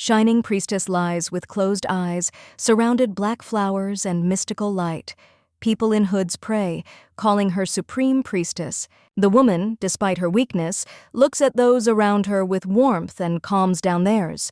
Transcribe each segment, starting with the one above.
Shining Priestess lies with closed eyes, surrounded black flowers and mystical light. People in hoods pray, calling her Supreme Priestess. The woman, despite her weakness, looks at those around her with warmth and calms down theirs.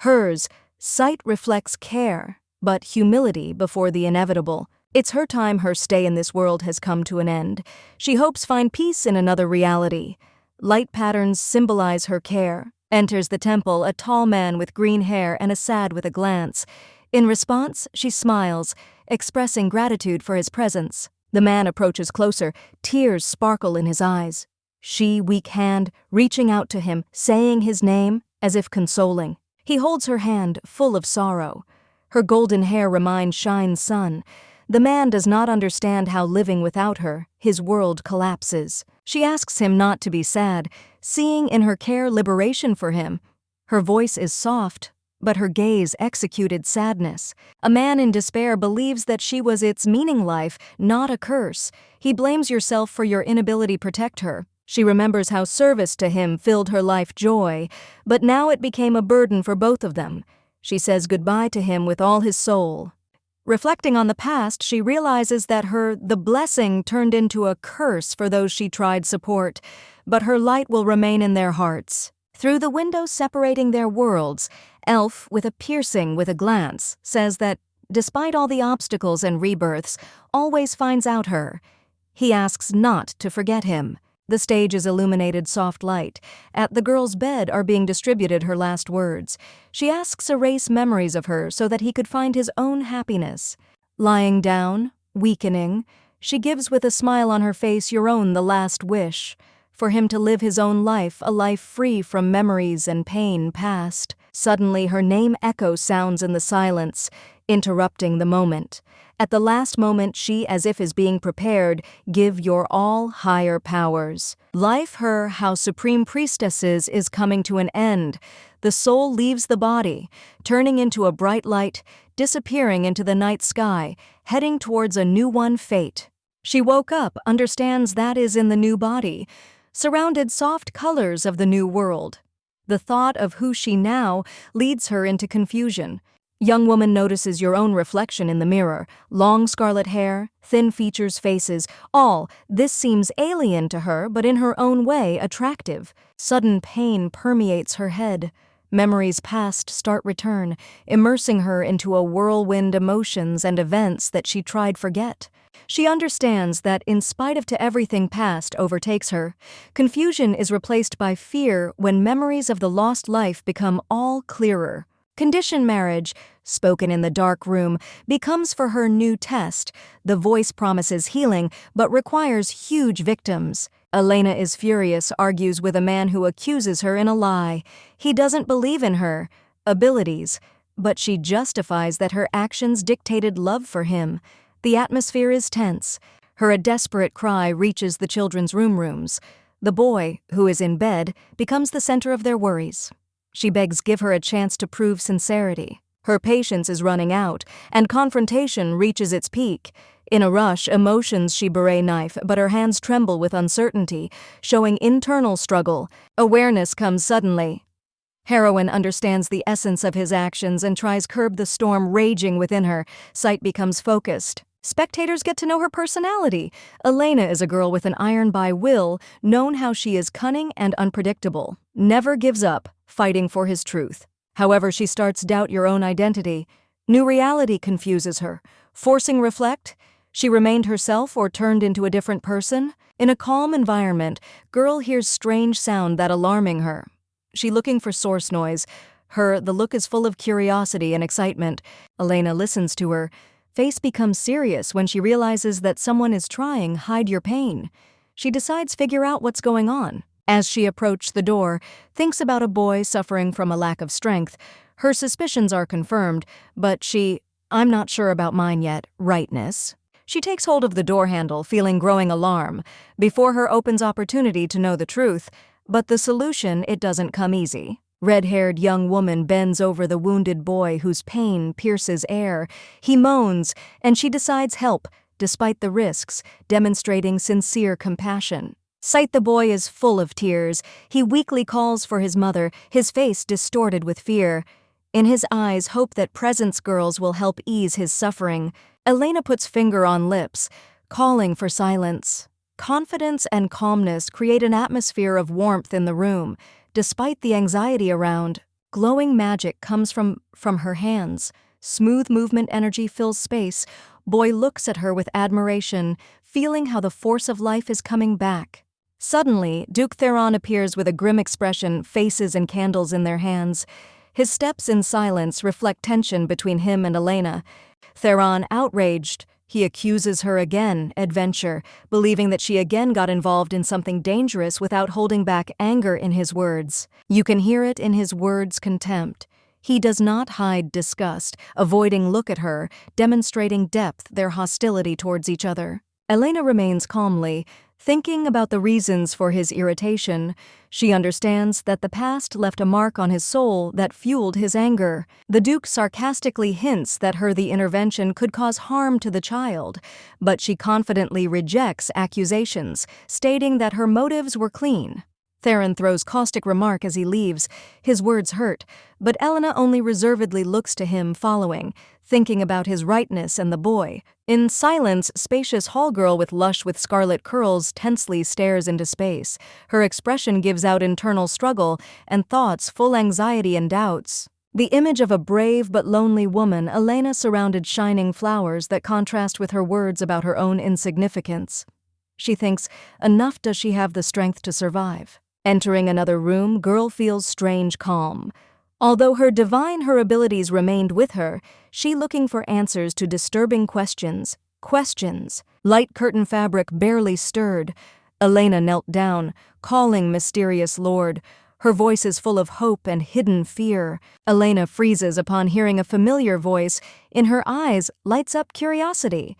Hers, sight reflects care, but humility before the inevitable. It's her time her stay in this world has come to an end. She hopes find peace in another reality. Light patterns symbolize her care. Enters the temple a tall man with green hair and a sad with a glance. In response, she smiles, expressing gratitude for his presence. The man approaches closer, tears sparkle in his eyes. She, weak hand, reaching out to him, saying his name, as if consoling. He holds her hand, full of sorrow. Her golden hair reminds Shine's sun. The man does not understand how living without her, his world collapses. She asks him not to be sad, seeing in her care liberation for him. Her voice is soft, but her gaze executed sadness. A man in despair believes that she was its meaning life, not a curse. He blames yourself for your inability to protect her. She remembers how service to him filled her life joy, but now it became a burden for both of them. She says goodbye to him with all his soul. Reflecting on the past, she realizes that the blessing turned into a curse for those she tried support, but her light will remain in their hearts. Through the window separating their worlds, Elf, with a piercing with a glance, says that, despite all the obstacles and rebirths, always finds out her. He asks not to forget him. The stage is illuminated soft light. At the girl's bed are being distributed her last words. She asks erase memories of her so that he could find his own happiness. Lying down, weakening, she gives with a smile on her face your own the last wish, for him to live his own life, a life free from memories and pain past. Suddenly her name echo sounds in the silence, interrupting the moment. At the last moment she, as if is being prepared, give your all higher powers. Life her, how Supreme Priestesses is coming to an end. The soul leaves the body, turning into a bright light, disappearing into the night sky, heading towards a new one fate. She woke up, understands that is in the new body, surrounded soft colors of the new world. The thought of who she now leads her into confusion. Young woman notices your own reflection in the mirror. Long scarlet hair, thin features, faces, all. This seems alien to her, but in her own way attractive. Sudden pain permeates her head. Memories past start return, immersing her into a whirlwind emotions and events that she tried forget. She understands that in spite of to everything past overtakes her, confusion is replaced by fear when memories of the lost life become all clearer. Condition marriage, spoken in the dark room, becomes for her new test. The voice promises healing, but requires huge victims. Elena is furious, argues with a man who accuses her in a lie. He doesn't believe in her abilities, but she justifies that her actions dictated love for him. The atmosphere is tense. A desperate cry reaches the children's rooms. The boy, who is in bed, becomes the center of their worries. She begs give her a chance to prove sincerity. Her patience is running out, and confrontation reaches its peak. In a rush, emotions she beret knife, but her hands tremble with uncertainty, showing internal struggle. Awareness comes suddenly. Heroine understands the essence of his actions and tries curb the storm raging within her. Sight becomes focused. Spectators get to know her personality. Elena is a girl with an iron by will, known how she is cunning and unpredictable. Never gives up, fighting for his truth. However, she starts doubt your own identity. New reality confuses her. Forcing reflect? She remained herself or turned into a different person? In a calm environment, girl hears strange sound that alarming her. She looking for source noise. The look is full of curiosity and excitement. Elena listens to her. Face becomes serious when she realizes that someone is trying hide your pain. She decides figure out what's going on. As she approached the door, thinks about a boy suffering from a lack of strength. Her suspicions are confirmed, but I'm not sure about mine yet, rightness. She takes hold of the door handle, feeling growing alarm. Before her opens opportunity to know the truth, but the solution, it doesn't come easy. Red-haired young woman bends over the wounded boy whose pain pierces air. He moans, and she decides help, despite the risks, demonstrating sincere compassion. Sight the boy is full of tears. He weakly calls for his mother, his face distorted with fear. In his eyes, hope that presence girls will help ease his suffering. Elena puts finger on lips, calling for silence. Confidence and calmness create an atmosphere of warmth in the room. Despite the anxiety around, glowing magic comes from her hands. Smooth movement energy fills space. Boy looks at her with admiration, feeling how the force of life is coming back. Suddenly, Duke Theron appears with a grim expression, faces and candles in their hands. His steps in silence reflect tension between him and Elena. Theron, outraged, he accuses her again, adventure, believing that she again got involved in something dangerous without holding back anger in his words. You can hear it in his words' contempt. He does not hide disgust, avoiding look at her, demonstrating depth their hostility towards each other. Elena remains calmly, thinking about the reasons for his irritation. She understands that the past left a mark on his soul that fueled his anger. The Duke sarcastically hints that the intervention could cause harm to the child, but she confidently rejects accusations, stating that her motives were clean. Theron throws caustic remark as he leaves. His words hurt, but Elena only reservedly looks to him following, thinking about his rightness and the boy. In silence, spacious hall girl with scarlet curls tensely stares into space. Her expression gives out internal struggle and thoughts full anxiety and doubts. The image of a brave but lonely woman, Elena surrounded shining flowers that contrast with her words about her own insignificance. She thinks, enough does she have the strength to survive. Entering another room, girl feels strange calm. Although her abilities remained with her, she looking for answers to disturbing questions. Light curtain fabric barely stirred. Elena knelt down, calling mysterious lord. Her voice is full of hope and hidden fear. Elena freezes upon hearing a familiar voice. In her eyes lights up curiosity.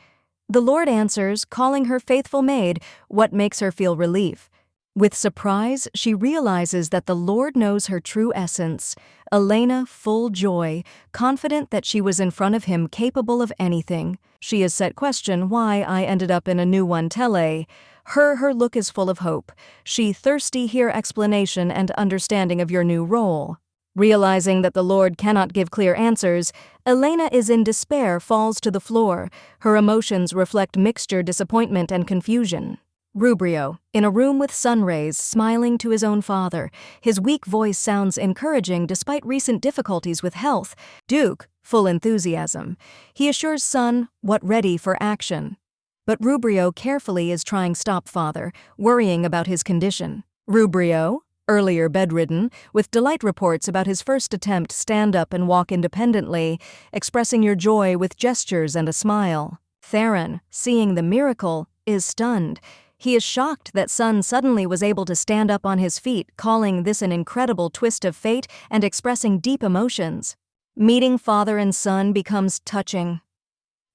The lord answers, calling her faithful maid, what makes her feel relief. With surprise, she realizes that the Lord knows her true essence. Elena, full joy, confident that she was in front of him, capable of anything. She is set question why I ended up in a new one tele. Her look is full of hope. She thirsty hear explanation and understanding of your new role. Realizing that the Lord cannot give clear answers, Elena is in despair, falls to the floor. Her emotions reflect mixture, disappointment, and confusion. Rubrio, in a room with sun rays, smiling to his own father. His weak voice sounds encouraging despite recent difficulties with health. Duke, full enthusiasm. He assures son, what ready for action. But Rubrio carefully is trying stop father, worrying about his condition. Rubrio, earlier bedridden, with delight reports about his first attempt stand up and walk independently, expressing your joy with gestures and a smile. Theron, seeing the miracle, is stunned. He is shocked that son suddenly was able to stand up on his feet, calling this an incredible twist of fate and expressing deep emotions. Meeting father and son becomes touching.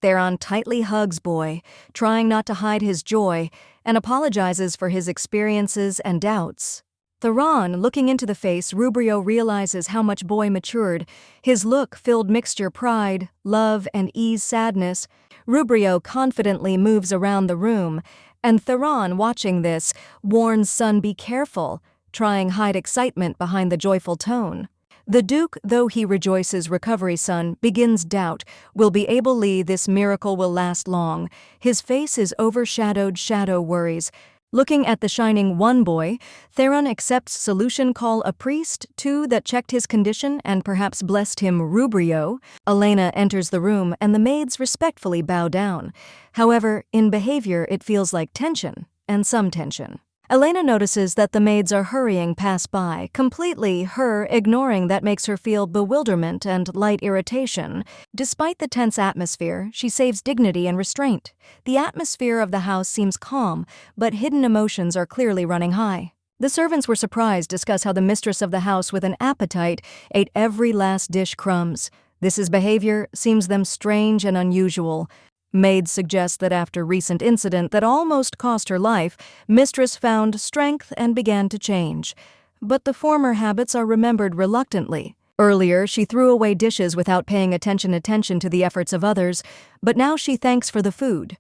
Theron tightly hugs boy, trying not to hide his joy, and apologizes for his experiences and doubts. Theron, looking into the face, Rubrio realizes how much boy matured. His look filled mixture pride, love, and ease sadness. Rubrio confidently moves around the room, and Theron, watching this, warns son be careful, trying hide excitement behind the joyful tone. The Duke, though he rejoices recovery son, begins doubt, will be able this miracle will last long. His face is overshadowed shadow worries. Looking at the shining one boy, Theron accepts solution call a priest, two that checked his condition and perhaps blessed him Rubrio. Elena enters the room and the maids respectfully bow down. However, in behavior it feels like tension, and some tension. Elena notices that the maids are hurrying past by, completely her ignoring that makes her feel bewilderment and light irritation. Despite the tense atmosphere, she saves dignity and restraint. The atmosphere of the house seems calm, but hidden emotions are clearly running high. The servants were surprised to discuss how the mistress of the house with an appetite ate every last dish crumbs. This behavior seems them strange and unusual. Maids suggest that after recent incident that almost cost her life, mistress found strength and began to change. But the former habits are remembered reluctantly. Earlier, she threw away dishes without paying attention to the efforts of others, but now she thanks for the food.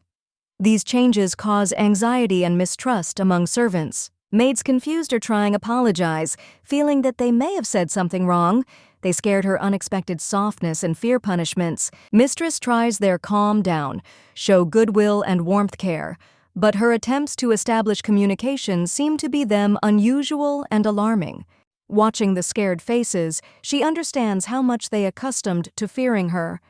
These changes cause anxiety and mistrust among servants. Maids confused are trying apologize, feeling that they may have said something wrong. They scared her unexpected softness and fear punishments. Mistress tries their calm down, show goodwill and warmth care, but her attempts to establish communication seem to be them unusual and alarming. Watching the scared faces, she understands how much they accustomed to fearing her.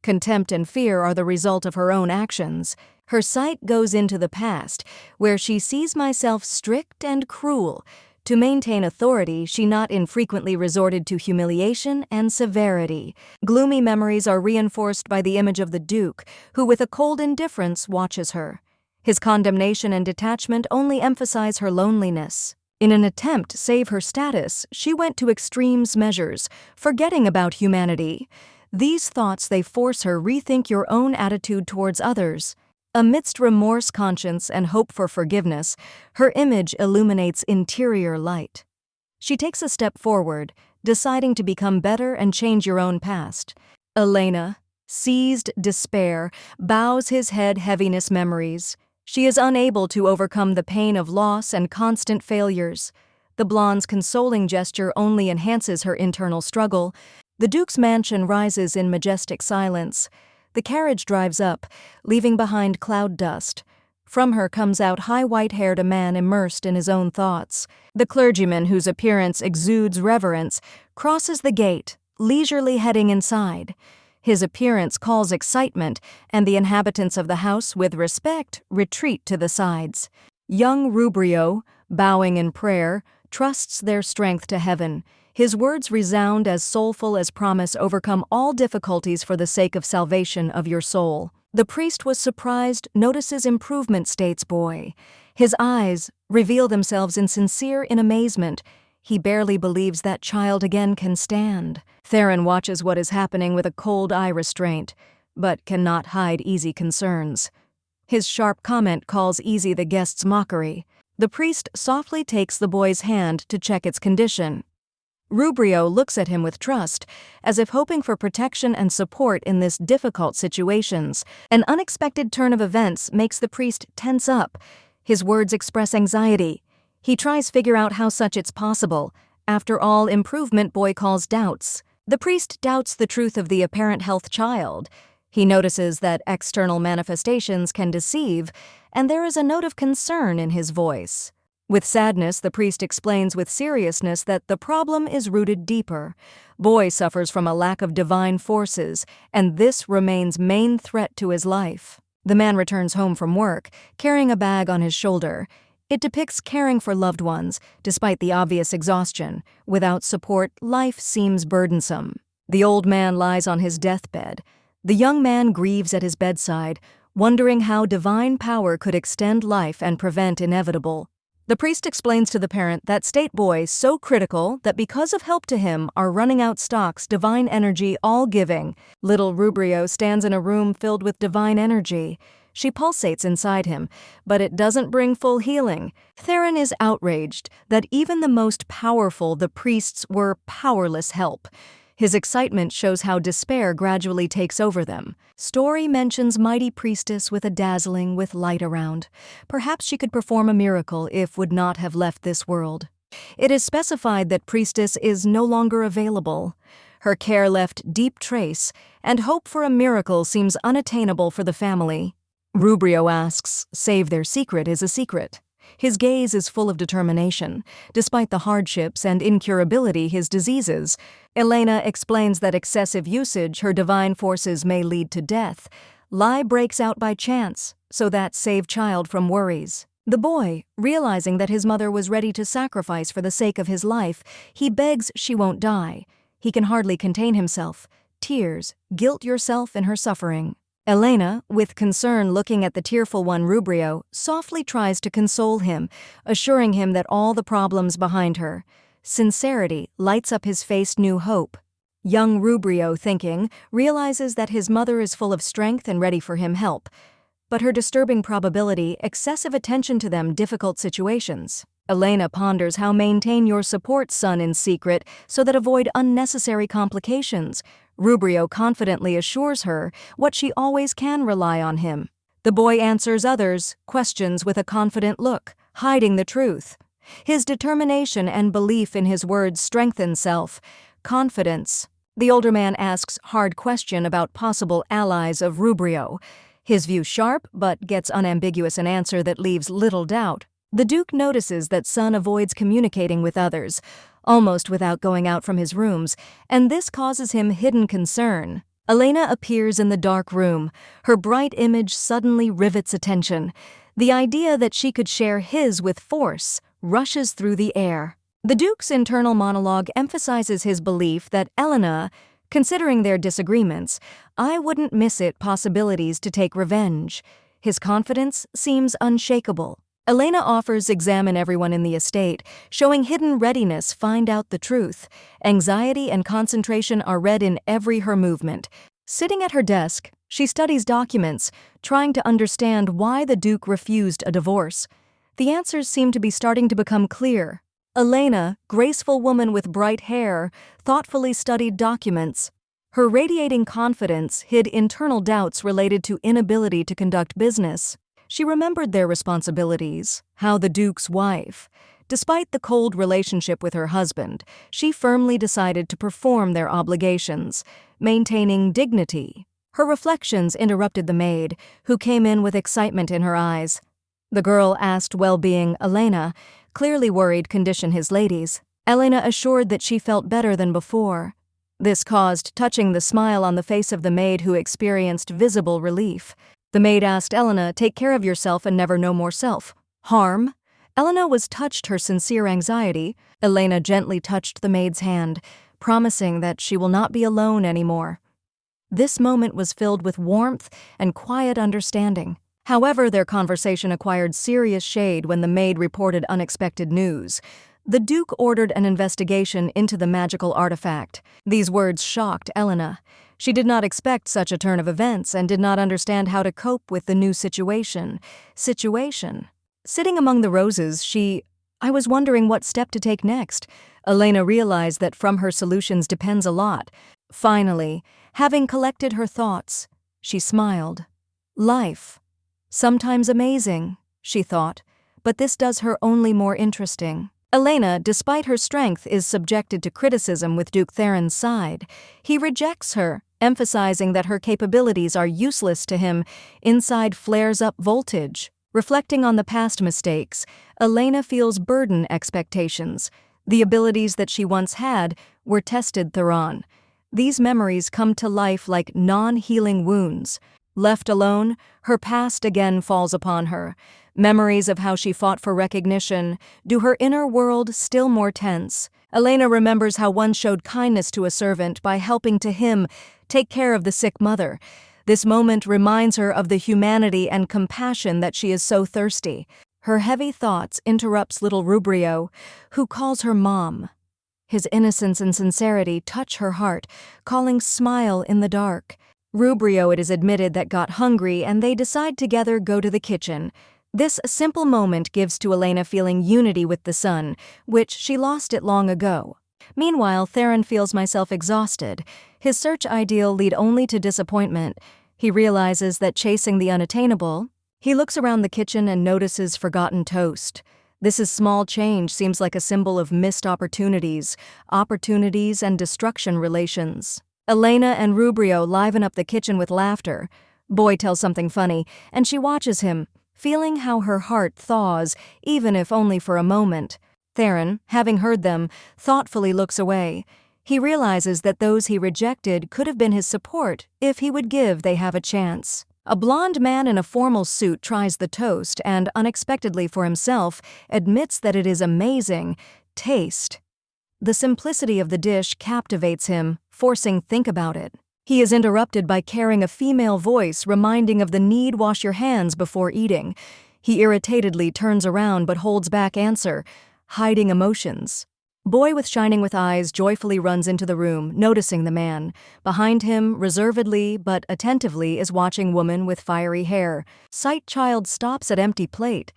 Contempt and fear are the result of her own actions. Her sight goes into the past, where she sees myself strict and cruel. To maintain authority, she not infrequently resorted to humiliation and severity. Gloomy memories are reinforced by the image of the Duke, who with a cold indifference watches her. His condemnation and detachment only emphasize her loneliness. In an attempt to save her status, she went to extremes measures, forgetting about humanity. These thoughts they force her rethink your own attitude towards others. Amidst remorse, conscience, and hope for forgiveness, her image illuminates interior light. She takes a step forward, deciding to become better and change your own past. Elena, seized despair, bows his head heaviness memories. She is unable to overcome the pain of loss and constant failures. The blonde's consoling gesture only enhances her internal struggle. The Duke's mansion rises in majestic silence. The carriage drives up, leaving behind cloud dust. From her comes out high white-haired a man immersed in his own thoughts. The clergyman, whose appearance exudes reverence, crosses the gate, leisurely heading inside. His appearance calls excitement, and the inhabitants of the house, with respect, retreat to the sides. Young Rubrio, bowing in prayer, trusts their strength to heaven. His words resound as soulful as promise overcome all difficulties for the sake of salvation of your soul. The priest was surprised, notices improvement, states boy. His eyes reveal themselves in amazement. He barely believes that child again can stand. Theron watches what is happening with a cold eye restraint, but cannot hide easy concerns. His sharp comment calls easy the guest's mockery. The priest softly takes the boy's hand to check its condition. Rubrio looks at him with trust, as if hoping for protection and support in this difficult situations. An unexpected turn of events makes the priest tense up. His words express anxiety. He tries figure out how such it's possible. After all, improvement boy calls doubts. The priest doubts the truth of the apparent health child. He notices that external manifestations can deceive, and there is a note of concern in his voice. With sadness, the priest explains with seriousness that the problem is rooted deeper. Boy suffers from a lack of divine forces, and this remains main threat to his life. The man returns home from work, carrying a bag on his shoulder. It depicts caring for loved ones, despite the obvious exhaustion. Without support, life seems burdensome. The old man lies on his deathbed. The young man grieves at his bedside, wondering how divine power could extend life and prevent inevitable. The priest explains to the parent that state boy so critical that because of help to him are running out stocks divine energy all giving. Little Rubrio stands in a room filled with divine energy. She pulsates inside him, but it doesn't bring full healing. Theron is outraged that even the most powerful the priests were powerless help. His excitement shows how despair gradually takes over them. Story mentions mighty priestess with a dazzling with light around. Perhaps she could perform a miracle if would not have left this world. It is specified that priestess is no longer available. Her care left deep trace, and hope for a miracle seems unattainable for the family. Rubrio asks, save their secret is a secret. His gaze is full of determination. Despite the hardships and incurability his diseases, Elena explains that excessive usage her divine forces may lead to death. Lie breaks out by chance, so that save child from worries. The boy, realizing that his mother was ready to sacrifice for the sake of his life, he begs she won't die. He can hardly contain himself. Tears, guilt yourself in her suffering. Elena, with concern looking at the tearful one Rubrio, softly tries to console him, assuring him that all the problems behind her. Sincerity lights up his face new hope. Young Rubrio, thinking, realizes that his mother is full of strength and ready for him help, but her disturbing probability, excessive attention to them difficult situations. Elena ponders how maintain your support son in secret so that avoid unnecessary complications. Rubrio confidently assures her what she always can rely on him. The boy answers others' questions with a confident look, hiding the truth. His determination and belief in his words strengthen self. confidence. The older man asks hard question about possible allies of Rubrio. His view sharp, but gets unambiguous an answer that leaves little doubt. The Duke notices that son avoids communicating with others, almost without going out from his rooms, and this causes him hidden concern. Elena appears in the dark room. Her bright image suddenly rivets attention. The idea that she could share his with force rushes through the air. The Duke's internal monologue emphasizes his belief that Elena, considering their disagreements, I wouldn't miss it possibilities to take revenge. His confidence seems unshakable. Elena offers examine everyone in the estate, showing hidden readiness find out the truth. Anxiety and concentration are read in every her movement. Sitting at her desk, she studies documents, trying to understand why the Duke refused a divorce. The answers seem to be starting to become clear. Elena, graceful woman with bright hair, thoughtfully studied documents. Her radiating confidence hid internal doubts related to inability to conduct business. She remembered their responsibilities, how the Duke's wife. Despite the cold relationship with her husband, she firmly decided to perform their obligations, maintaining dignity. Her reflections interrupted the maid, who came in with excitement in her eyes. The girl asked well-being Elena, clearly worried condition his ladies. Elena assured that she felt better than before. This caused touching the smile on the face of the maid who experienced visible relief. The maid asked Elena, take care of yourself and never no more self. Harm? Elena was touched her sincere anxiety. Elena gently touched the maid's hand, promising that she will not be alone anymore. This moment was filled with warmth and quiet understanding. However, their conversation acquired serious shade when the maid reported unexpected news. The Duke ordered an investigation into the magical artifact. These words shocked Elena. She did not expect such a turn of events and did not understand how to cope with the new situation. Sitting among the roses, I was wondering what step to take next. Elena realized that from her solutions depends a lot. Finally, having collected her thoughts, she smiled. Life. Sometimes amazing, she thought, but this does her only more interesting. Elena, despite her strength, is subjected to criticism with Duke Theron's side. He rejects her, emphasizing that her capabilities are useless to him. Inside flares up voltage. Reflecting on the past mistakes, Elena feels burden expectations. The abilities that she once had were tested Theron. These memories come to life like non-healing wounds. Left alone, her past again falls upon her. Memories of how she fought for recognition do her inner world still more tense. Elena remembers how one showed kindness to a servant by helping to him take care of the sick mother. This moment reminds her of the humanity and compassion that she is so thirsty. Her heavy thoughts interrupts little Rubrio, who calls her mom. His innocence and sincerity touch her heart, calling smile in the dark. Rubrio, it is admitted, that got hungry and they decide together go to the kitchen. This simple moment gives to Elena feeling unity with the son, which she lost it long ago. Meanwhile, Theron feels myself exhausted. His search ideal lead only to disappointment. He realizes that chasing the unattainable. He looks around the kitchen and notices forgotten toast. This small change seems like a symbol of missed opportunities and destruction relations. Elena and Rubrio liven up the kitchen with laughter. Boy tells something funny, and she watches him, feeling how her heart thaws, even if only for a moment. Theron, having heard them, thoughtfully looks away. He realizes that those he rejected could have been his support if he would give they have a chance. A blond man in a formal suit tries the toast and, unexpectedly for himself, admits that it is amazing. Taste. The simplicity of the dish captivates him, forcing think about it. He is interrupted by carrying a female voice reminding of the need wash your hands before eating. He irritatedly turns around but holds back answer, hiding emotions. Boy with shining with eyes joyfully runs into the room, noticing the man. Behind him, reservedly but attentively, is watching woman with fiery hair. Sight child stops at empty plate.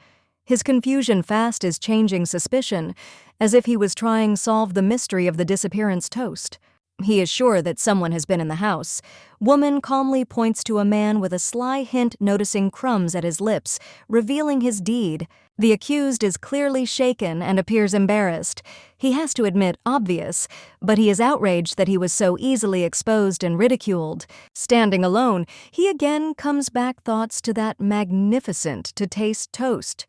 His confusion fast is changing suspicion, as if he was trying solve the mystery of the disappearance toast. He is sure that someone has been in the house. Woman calmly points to a man with a sly hint, noticing crumbs at his lips, revealing his deed. The accused is clearly shaken and appears embarrassed. He has to admit obvious, but he is outraged that he was so easily exposed and ridiculed. Standing alone, he again comes back thoughts to that magnificent-to-taste toast.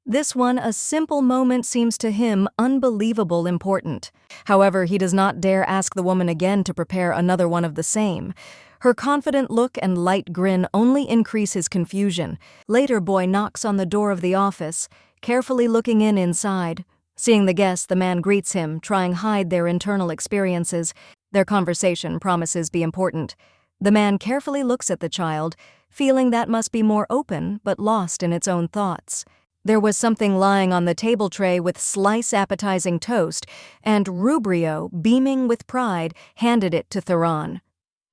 This one, a simple moment, seems to him unbelievable important. However, he does not dare ask the woman again to prepare another one of the same. Her confident look and light grin only increase his confusion. Later, boy knocks on the door of the office, carefully looking inside. Seeing the guest, the man greets him, trying to hide their internal experiences. Their conversation promises be important. The man carefully looks at the child, feeling that must be more open but lost in its own thoughts. There was something lying on the table tray with appetizing toast, and Rubrio, beaming with pride, handed it to Theron.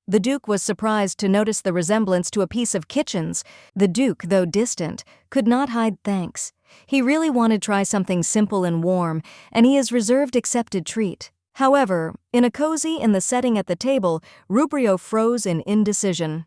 The Duke was surprised to notice the resemblance to a piece of kitchens. The Duke, though distant, could not hide thanks. He really wanted to try something simple and warm, and he has reserved accepted treat. However, in a cozy in the setting at the table, Rubrio froze in indecision.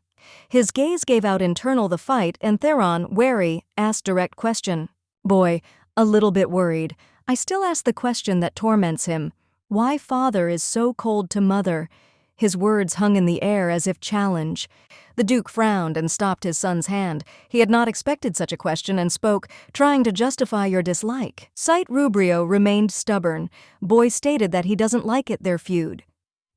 His gaze gave out internal the fight, and Theron, wary, asked direct question. Boy, a little bit worried. I still ask the question that torments him. Why father is so cold to mother? His words hung in the air as if challenge. The Duke frowned and stopped his son's hand. He had not expected such a question and spoke, trying to justify your dislike. Sight Rubrio remained stubborn. Boy stated that he doesn't like it, their feud.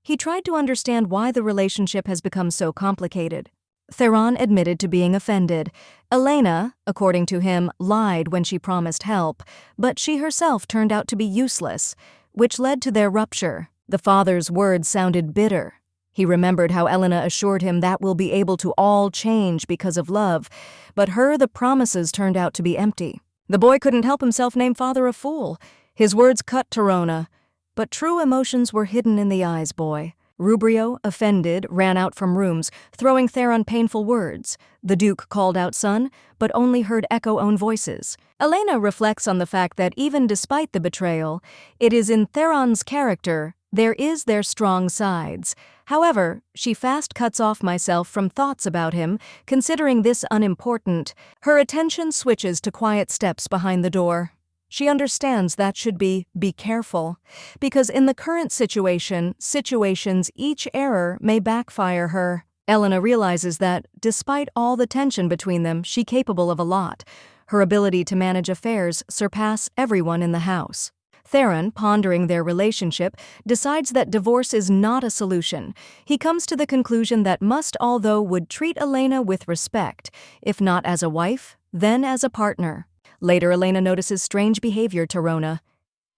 He tried to understand why the relationship has become so complicated. Theron admitted to being offended. Elena, according to him, lied when she promised help, but she herself turned out to be useless, which led to their rupture. The father's words sounded bitter. He remembered how Elena assured him that will be able to all change because of love, but the promises turned out to be empty. The boy couldn't help himself name father a fool. His words cut Torona, but true emotions were hidden in the eyes, boy. Rubrio, offended, ran out from rooms, throwing Theron painful words. The Duke called out son, but only heard echo own voices. Elena reflects on the fact that even despite the betrayal, it is in Theron's character there is their strong sides. However, she fast cuts off myself from thoughts about him, considering this unimportant. Her attention switches to quiet steps behind the door. She understands that should be careful, because in the current situations, each error may backfire her. Elena realizes that, despite all the tension between them, she's capable of a lot. Her ability to manage affairs surpass everyone in the house. Theron, pondering their relationship, decides that divorce is not a solution. He comes to the conclusion that although would treat Elena with respect, if not as a wife, then as a partner. Later, Elena notices strange behavior to Rona.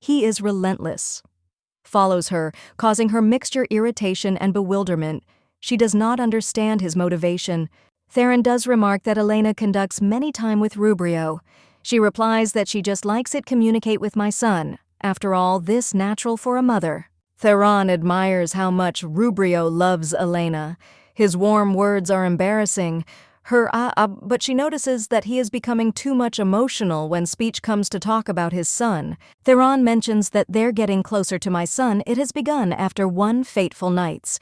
He is relentless. Follows her, causing her mixture irritation and bewilderment. She does not understand his motivation. Theron does remark that Elena conducts many time with Rubrio. She replies that she just likes it communicate with my son. After all, this natural for a mother. Theron admires how much Rubrio loves Elena. His warm words are embarrassing. But she notices that he is becoming too much emotional when speech comes to talk about his son. Theron mentions that they're getting closer to my son. It has begun after one fateful nights.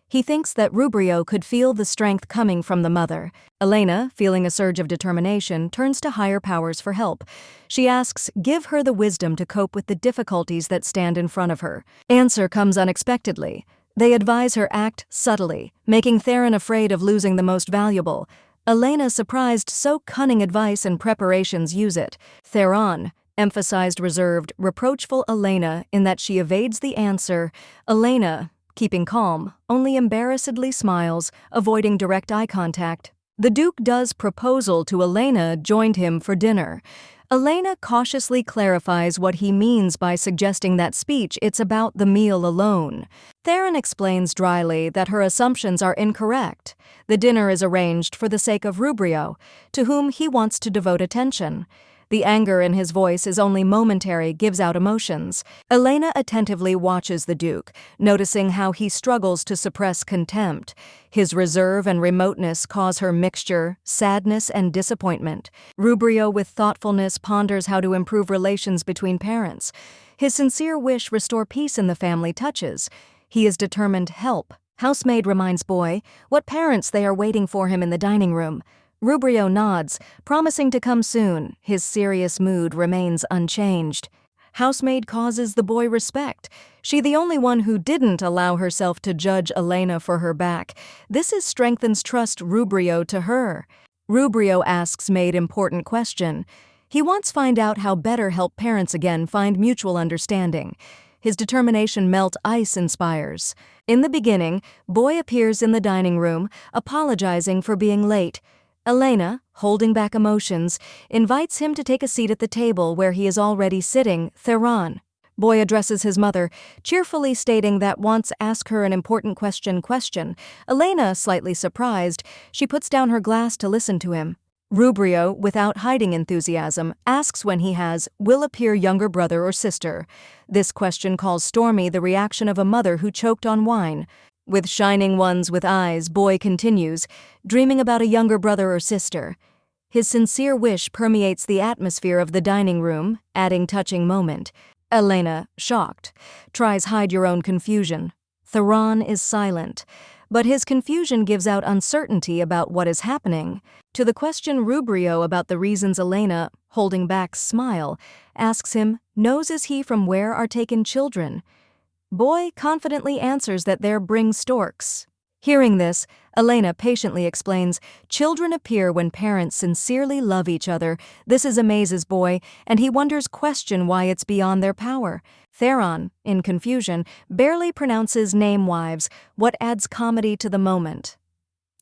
He thinks that Rubrio could feel the strength coming from the mother. Elena, feeling a surge of determination, turns to higher powers for help. She asks, give her the wisdom to cope with the difficulties that stand in front of her. Answer comes unexpectedly. They advise her act subtly, making Theron afraid of losing the most valuable. Elena, surprised so cunning advice and preparations use it. Theron emphasized reserved, reproachful Elena in that she evades the answer. Elena, keeping calm, only embarrassedly smiles, avoiding direct eye contact. The Duke does proposal to Elena joined him for dinner. Elena cautiously clarifies what he means by suggesting that speech it's about the meal alone. Theron explains dryly that her assumptions are incorrect. The dinner is arranged for the sake of Rubrio, to whom he wants to devote attention. The anger in his voice is only momentary, gives out emotions. Elena attentively watches the Duke, noticing how he struggles to suppress contempt. His reserve and remoteness cause her mixture, sadness and disappointment. Rubrio with thoughtfulness ponders how to improve relations between parents. His sincere wish restore peace in the family touches. He is determined. Help. Housemaid reminds boy what parents they are waiting for him in the dining room. Rubrio nods, promising to come soon. His serious mood remains unchanged. Housemaid causes the boy respect. She the only one who didn't allow herself to judge Elena for her back. This strengthens trust Rubrio to her. Rubrio asks maid important question. He wants find out how better help parents again find mutual understanding. His determination melt ice inspires. In the beginning, boy appears in the dining room, apologizing for being late. Elena, holding back emotions, invites him to take a seat at the table where he is already sitting. Theron. Boy addresses his mother, cheerfully stating that wants ask her an important question. Elena, slightly surprised, she puts down her glass to listen to him. Rubrio, without hiding enthusiasm, asks when he will appear younger brother or sister. This question calls stormy the reaction of a mother who choked on wine. With shining ones with eyes, boy continues, dreaming about a younger brother or sister. His sincere wish permeates the atmosphere of the dining room, adding touching moment. Elena, shocked, tries hide your own confusion. Theron is silent, but his confusion gives out uncertainty about what is happening. To the question Rubrio about the reasons Elena, holding back smile, asks him, knows is he from where are taken children? Boy confidently answers that there bring storks. Hearing this, Elena patiently explains, children appear when parents sincerely love each other. This amazes boy, and he wonders question why it's beyond their power. Theron, in confusion, barely pronounces name wives, what adds comedy to the moment.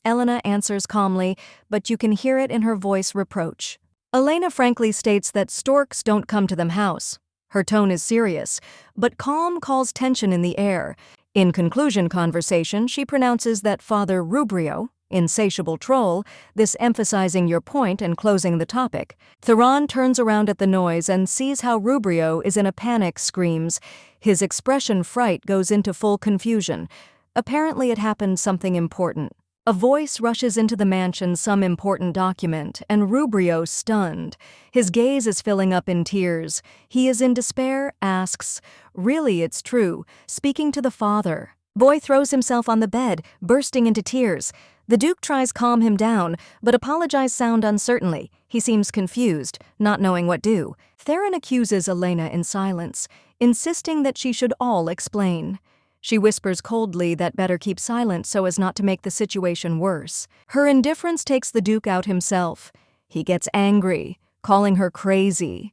Elena answers calmly, but you can hear it in her voice reproach. Elena frankly states that storks don't come to them house. Her tone is serious, but calm calls tension in the air. In conclusion conversation, she pronounces that Father Rubrio, insatiable troll, this emphasizing your point and closing the topic. Theron turns around at the noise and sees how Rubrio is in a panic, screams. His expression fright goes into full confusion. Apparently it happened something important. A voice rushes into the mansion some important document, and Rubrio stunned. His gaze is filling up in tears. He is in despair, asks, really it's true, speaking to the father. Boy throws himself on the bed, bursting into tears. The Duke tries calm him down, but apologize sound uncertainly. He seems confused, not knowing what do. Theron accuses Elena in silence, insisting that she should all explain. She whispers coldly that better keep silent so as not to make the situation worse. Her indifference takes the Duke out himself. He gets angry, calling her crazy.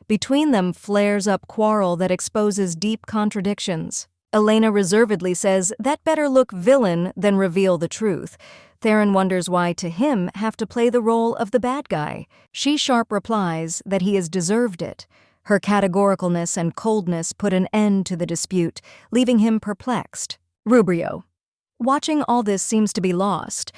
Between them flares up quarrel that exposes deep contradictions. Elena reservedly says that better look villain than reveal the truth. Theron wonders why to him have to play the role of the bad guy. She sharp replies that he has deserved it. Her categoricalness and coldness put an end to the dispute, leaving him perplexed. Rubrio. Watching all this seems to be lost.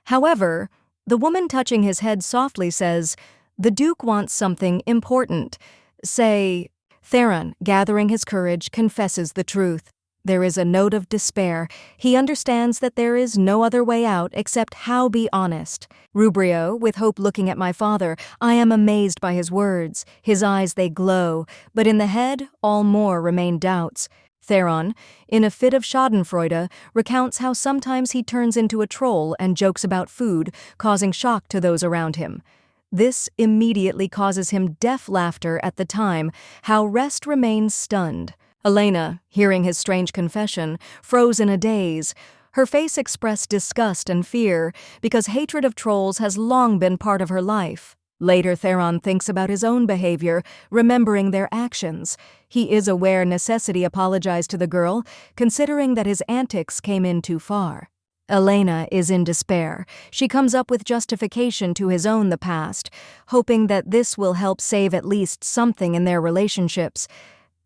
However, the woman touching his head softly says, the Duke wants something important. Say, Theron, gathering his courage, confesses the truth. There is a note of despair. He understands that there is no other way out except how be honest. Rubrio, with hope looking at my father, I am amazed by his words. His eyes they glow, but in the head all more remain doubts. Theron, in a fit of schadenfreude, recounts how sometimes he turns into a troll and jokes about food, causing shock to those around him. This immediately causes him deaf laughter at the time, how rest remains stunned. Elena, hearing his strange confession, froze in a daze. Her face expressed disgust and fear, because hatred of trolls has long been part of her life. Later, Theron thinks about his own behavior, remembering their actions. He is aware necessity apologize to the girl, considering that his antics came in too far. Elena is in despair. She comes up with justification to his own the past, hoping that this will help save at least something in their relationships.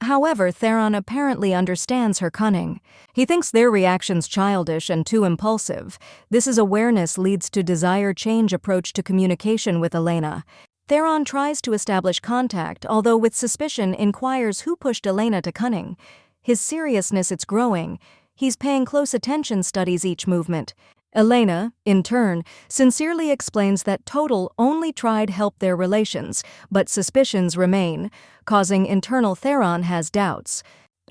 However, Theron apparently understands her cunning. He thinks their reactions childish and too impulsive. This awareness leads to desire change approach to communication with Elena. Theron tries to establish contact, although with suspicion inquires who pushed Elena to cunning. His seriousness it's growing. He's paying close attention, studies each movement. Elena, in turn, sincerely explains that Total only tried help their relations, but suspicions remain, causing internal Theron has doubts.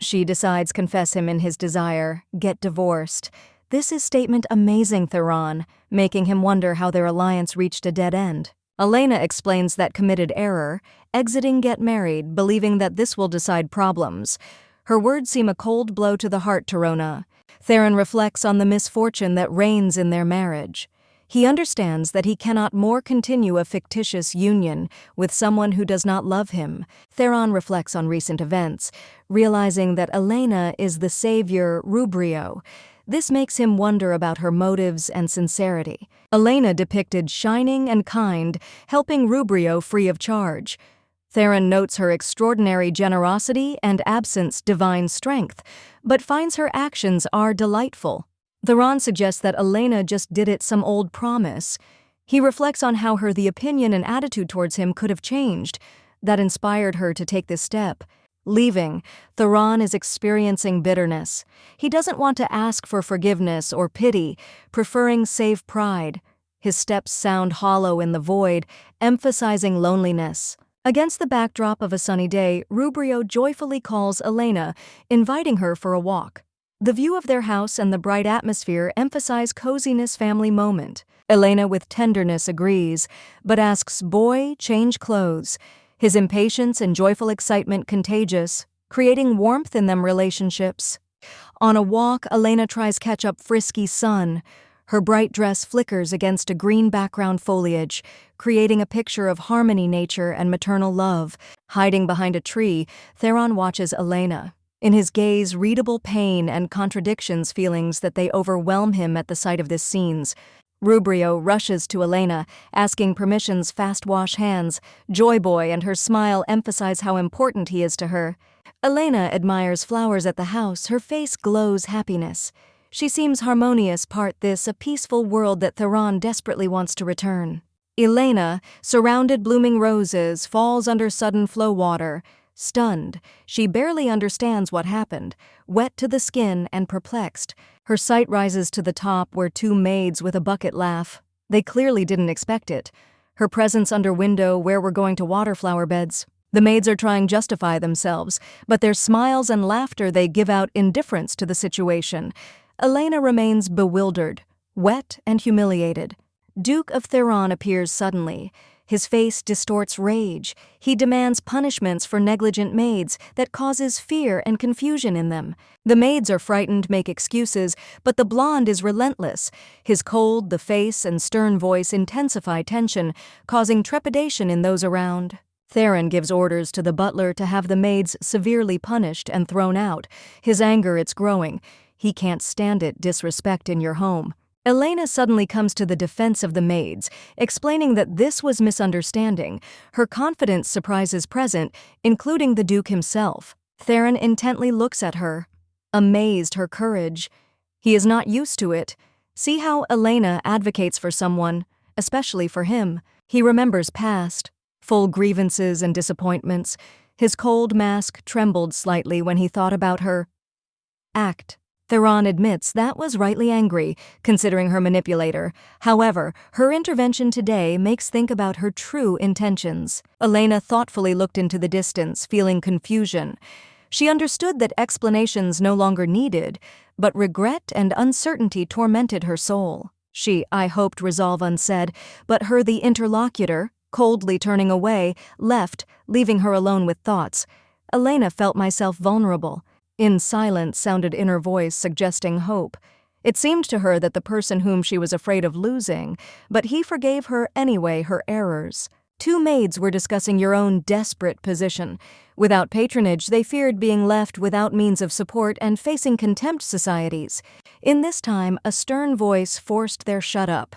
She decides confess him in his desire, get divorced. This is statement amazing Theron, making him wonder how their alliance reached a dead end. Elena explains that committed error, exiting get married, believing that this will decide problems. Her words seem a cold blow to the heart to Rona. Theron reflects on the misfortune that reigns in their marriage. He understands that he cannot more continue a fictitious union with someone who does not love him. Theron reflects on recent events, realizing that Elena is the savior Rubrio. This makes him wonder about her motives and sincerity. Elena depicted shining and kind, helping Rubrio free of charge. Theron notes her extraordinary generosity and absence divine strength, but finds her actions are delightful. Theron suggests that Elena just did it some old promise. He reflects on how the opinion and attitude towards him could have changed, that inspired her to take this step. Leaving, Theron is experiencing bitterness. He doesn't want to ask for forgiveness or pity, preferring save pride. His steps sound hollow in the void, emphasizing loneliness. Against the backdrop of a sunny day, Rubrio joyfully calls Elena, inviting her for a walk. The view of their house and the bright atmosphere emphasize coziness family moment. Elena with tenderness agrees, but asks boy change clothes. His impatience and joyful excitement contagious, creating warmth in them relationships. On a walk, Elena tries catch up frisky sun. Her bright dress flickers against a green background foliage, creating a picture of harmony, nature, and maternal love. Hiding behind a tree, Theron watches Elena. In his gaze, readable pain and contradictions feelings that they overwhelm him at the sight of these scenes. Rubrio rushes to Elena, asking permission's fast-wash hands. Joy Boy and her smile emphasize how important he is to her. Elena admires flowers at the house, her face glows happiness. She seems harmonious, part this, a peaceful world that Theron desperately wants to return. Elena, surrounded blooming roses, falls under sudden flow water. Stunned, she barely understands what happened, wet to the skin and perplexed. Her sight rises to the top where two maids with a bucket laugh. They clearly didn't expect it. Her presence under window where we're going to water flower beds. The maids are trying to justify themselves, but their smiles and laughter they give out indifference to the situation. Elena remains bewildered, wet and humiliated. Duke of Theron appears suddenly. His face distorts rage. He demands punishments for negligent maids that causes fear and confusion in them. The maids are frightened, make excuses, but the blonde is relentless. His cold, the face, and stern voice intensify tension, causing trepidation in those around. Theron gives orders to the butler to have the maids severely punished and thrown out. His anger, it's growing. He can't stand it, disrespect in your home. Elena suddenly comes to the defense of the maids, explaining that this was misunderstanding. Her confidence surprises present, including the Duke himself. Theron intently looks at her, amazed her courage. He is not used to it. See how Elena advocates for someone, especially for him. He remembers past, full grievances and disappointments. His cold mask trembled slightly when he thought about her act. Theron admits that was rightly angry, considering her manipulator. However, her intervention today makes think about her true intentions. Elena thoughtfully looked into the distance, feeling confusion. She understood that explanations no longer needed, but regret and uncertainty tormented her soul. I hoped, resolve unsaid, but the interlocutor, coldly turning away, left, leaving her alone with thoughts. Elena felt myself vulnerable. In silence sounded inner voice suggesting hope. It seemed to her that the person whom she was afraid of losing, but he forgave her anyway her errors. Two maids were discussing your own desperate position. Without patronage, they feared being left without means of support and facing contempt societies. In this time, a stern voice forced their shut up.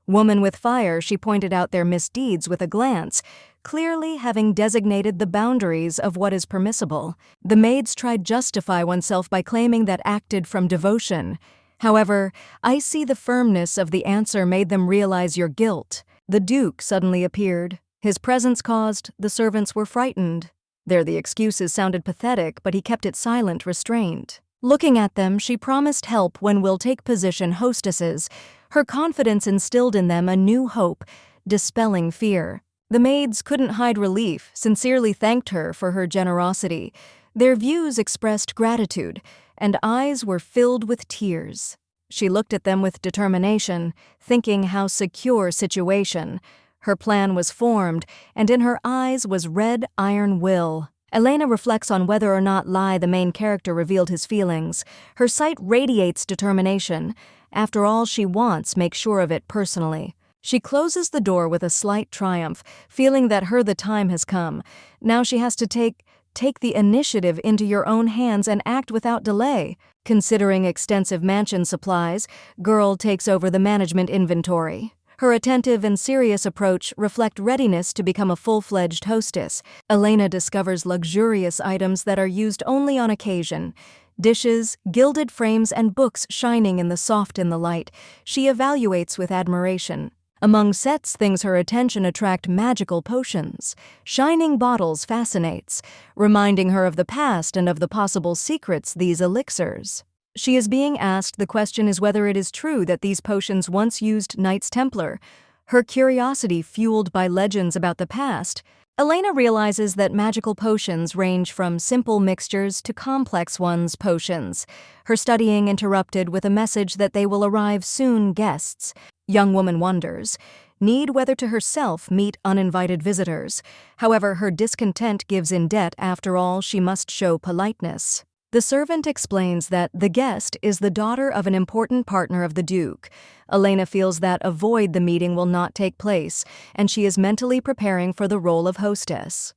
Woman with fire, she pointed out their misdeeds with a glance, clearly having designated the boundaries of what is permissible. The maids tried justify oneself by claiming that acted from devotion. However, I see the firmness of the answer made them realize your guilt. The Duke suddenly appeared. His presence caused the servants were frightened. The excuses sounded pathetic, but he kept it silent, restrained. Looking at them, she promised help when we'll take position hostesses. Her confidence instilled in them a new hope, dispelling fear. The maids couldn't hide relief, sincerely thanked her for her generosity. Their views expressed gratitude, and eyes were filled with tears. She looked at them with determination, thinking how secure situation. Her plan was formed, and in her eyes was red iron will. Elena reflects on whether or not Lai, the main character, revealed his feelings. Her sight radiates determination. After all, she wants make sure of it personally. She closes the door with a slight triumph, feeling that the time has come. Now she has to take the initiative into your own hands and act without delay. Considering extensive mansion supplies, girl takes over the management inventory. Her attentive and serious approach reflect readiness to become a full-fledged hostess. Elena discovers luxurious items that are used only on occasion. Dishes, gilded frames, and books shining in the light. She evaluates with admiration. Among sets, things her attention attract magical potions. Shining bottles fascinates, reminding her of the past and of the possible secrets these elixirs. She is being asked the question is whether it is true that these potions once used Knights Templar. Her curiosity fueled by legends about the past, Elena realizes that magical potions range from simple mixtures to complex ones potions. Her studying interrupted with a message that they will arrive soon guests. Young woman wonders, need whether to herself meet uninvited visitors. However, her discontent gives in debt. After all, she must show politeness. The servant explains that the guest is the daughter of an important partner of the Duke. Elena feels that avoid the meeting will not take place, and she is mentally preparing for the role of hostess.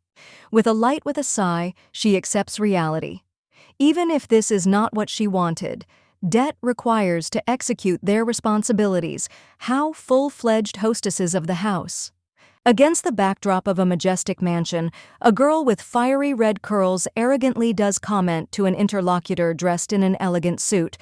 With a sigh, she accepts reality. Even if this is not what she wanted, debt requires to execute their responsibilities. How full-fledged hostesses of the house. Against the backdrop of a majestic mansion, a girl with fiery red curls arrogantly does comment to an interlocutor dressed in an elegant suit.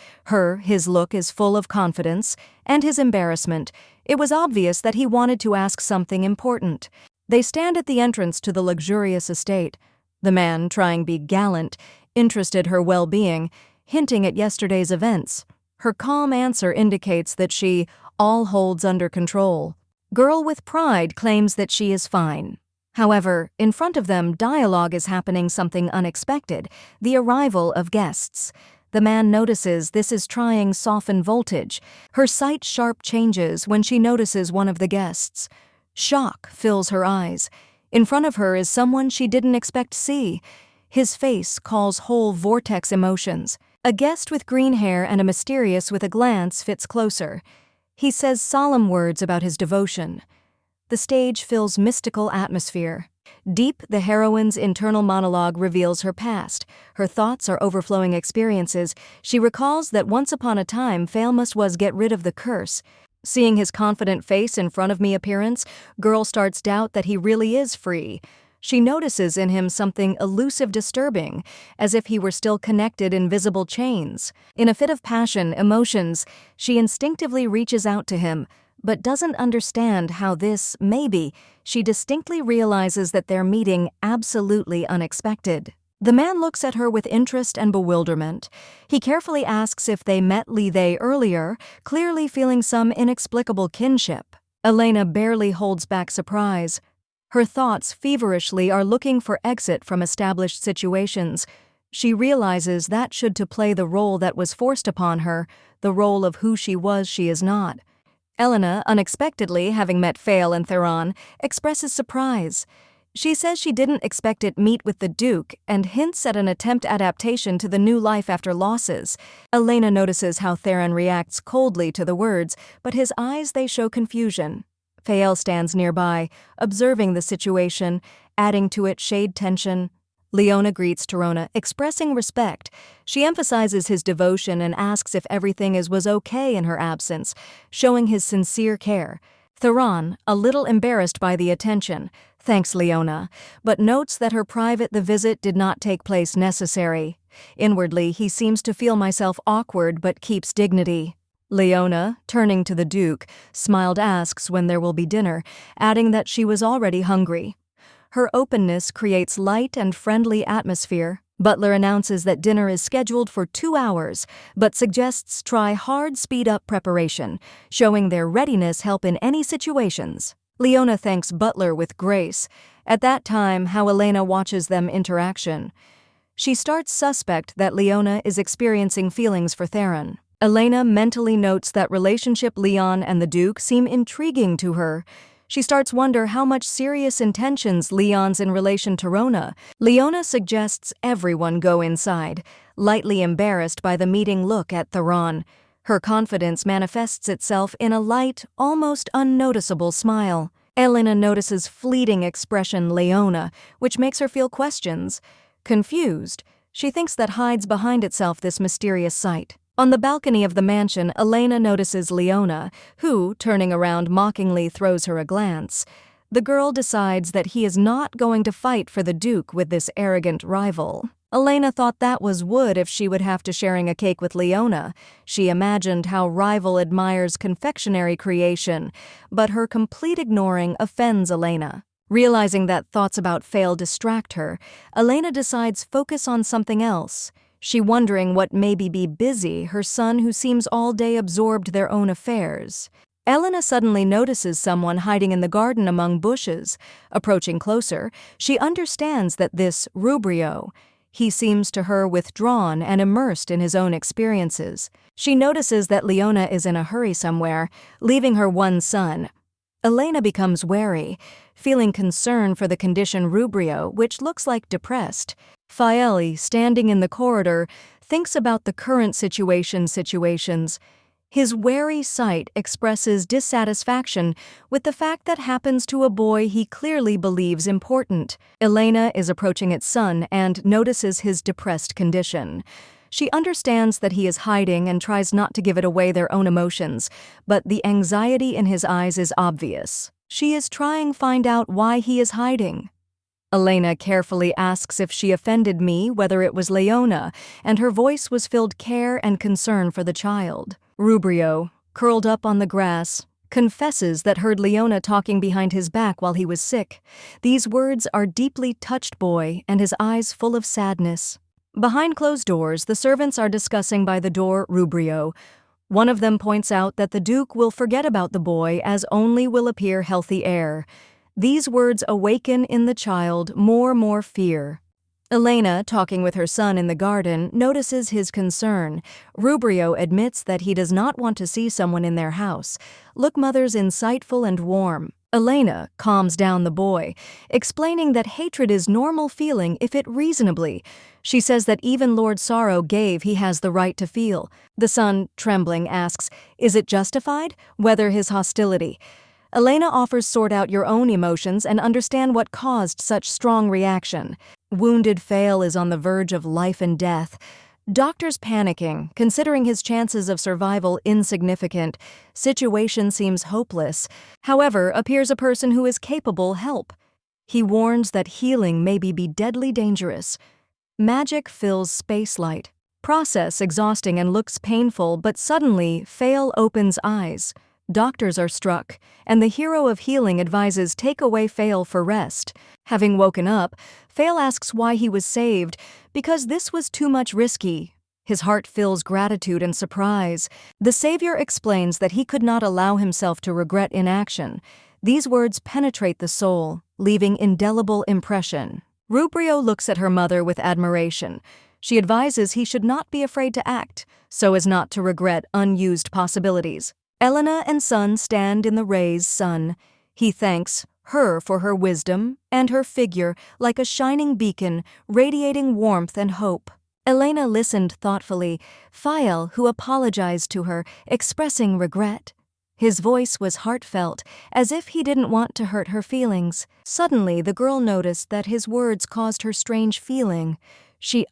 His look is full of confidence, and his embarrassment. It was obvious that he wanted to ask something important. They stand at the entrance to the luxurious estate. The man, trying to be gallant, interested her well-being, hinting at yesterday's events. Her calm answer indicates that she all holds under control. Girl with pride claims that she is fine. However, in front of them, dialogue is happening something unexpected, the arrival of guests. The man notices this is trying soften voltage. Her sight sharp changes when she notices one of the guests. Shock fills her eyes. In front of her is someone she didn't expect to see. His face calls whole vortex emotions. A guest with green hair and a mysterious with a glance fits closer. He says solemn words about his devotion. The stage fills mystical atmosphere. Deep, the heroine's internal monologue reveals her past. Her thoughts are overflowing experiences. She recalls that once upon a time, Failmus was get rid of the curse. Seeing his confident face in front of me appearance, girl starts doubt that he really is free. She notices in him something elusive disturbing, as if he were still connected in visible chains. In a fit of emotions, she instinctively reaches out to him, but doesn't understand how this, maybe, she distinctly realizes that their meeting absolutely unexpected. The man looks at her with interest and bewilderment. He carefully asks if they met they earlier, clearly feeling some inexplicable kinship. Elena barely holds back surprise. Her thoughts feverishly are looking for exit from established situations. She realizes that should to play the role that was forced upon her, the role of who she is not. Elena, unexpectedly having met Fail and Theron, expresses surprise. She says she didn't expect it meet with the Duke and hints at an attempt adaptation to the new life after losses. Elena notices how Theron reacts coldly to the words, but his eyes they show confusion. Fael stands nearby, observing the situation, adding to it shade tension. Leona greets Torona, expressing respect. She emphasizes his devotion and asks if everything was okay in her absence, showing his sincere care. Theron, a little embarrassed by the attention, thanks Leona, but notes that the visit did not take place necessary. Inwardly, he seems to feel myself awkward but keeps dignity. Leona, turning to the Duke, smiled asks when there will be dinner, adding that she was already hungry. Her openness creates light and friendly atmosphere. Butler announces that dinner is scheduled for 2 hours, but suggests try hard speed-up preparation, showing their readiness help in any situations. Leona thanks Butler with grace. At that time, how Elena watches them interaction. She starts suspect that Leona is experiencing feelings for Theron. Elena mentally notes that relationship Leon and the Duke seem intriguing to her. She starts wonder how much serious intentions Leon's in relation to Rona. Leona suggests everyone go inside, lightly embarrassed by the meeting look at Theron. Her confidence manifests itself in a light, almost unnoticeable smile. Elena notices fleeting expression Leona, which makes her feel questions. Confused, she thinks that hides behind itself this mysterious sight. On the balcony of the mansion, Elena notices Leona, who, turning around mockingly, throws her a glance. The girl decides that he is not going to fight for the Duke with this arrogant rival. Elena thought that was wood if she would have to sharing a cake with Leona. She imagined how rival admires confectionery creation, but her complete ignoring offends Elena. Realizing that thoughts about Fail distract her, Elena decides focus on something else. She wondering what maybe be busy, her son who seems all day absorbed their own affairs. Elena suddenly notices someone hiding in the garden among bushes. Approaching closer, she understands that this Rubrio. He seems to her withdrawn and immersed in his own experiences. She notices that Leona is in a hurry somewhere, leaving her one son. Elena becomes wary, feeling concern for the condition Rubrio, which looks like depressed. Faeli, standing in the corridor, thinks about the current situations. His wary sight expresses dissatisfaction with the fact that happens to a boy he clearly believes important. Elena is approaching its son and notices his depressed condition. She understands that he is hiding and tries not to give it away their own emotions, but the anxiety in his eyes is obvious. She is trying to find out why he is hiding. Elena carefully asks if she offended me, whether it was Leona, and her voice was filled care and concern for the child. Rubrio, curled up on the grass, confesses that heard Leona talking behind his back while he was sick. These words are deeply touched boy, and his eyes full of sadness. Behind closed doors, the servants are discussing by the door Rubrio. One of them points out that the Duke will forget about the boy as only will appear healthy heir. These words awaken in the child more fear. Elena, talking with her son in the garden, notices his concern. Rubrio admits that he does not want to see someone in their house. Look, mother's insightful and warm. Elena calms down the boy, explaining that hatred is normal feeling if it reasonably. She says that even Lord Sorrow gave he has the right to feel. The son, trembling, asks, is it justified? Whether his hostility. Elena offers sort out your own emotions and understand what caused such strong reaction. Wounded Fail is on the verge of life and death. Doctors panicking, considering his chances of survival insignificant. Situation seems hopeless. However, appears a person who is capable help. He warns that healing may be deadly dangerous. Magic fills spacelight. Process exhausting and looks painful, but suddenly Fail opens eyes. Doctors are struck, and the hero of healing advises take away Fail for rest. Having woken up, Fail asks why he was saved, because this was too much risky. His heart fills gratitude and surprise. The savior explains that he could not allow himself to regret inaction. These words penetrate the soul, leaving indelible impression. Rubrio looks at her mother with admiration. She advises he should not be afraid to act, so as not to regret unused possibilities. Elena and son stand in the rays' sun. He thanks her for her wisdom and her figure like a shining beacon, radiating warmth and hope. Elena listened thoughtfully, Fael, who apologized to her, expressing regret. His voice was heartfelt, as if he didn't want to hurt her feelings. Suddenly, the girl noticed that his words caused her strange feeling.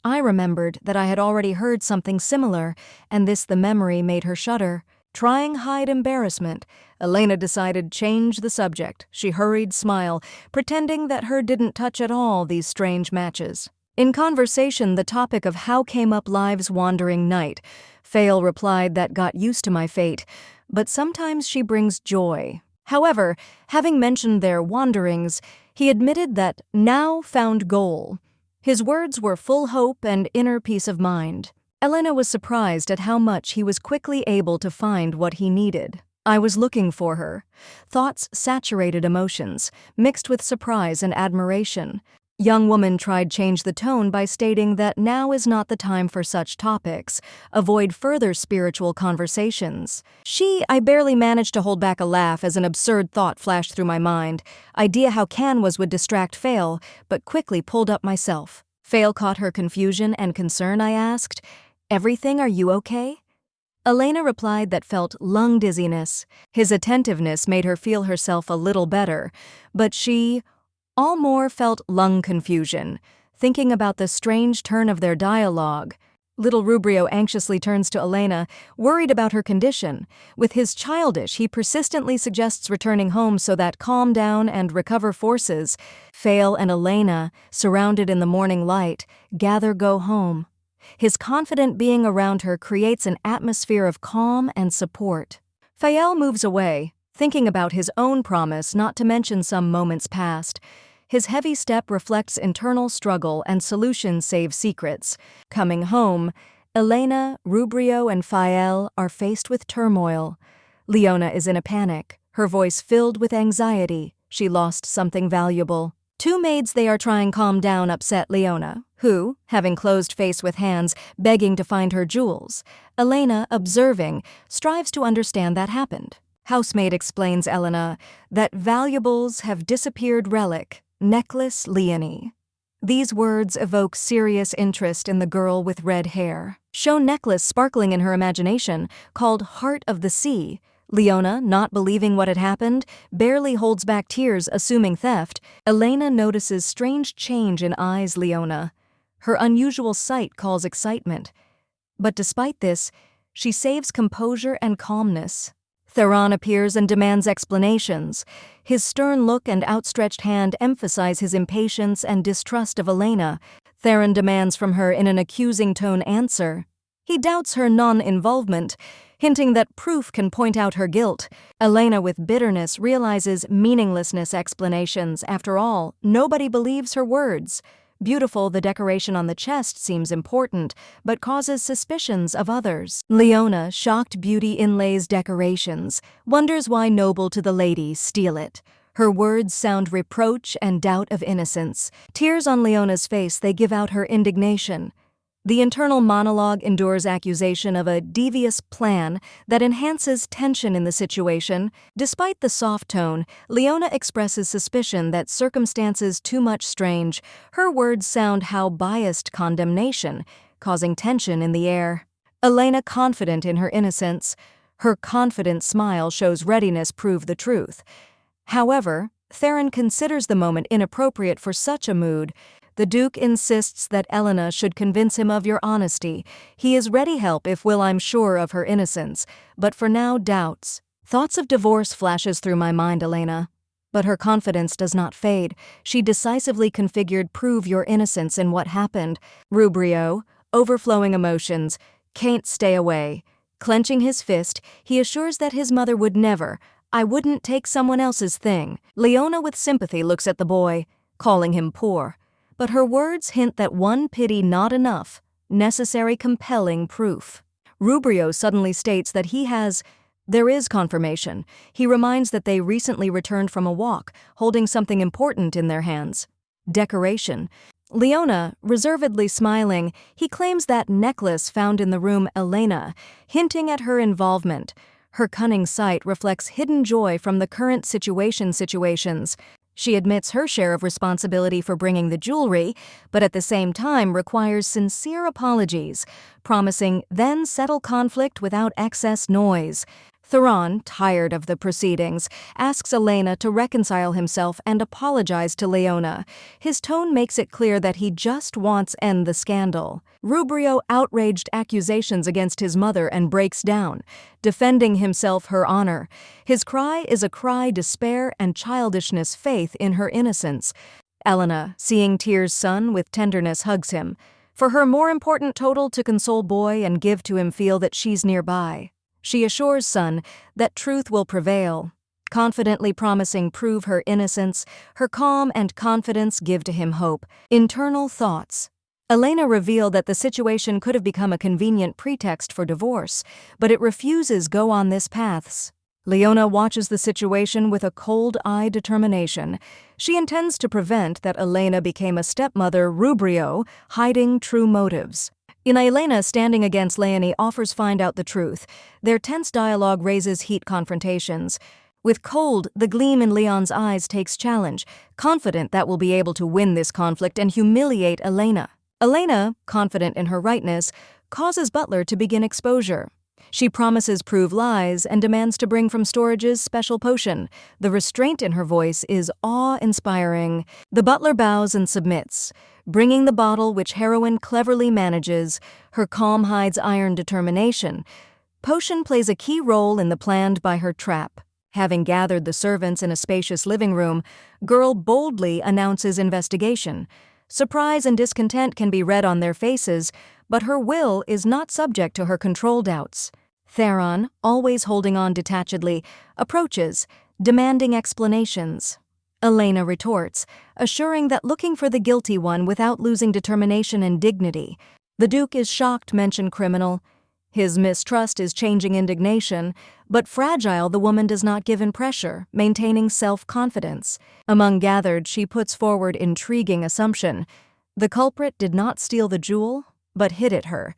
I remembered that I had already heard something similar, and the memory made her shudder. Trying hide embarrassment, Elena decided change the subject. She hurried smile, pretending that her didn't touch at all these strange matches. In conversation, the topic of how came up lives wandering night. Fail replied that got used to my fate, but sometimes she brings joy. However, having mentioned their wanderings, he admitted that now found goal. His words were full hope and inner peace of mind. Elena was surprised at how much he was quickly able to find what he needed. I was looking for her. Thoughts saturated emotions, mixed with surprise and admiration. Young woman tried change the tone by stating that now is not the time for such topics. Avoid further spiritual conversations. I barely managed to hold back a laugh as an absurd thought flashed through my mind. Idea how Canwas would distract Fail, but quickly pulled up myself. Fail caught her confusion and concern, I asked. Everything, are you okay? Elena replied that felt lung dizziness. His attentiveness made her feel herself a little better, but she all more felt lung confusion, thinking about the strange turn of their dialogue. Little Rubrio anxiously turns to Elena, worried about her condition. With his childish, he persistently suggests returning home so that calm down and recover forces. Fail and Elena, surrounded in the morning light, go home. His confident being around her creates an atmosphere of calm and support. Fael moves away, thinking about his own promise not to mention some moments past. His heavy step reflects internal struggle and solutions save secrets. Coming home, Elena, Rubrio, and Fael are faced with turmoil. Leona is in a panic, her voice filled with anxiety. She lost something valuable. Two maids they are trying calm down upset Leona, who, having closed face with hands, begging to find her jewels. Elena, observing, strives to understand that happened. Housemaid explains Elena that valuables have disappeared relic, necklace Leonie. These words evoke serious interest in the girl with red hair. Show necklace sparkling in her imagination, called Heart of the Sea. Leona, not believing what had happened, barely holds back tears, assuming theft. Elena notices strange change in eyes Leona. Her unusual sight calls excitement. But despite this, she saves composure and calmness. Theron appears and demands explanations. His stern look and outstretched hand emphasize his impatience and distrust of Elena. Theron demands from her in an accusing tone answer. He doubts her non-involvement, hinting that proof can point out her guilt. Elena, with bitterness, realizes meaninglessness explanations. After all, nobody believes her words. Beautiful, the decoration on the chest seems important, but causes suspicions of others. Leona, shocked beauty inlays decorations, wonders why noble to the lady steal it. Her words sound reproach and doubt of innocence. Tears on Leona's face, they give out her indignation. The internal monologue endures accusation of a devious plan that enhances tension in the situation. Despite the soft tone, Leona expresses suspicion that circumstances too much strange. Her words sound how biased condemnation, causing tension in the air. Elena confident in her innocence. Her confident smile shows readiness prove the truth. However, Theron considers the moment inappropriate for such a mood. The Duke insists that Elena should convince him of your honesty. He is ready help if I'm sure of her innocence, but for now doubts. Thoughts of divorce flashes through my mind, Elena. But her confidence does not fade. She decisively configured prove your innocence in what happened. Rubrio, overflowing emotions, can't stay away. Clenching his fist, he assures that his mother would never. I wouldn't take someone else's thing. Leona with sympathy looks at the boy, calling him poor. But her words hint that one pity not enough, necessary compelling proof. Rubrio suddenly states that there is confirmation. He reminds that they recently returned from a walk, holding something important in their hands. Decoration. Leona, reservedly smiling, he claims that necklace found in the room Elena, hinting at her involvement. Her cunning sight reflects hidden joy from the current situations. She admits her share of responsibility for bringing the jewelry, but at the same time requires sincere apologies, promising then settle conflict without excess noise. Theron, tired of the proceedings, asks Elena to reconcile himself and apologize to Leona. His tone makes it clear that he just wants end the scandal. Rubrio outraged accusations against his mother and breaks down, defending himself her honor. His cry is a cry despair and childishness faith in her innocence. Elena, seeing tears son with tenderness, hugs him. For her more important total to console boy and give to him feel that she's nearby. She assures son that truth will prevail, confidently promising prove her innocence. Her calm and confidence give to him hope. Internal thoughts. Elena revealed that the situation could have become a convenient pretext for divorce, but it refuses go on this paths. Leona watches the situation with a cold-eye determination. She intends to prevent that Elena became a stepmother rubrio, hiding true motives. Elena, standing against Leonie, offers find out the truth. Their tense dialogue raises heat confrontations. With cold, the gleam in Leon's eyes takes challenge, confident that will be able to win this conflict and humiliate Elena. Elena, confident in her rightness, causes Butler to begin exposure. She promises prove lies and demands to bring from Storage's special potion. The restraint in her voice is awe-inspiring. The butler bows and submits, bringing the bottle which heroine cleverly manages. Her calm hides iron determination. Potion plays a key role in the planned by her trap. Having gathered the servants in a spacious living room, Girl boldly announces investigation. Surprise and discontent can be read on their faces, but her will is not subject to her control doubts. Theron, always holding on detachedly, approaches, demanding explanations. Elena retorts, assuring that looking for the guilty one without losing determination and dignity. The Duke is shocked, mention criminal. His mistrust is changing indignation, but fragile the woman does not give in pressure, maintaining self-confidence. Among gathered, she puts forward intriguing assumption. The culprit did not steal the jewel, but hid it her.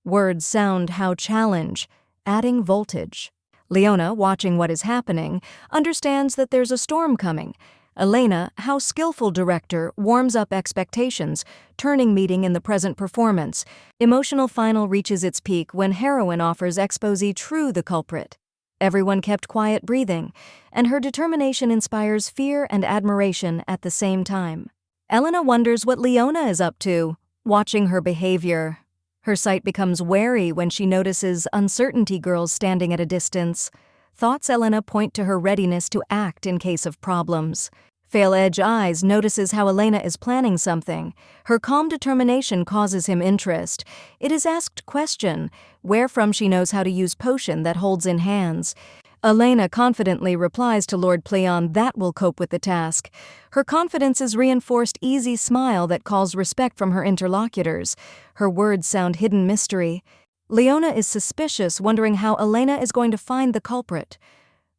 Words sound how challenge, adding voltage. Leona, watching what is happening, understands that there's a storm coming. Elena, how skillful director, warms up expectations, turning meeting in the present performance. Emotional final reaches its peak when heroine offers exposé true the culprit. Everyone kept quiet breathing, and her determination inspires fear and admiration at the same time. Elena wonders what Leona is up to, watching her behavior. Her sight becomes wary when she notices uncertainty girls standing at a distance. Thoughts Elena point to her readiness to act in case of problems. Fail-edge eyes notices how Elena is planning something. Her calm determination causes him interest. It is asked question, wherefrom she knows how to use potion that holds in hands. Elena confidently replies to Lord Pleon that will cope with the task. Her confidence is reinforced easy smile that calls respect from her interlocutors. Her words sound hidden mystery. Leona is suspicious, wondering how Elena is going to find the culprit.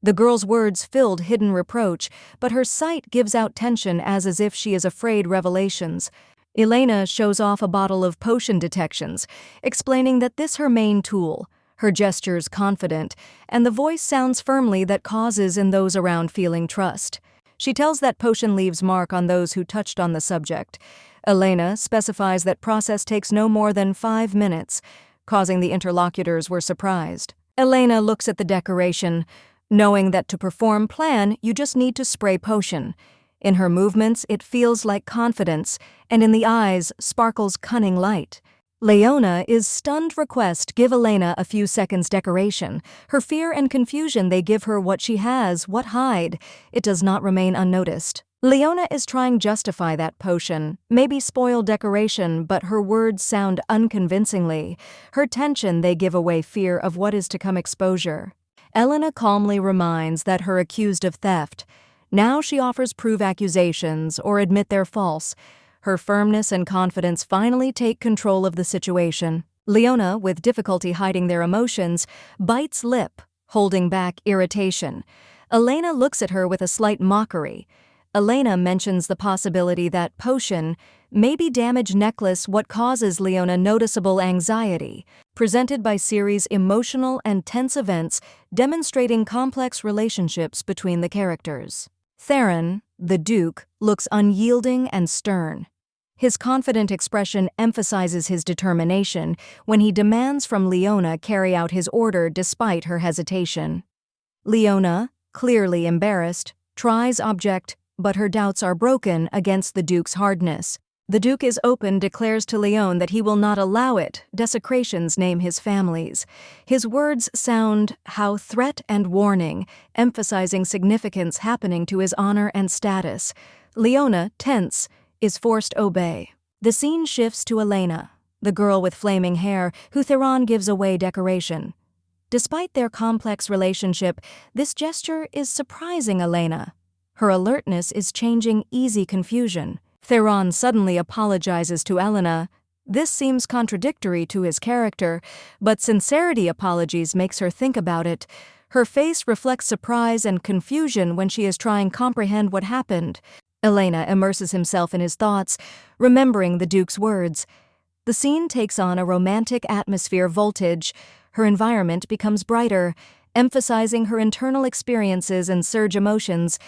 The girl's words filled hidden reproach, but her sight gives out tension as if she is afraid revelations. Elena shows off a bottle of potion detections, explaining that this her main tool. Her gestures confident, and the voice sounds firmly that causes in those around feeling trust. She tells that potion leaves mark on those who touched on the subject. Elena specifies that process takes no more than 5 minutes, causing the interlocutors were surprised. Elena looks at the decoration, knowing that to perform plan, you just need to spray potion. In her movements, it feels like confidence, and in the eyes sparkles cunning light. Leona is stunned request give Elena a few seconds decoration. Her fear and confusion they give her what she has, what hide. It does not remain unnoticed. Leona is trying justify that potion, maybe spoil decoration, but her words sound unconvincingly. Her tension they give away fear of what is to come exposure. Elena calmly reminds that her accused of theft. Now she offers prove accusations or admit they're false. Her firmness and confidence finally take control of the situation. Leona, with difficulty hiding their emotions, bites lip, holding back irritation. Elena looks at her with a slight mockery. Elena mentions the possibility that potion, maybe damaged necklace, what causes Leona noticeable anxiety, presented by series emotional and tense events demonstrating complex relationships between the characters. Theron, the Duke, looks unyielding and stern. His confident expression emphasizes his determination when he demands from Leona carry out his order despite her hesitation. Leona, clearly embarrassed, tries object, but her doubts are broken against the Duke's hardness. The Duke is open, declares to Leon that he will not allow it. Desecrations name his families. His words sound how threat and warning, emphasizing significance happening to his honor and status. Leona, tense, is forced obey. The scene shifts to Elena, the girl with flaming hair, who Theron gives away decoration. Despite their complex relationship, this gesture is surprising Elena. Her alertness is changing easy confusion. Theron suddenly apologizes to Elena. This seems contradictory to his character, but sincerity apologies makes her think about it. Her face reflects surprise and confusion when she is trying to comprehend what happened. Elena immerses himself in his thoughts, remembering the Duke's words. The scene takes on a romantic atmosphere voltage. Her environment becomes brighter, emphasizing her internal experiences and surge emotions.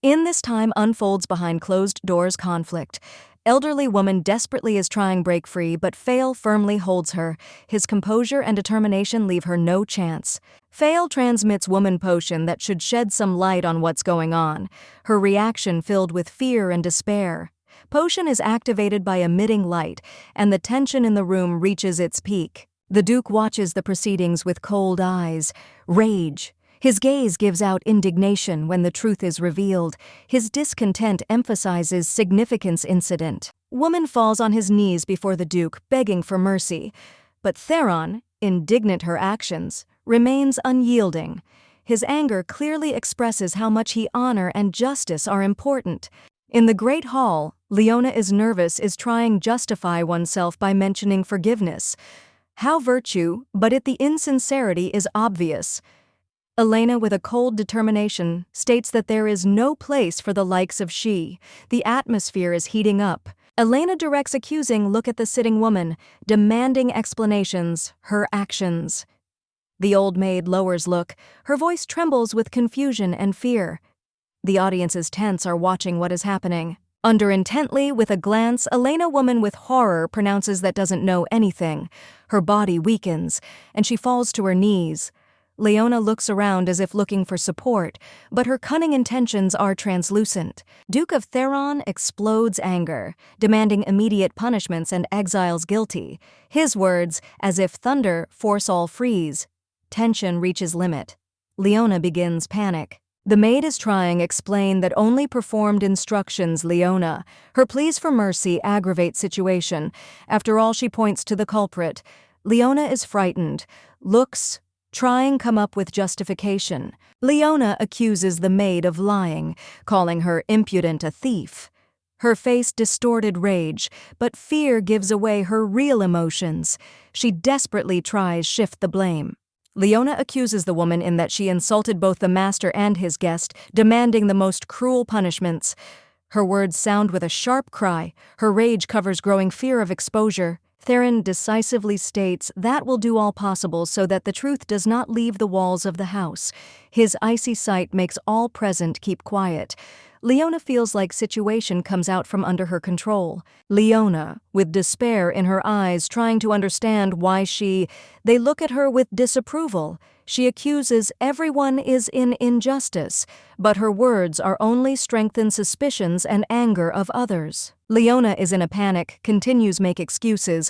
In this time unfolds behind closed doors conflict. Elderly woman desperately is trying break free, but Fail firmly holds her. His composure and determination leave her no chance. Fail transmits woman potion that should shed some light on what's going on, her reaction filled with fear and despair. Potion is activated by emitting light, and the tension in the room reaches its peak. The Duke watches the proceedings with cold eyes, rage. His gaze gives out indignation when the truth is revealed. His discontent emphasizes significance incident. Woman falls on his knees before the Duke, begging for mercy. But Theron, indignant her actions, remains unyielding. His anger clearly expresses how much honor and justice are important. In the Great Hall, Leona is nervous, is trying to justify oneself by mentioning forgiveness. How virtue, but the insincerity is obvious. Elena, with a cold determination, states that there is no place for the likes of she. The atmosphere is heating up. Elena directs accusing look at the sitting woman, demanding explanations, her actions. The old maid lowers look, her voice trembles with confusion and fear. The audience's tense are watching what is happening. Under intently, with a glance, Elena, woman with horror, pronounces that doesn't know anything. Her body weakens, and she falls to her knees. Leona looks around as if looking for support, but her cunning intentions are translucent. Duke of Theron explodes anger, demanding immediate punishments and exiles guilty. His words, as if thunder, force all freeze. Tension reaches limit. Leona begins panic. The maid is trying to explain that only performed instructions Leona. Her pleas for mercy aggravate situation. After all, she points to the culprit. Leona is frightened, looks, trying come up with justification. Leona accuses the maid of lying, calling her impudent, a thief. Her face distorted rage, but fear gives away her real emotions. She desperately tries shift the blame. Leona accuses the woman in that she insulted both the master and his guest, demanding the most cruel punishments. Her words sound with a sharp cry. Her rage covers growing fear of exposure. Theron decisively states that will do all possible so that the truth does not leave the walls of the house. His icy sight makes all present keep quiet. Leona feels like situation comes out from under her control. Leona, with despair in her eyes, trying to understand why they look at her with disapproval. She accuses everyone is in injustice, but her words are only strengthen suspicions and anger of others. Leona is in a panic, continues make excuses,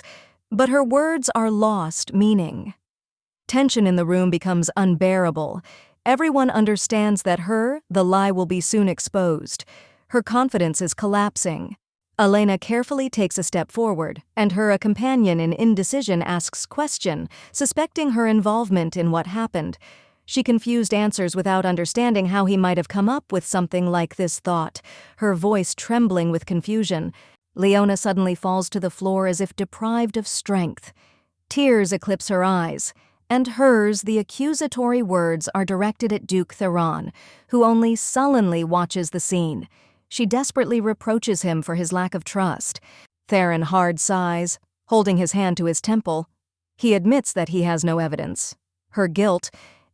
but her words are lost meaning. Tension in the room becomes unbearable. Everyone understands that the lie will be soon exposed. Her confidence is collapsing. Elena carefully takes a step forward, and a companion in indecision asks question, suspecting her involvement in what happened. She confused answers without understanding how he might have come up with something like this thought, her voice trembling with confusion. Leona suddenly falls to the floor as if deprived of strength. Tears eclipse her eyes. And hers, the accusatory words are directed at Duke Theron, who only sullenly watches the scene. She desperately reproaches him for his lack of trust. Theron hard sighs, holding his hand to his temple. He admits that he has no evidence, her guilt,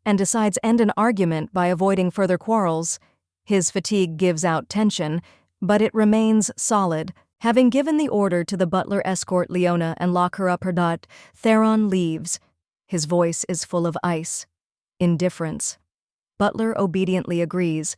and decides end an argument by avoiding further quarrels. His fatigue gives out tension, but it remains solid. Having given the order to the butler escort Leona and lock her up her dot, Theron leaves. His voice is full of ice, indifference. Butler obediently agrees,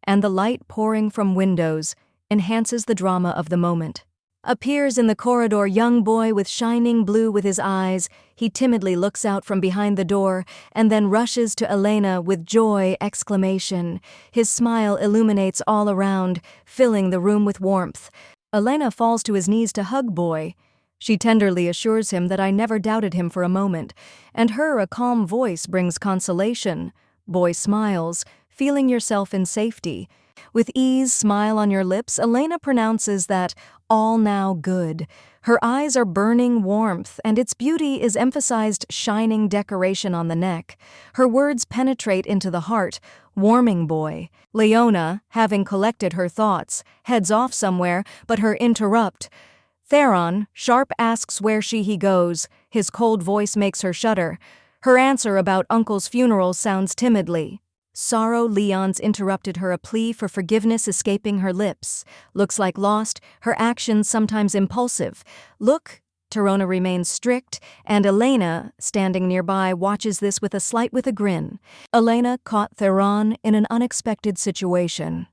and the light pouring from windows enhances the drama of the moment. Appears in the corridor young boy with shining blue with his eyes. He timidly looks out from behind the door and then rushes to Elena with joy exclamation. His smile illuminates all around, filling the room with warmth. Elena falls to his knees to hug boy. She tenderly assures him that I never doubted him for a moment, and a calm voice brings consolation. Boy smiles, feeling yourself in safety. With ease, smile on your lips, Elena pronounces that all now good. Her eyes are burning warmth, and its beauty is emphasized shining decoration on the neck. Her words penetrate into the heart, warming boy. Leona, having collected her thoughts, heads off somewhere, but her interrupt. Theron, sharp asks where he goes. His cold voice makes her shudder. Her answer about Uncle's funeral sounds timidly. Sorrow Leon's interrupted her, a plea for forgiveness escaping her lips. Looks like lost, her actions sometimes impulsive. Look, Torona remains strict, and Elena, standing nearby, watches this with a grin. Elena caught Theron in an unexpected situations.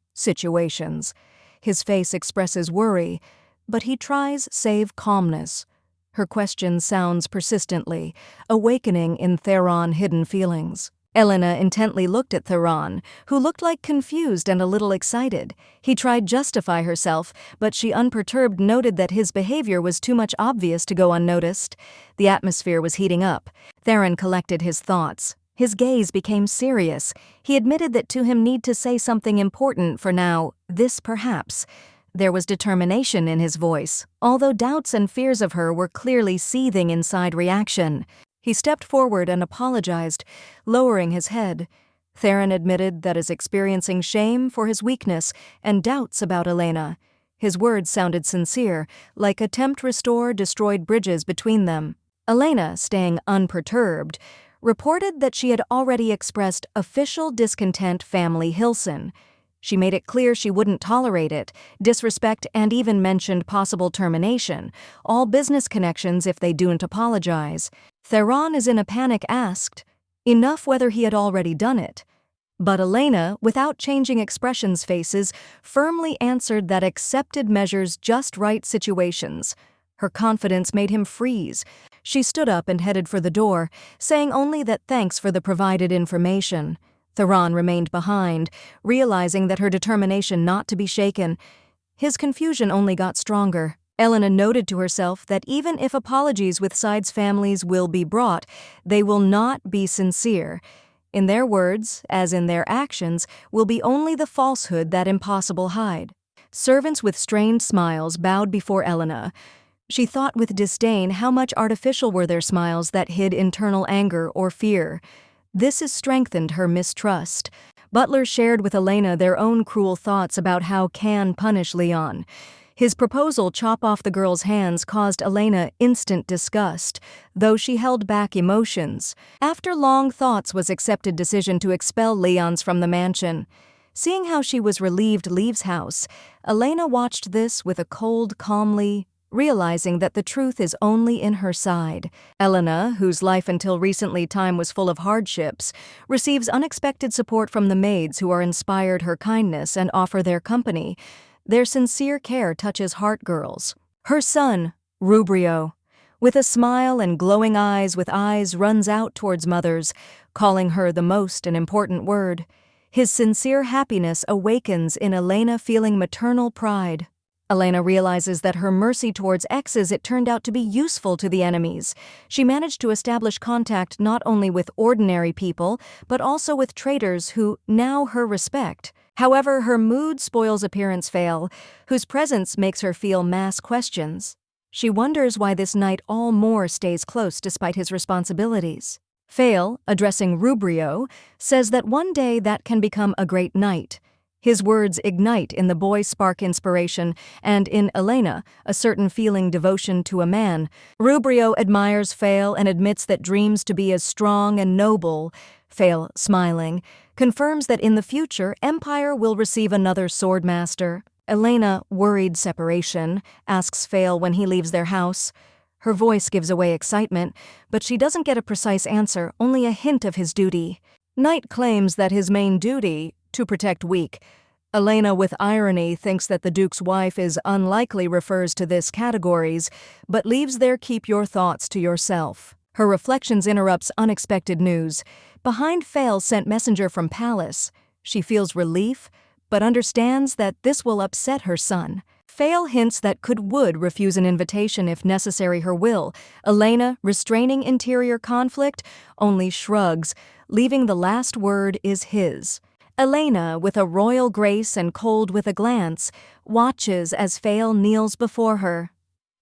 His face expresses worry, but he tries save calmness. Her question sounds persistently, awakening in Theron hidden feelings. Elena intently looked at Theron, who looked like confused and a little excited. He tried justify herself, but she unperturbed noted that his behavior was too much obvious to go unnoticed. The atmosphere was heating up. Theron collected his thoughts. His gaze became serious. He admitted that to him need to say something important for now, this perhaps. There was determination in his voice, although doubts and fears of her were clearly seething inside reaction. He stepped forward and apologized, lowering his head. Theron admitted that is experiencing shame for his weakness and doubts about Elena. His words sounded sincere, like attempt restore destroyed bridges between them. Elena, staying unperturbed, reported that she had already expressed official discontent family Hilson. She made it clear she wouldn't tolerate it, disrespect, and even mentioned possible termination, all business connections if they don't apologize. Theron is in a panic asked, enough whether he had already done it. But Elena, without changing expressions faces, firmly answered that accepted measures just right situations. Her confidence made him freeze. She stood up and headed for the door, saying only that thanks for the provided information. Theron remained behind, realizing that her determination not to be shaken. His confusion only got stronger. Elena noted to herself that even if apologies with sides families will be brought, they will not be sincere. In their words, as in their actions, will be only the falsehood that impossible hide. Servants with strained smiles bowed before Elena. She thought with disdain how much artificial were their smiles that hid internal anger or fear. This has strengthened her mistrust. Butlers shared with Elena their own cruel thoughts about how Can punish Leon. His proposal chop off the girl's hands caused Elena instant disgust, though she held back emotions. After long thoughts was accepted decision to expel Leon's from the mansion. Seeing how she was relieved leaves house, Elena watched this with a cold calmly, realizing that the truth is only in her side. Elena, whose life until recently time was full of hardships, receives unexpected support from the maids who are inspired her kindness and offer their company. Their sincere care touches heart girls. Her son, Rubrio, with a smile and glowing eyes runs out towards mothers, calling her the most and important word. His sincere happiness awakens in Elena feeling maternal pride. Elena realizes that her mercy towards exes it turned out to be useful to the enemies. She managed to establish contact not only with ordinary people, but also with traitors who now her respect. However, her mood spoils appearance Fail, whose presence makes her feel mass questions. She wonders why this knight all more stays close despite his responsibilities. Fail, addressing Rubrio, says that one day that can become a great knight. His words ignite in the boy spark inspiration, and in Elena, a certain feeling devotion to a man. Rubrio admires Fail and admits that dreams to be as strong and noble. Fail, smiling, confirms that in the future, Empire will receive another swordmaster. Elena, worried separation, asks Fail when he leaves their house. Her voice gives away excitement, but she doesn't get a precise answer, only a hint of his duty. Knight claims that his main duty, to protect weak. Elena, with irony, thinks that the Duke's wife is unlikely refers to this categories, but leaves there keep your thoughts to yourself. Her reflections interrupts unexpected news. Behind Fail sent messenger from Palace. She feels relief, but understands that this will upset her son. Fail hints that would refuse an invitation if necessary her will. Elena, restraining interior conflict, only shrugs, leaving the last word is his. Elena, with a royal grace and cold with a glance, watches as Fael kneels before her.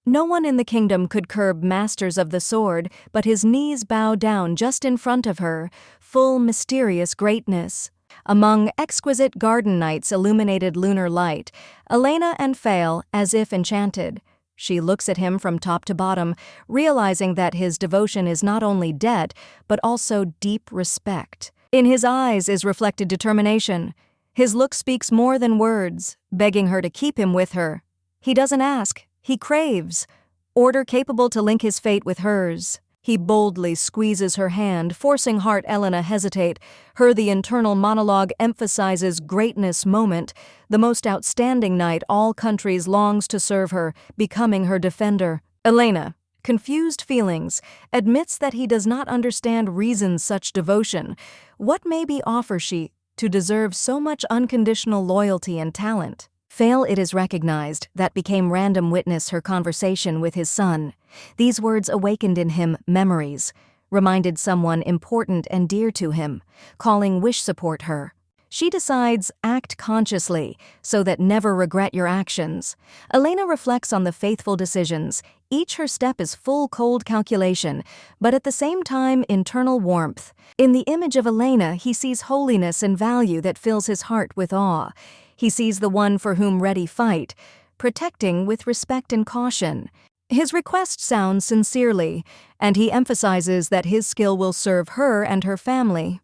No one in the kingdom could curb masters of the sword, but his knees bow down just in front of her, full mysterious greatness. Among exquisite garden nights illuminated lunar light, Elena and Fael, as if enchanted. She looks at him from top to bottom, realizing that his devotion is not only debt, but also deep respect. In his eyes is reflected determination. His look speaks more than words, begging her to keep him with her. He doesn't ask, he craves. Order capable to link his fate with hers. He boldly squeezes her hand, forcing heart Elena hesitate. Her the internal monologue emphasizes greatness moment, the most outstanding knight all countries longs to serve her, becoming her defender. Elena, confused feelings, admits that he does not understand reasons such devotion. What maybe offers she to deserve so much unconditional loyalty and talent? Fail it is recognized that became random witness her conversation with his son. These words awakened in him memories, reminded someone important and dear to him, calling wish support her. She decides act consciously so that never regret your actions. Elena reflects on the faithful decisions. Each her step is full cold calculation, but at the same time internal warmth. In the image of Elena he sees holiness and value that fills his heart with awe. He sees the one for whom ready fight, protecting with respect and caution. His request sounds sincerely, and he emphasizes that his skill will serve her and her family.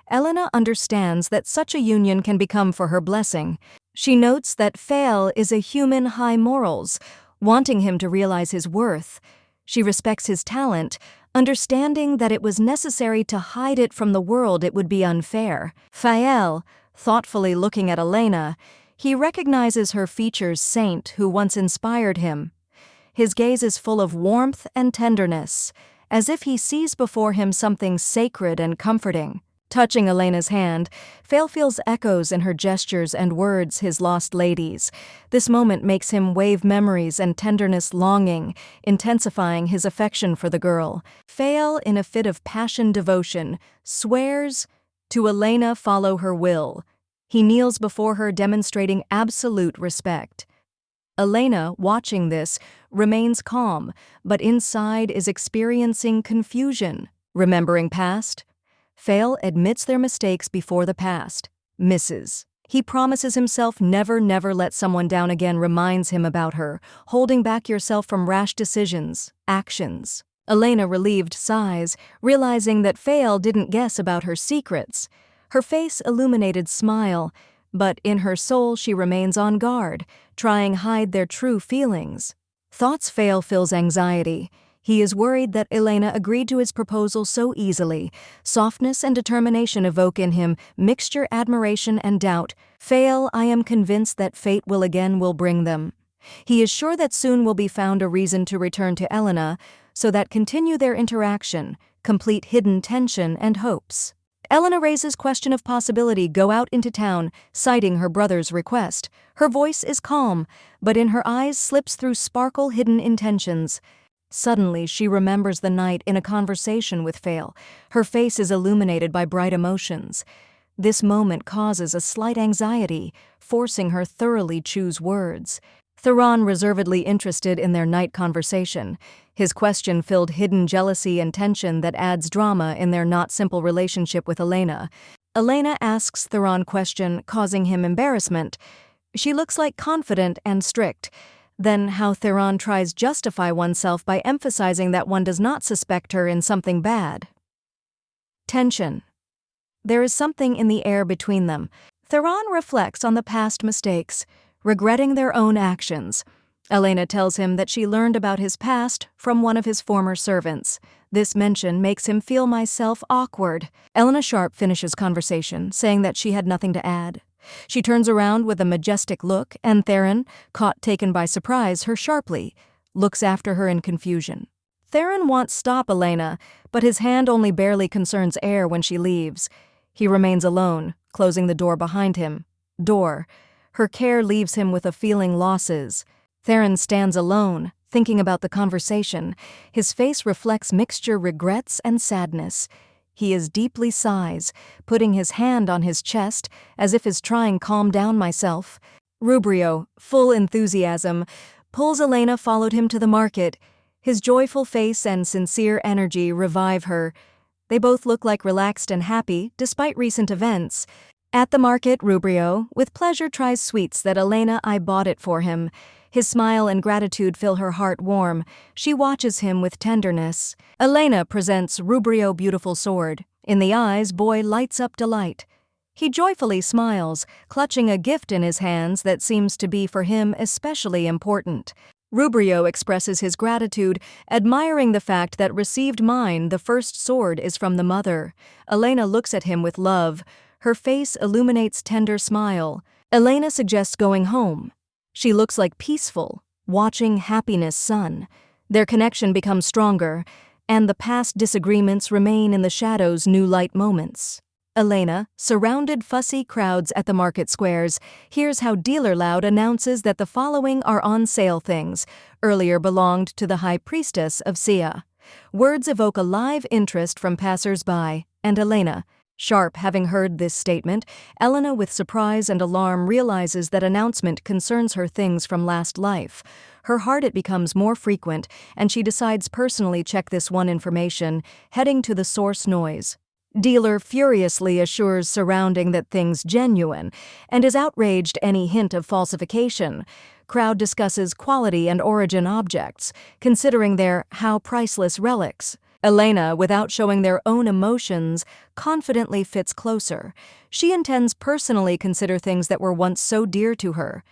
Elena understands that such a union can become for her blessing. She notes that Fael is a human high morals, wanting him to realize his worth. She respects his talent, understanding that it was necessary to hide it from the world it would be unfair. Fael, thoughtfully looking at Elena, he recognizes her features saint who once inspired him. His gaze is full of warmth and tenderness, as if he sees before him something sacred and comforting. Touching Elena's hand, Fael feels echoes in her gestures and words, his lost ladies. This moment makes him wave memories and tenderness longing, intensifying his affection for the girl. Fael, in a fit of passion devotion, swears to Elena follow her will. He kneels before her, demonstrating absolute respect. Elena, watching this, remains calm, but inside is experiencing confusion. Remembering past, Fael admits their mistakes before the past, misses. He promises himself never let someone down again, reminds him about her, holding back yourself from rash decisions, actions. Elena relieved sighs, realizing that Fael didn't guess about her secrets. Her face illuminated smile, but in her soul she remains on guard, trying hide their true feelings. Thoughts Fael feels anxiety. He is worried that Elena agreed to his proposal so easily. Softness and determination evoke in him mixture admiration and doubt. Fael, I am convinced that fate will bring them. He is sure that soon will be found a reason to return to Elena, so that continue their interaction, complete hidden tension and hopes. Elena raises question of possibility go out into town, citing her brother's request. Her voice is calm, but in her eyes slips through sparkle hidden intentions. Suddenly, she remembers the night in a conversation with Fael. Her face is illuminated by bright emotions. This moment causes a slight anxiety, forcing her thoroughly choose words. Theron reservedly interested in their night conversation. His question filled hidden jealousy and tension that adds drama in their not simple relationship with Elena. Elena asks Theron question, causing him embarrassment. She looks like confident and strict. Then how Theron tries justify oneself by emphasizing that one does not suspect her in something bad. Tension. There is something in the air between them. Theron reflects on the past mistakes, regretting their own actions. Elena tells him that she learned about his past from one of his former servants. This mention makes him feel myself awkward. Elena Sharp finishes conversation, saying that she had nothing to add. She turns around with a majestic look, and Theron, caught taken by surprise, her sharply, looks after her in confusion. Theron wants stop Elena, but his hand only barely concerns air when she leaves. He remains alone, closing the door behind him. Her care leaves him with a feeling losses. Theron stands alone, thinking about the conversation. His face reflects mixture regrets and sadness. He is deeply sighs, putting his hand on his chest as if is trying calm down myself. Rubrio, full enthusiasm, pulls Elena followed him to the market. His joyful face and sincere energy revive her. They both look like relaxed and happy, despite recent events. At the market, Rubrio, with pleasure, tries sweets that Elena I bought it for him. His smile and gratitude fill her heart warm. She watches him with tenderness. Elena presents Rubrio beautiful sword. In the eyes, boy lights up delight. He joyfully smiles, clutching a gift in his hands that seems to be for him especially important. Rubrio expresses his gratitude, admiring the fact that received mine, the first sword, is from the mother. Elena looks at him with love. Her face illuminates tender smile. Elena suggests going home. She looks like peaceful, watching happiness sun. Their connection becomes stronger, and the past disagreements remain in the shadows' new light moments. Elena, surrounded fussy crowds at the market squares, hears how Dealer Loud announces that the following are on sale things, earlier belonged to the High Priestess of Sia. Words evoke a live interest from passers-by, and Elena, sharp having heard this statement, Elena with surprise and alarm realizes that announcement concerns her things from last life. Her heart it becomes more frequent, and she decides personally check this one information, heading to the source noise. Dealer furiously assures surrounding that things genuine, and is outraged any hint of falsification. Crowd discusses quality and origin objects, considering their how priceless relics. Elena, without showing their own emotions, confidently fits closer. She intends personally consider things that were once so dear to her.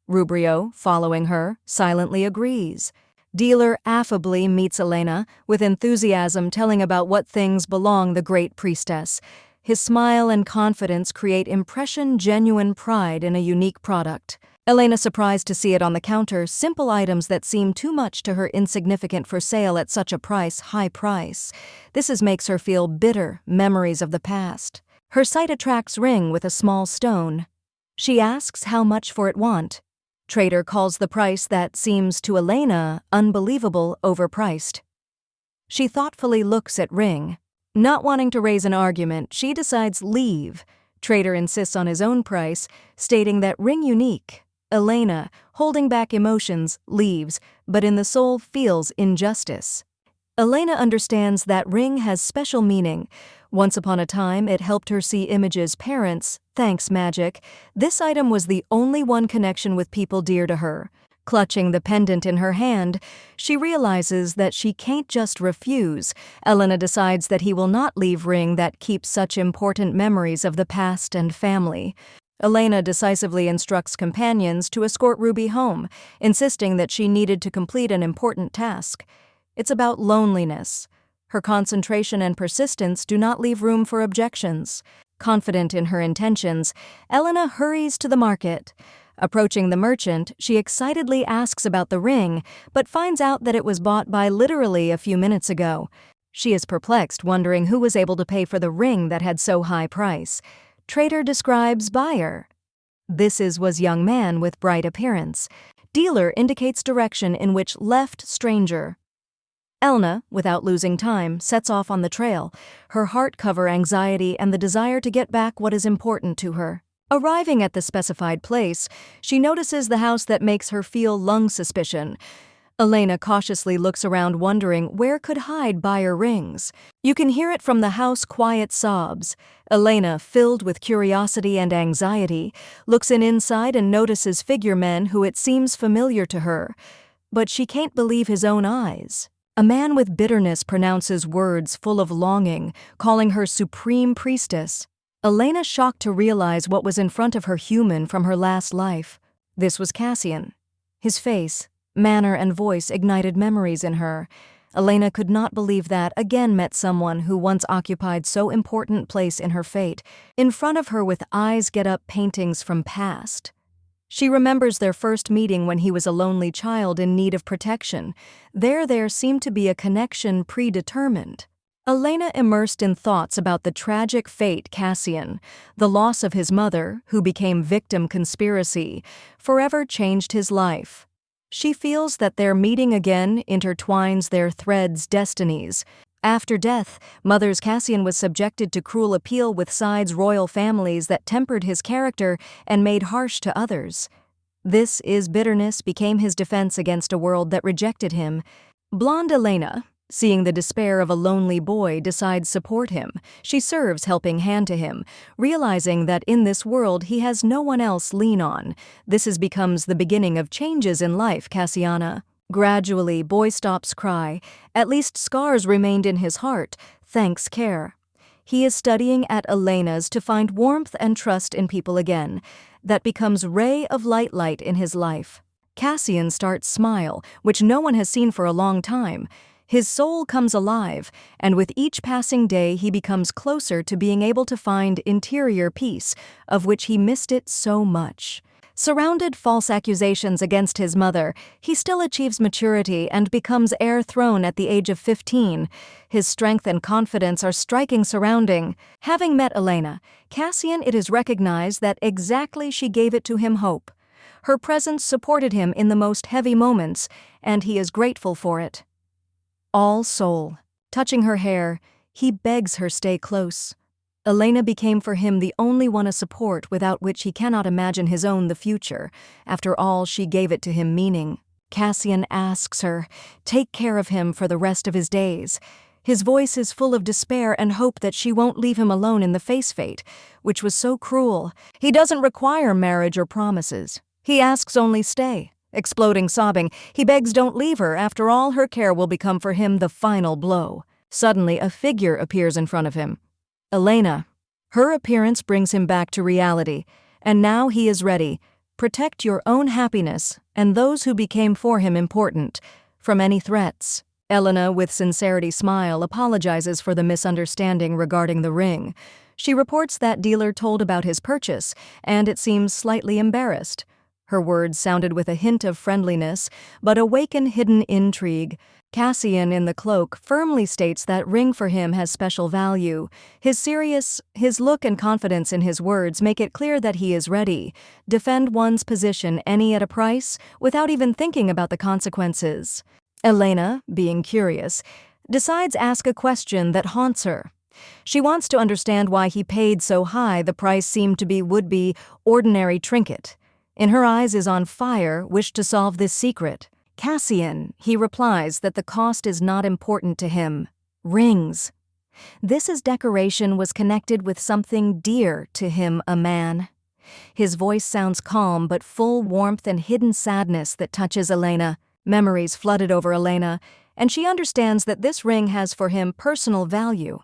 Rubrio, following her, silently agrees. Dealer affably meets Elena, with enthusiasm telling about what things belong the great priestess. His smile and confidence create impression genuine pride in a unique product. Elena surprised to see it on the counter, simple items that seem too much to her insignificant for sale at such a high price. This makes her feel bitter memories of the past. Her sight attracts ring with a small stone. She asks how much for it want. Trader calls the price that seems to Elena unbelievable overpriced. She thoughtfully looks at ring. Not wanting to raise an argument, she decides leave. Trader insists on his own price, stating that ring unique. Elena, holding back emotions, leaves, but in the soul feels injustice. Elena understands that ring has special meaning. Once upon a time, it helped her see Image's parents. Thanks, magic. This item was the only one connection with people dear to her. Clutching the pendant in her hand, she realizes that she can't just refuse. Elena decides that he will not leave ring that keeps such important memories of the past and family. Elena decisively instructs companions to escort Ruby home, insisting that she needed to complete an important task. It's about loneliness. Her concentration and persistence do not leave room for objections. Confident in her intentions, Elena hurries to the market. Approaching the merchant, she excitedly asks about the ring, but finds out that it was bought by literally a few minutes ago. She is perplexed, wondering who was able to pay for the ring that had so high price. Trader describes buyer. This was young man with bright appearance. Dealer indicates direction in which left stranger. Elena, without losing time, sets off on the trail, her heart cover anxiety and the desire to get back what is important to her. Arriving at the specified place, she notices the house that makes her feel lung suspicion. Elena cautiously looks around, wondering where could hide buyer rings. You can hear it from the house quiet sobs. Elena, filled with curiosity and anxiety, looks inside and notices figure men who it seems familiar to her. But she can't believe his own eyes. A man with bitterness pronounces words full of longing, calling her supreme priestess. Elena, shocked to realize what was in front of her human from her last life. This was Cassian. His face, manner, and voice ignited memories in her. Elena could not believe that again met someone who once occupied so important place in her fate. In front of her with eyes get up paintings from past. She remembers their first meeting when he was a lonely child in need of protection. There seemed to be a connection predetermined. Elena, immersed in thoughts about the tragic fate Cassian, the loss of his mother, who became victim conspiracy, forever changed his life. She feels that their meeting again intertwines their threads' destinies. After death, Mother's Cassian was subjected to cruel appeal with sides royal families that tempered his character and made harsh to others. This is bitterness became his defense against a world that rejected him. Blonde Elena, seeing the despair of a lonely boy, decides support him. She serves helping hand to him, realizing that in this world he has no one else lean on. This becomes the beginning of changes in life, Cassiana. Gradually, boy stops cry. At least scars remained in his heart, thanks care. He is studying at Elena's to find warmth and trust in people again. That becomes ray of light in his life. Cassian starts smile, which no one has seen for a long time. His soul comes alive, and with each passing day he becomes closer to being able to find interior peace, of which he missed it so much. Surrounded false accusations against his mother, he still achieves maturity and becomes heir throne at the age of 15. His strength and confidence are striking surrounding. Having met Elena, Cassian it is recognized that exactly she gave it to him hope. Her presence supported him in the most heavy moments, and he is grateful for it. All soul. Touching her hair, he begs her stay close. Elena became for him the only one a support without which he cannot imagine his own the future. After all, she gave it to him meaning. Cassian asks her, take care of him for the rest of his days. His voice is full of despair and hope that she won't leave him alone in the face fate, which was so cruel. He doesn't require marriage or promises. He asks only stay. Exploding sobbing, he begs don't leave her. After all, her care will become for him the final blow. Suddenly, a figure appears in front of him. Elena. Her appearance brings him back to reality, and now he is ready. Protect your own happiness and those who became for him important from any threats. Elena, with sincerity smile, apologizes for the misunderstanding regarding the ring. She reports that dealer told about his purchase, and it seems slightly embarrassed. Her words sounded with a hint of friendliness, but awaken hidden intrigue. Cassian in the cloak firmly states that ring for him has special value. His look and confidence in his words make it clear that he is ready. Defend one's position any at a price, without even thinking about the consequences. Elena, being curious, decides ask a question that haunts her. She wants to understand why he paid so high. The price seemed to be would-be ordinary trinket. In her eyes is on fire, wished to solve this secret. Cassian, he replies that the cost is not important to him. Rings. This decoration was connected with something dear to him, a man. His voice sounds calm but full warmth and hidden sadness that touches Elena. Memories flooded over Elena, and she understands that this ring has for him personal value.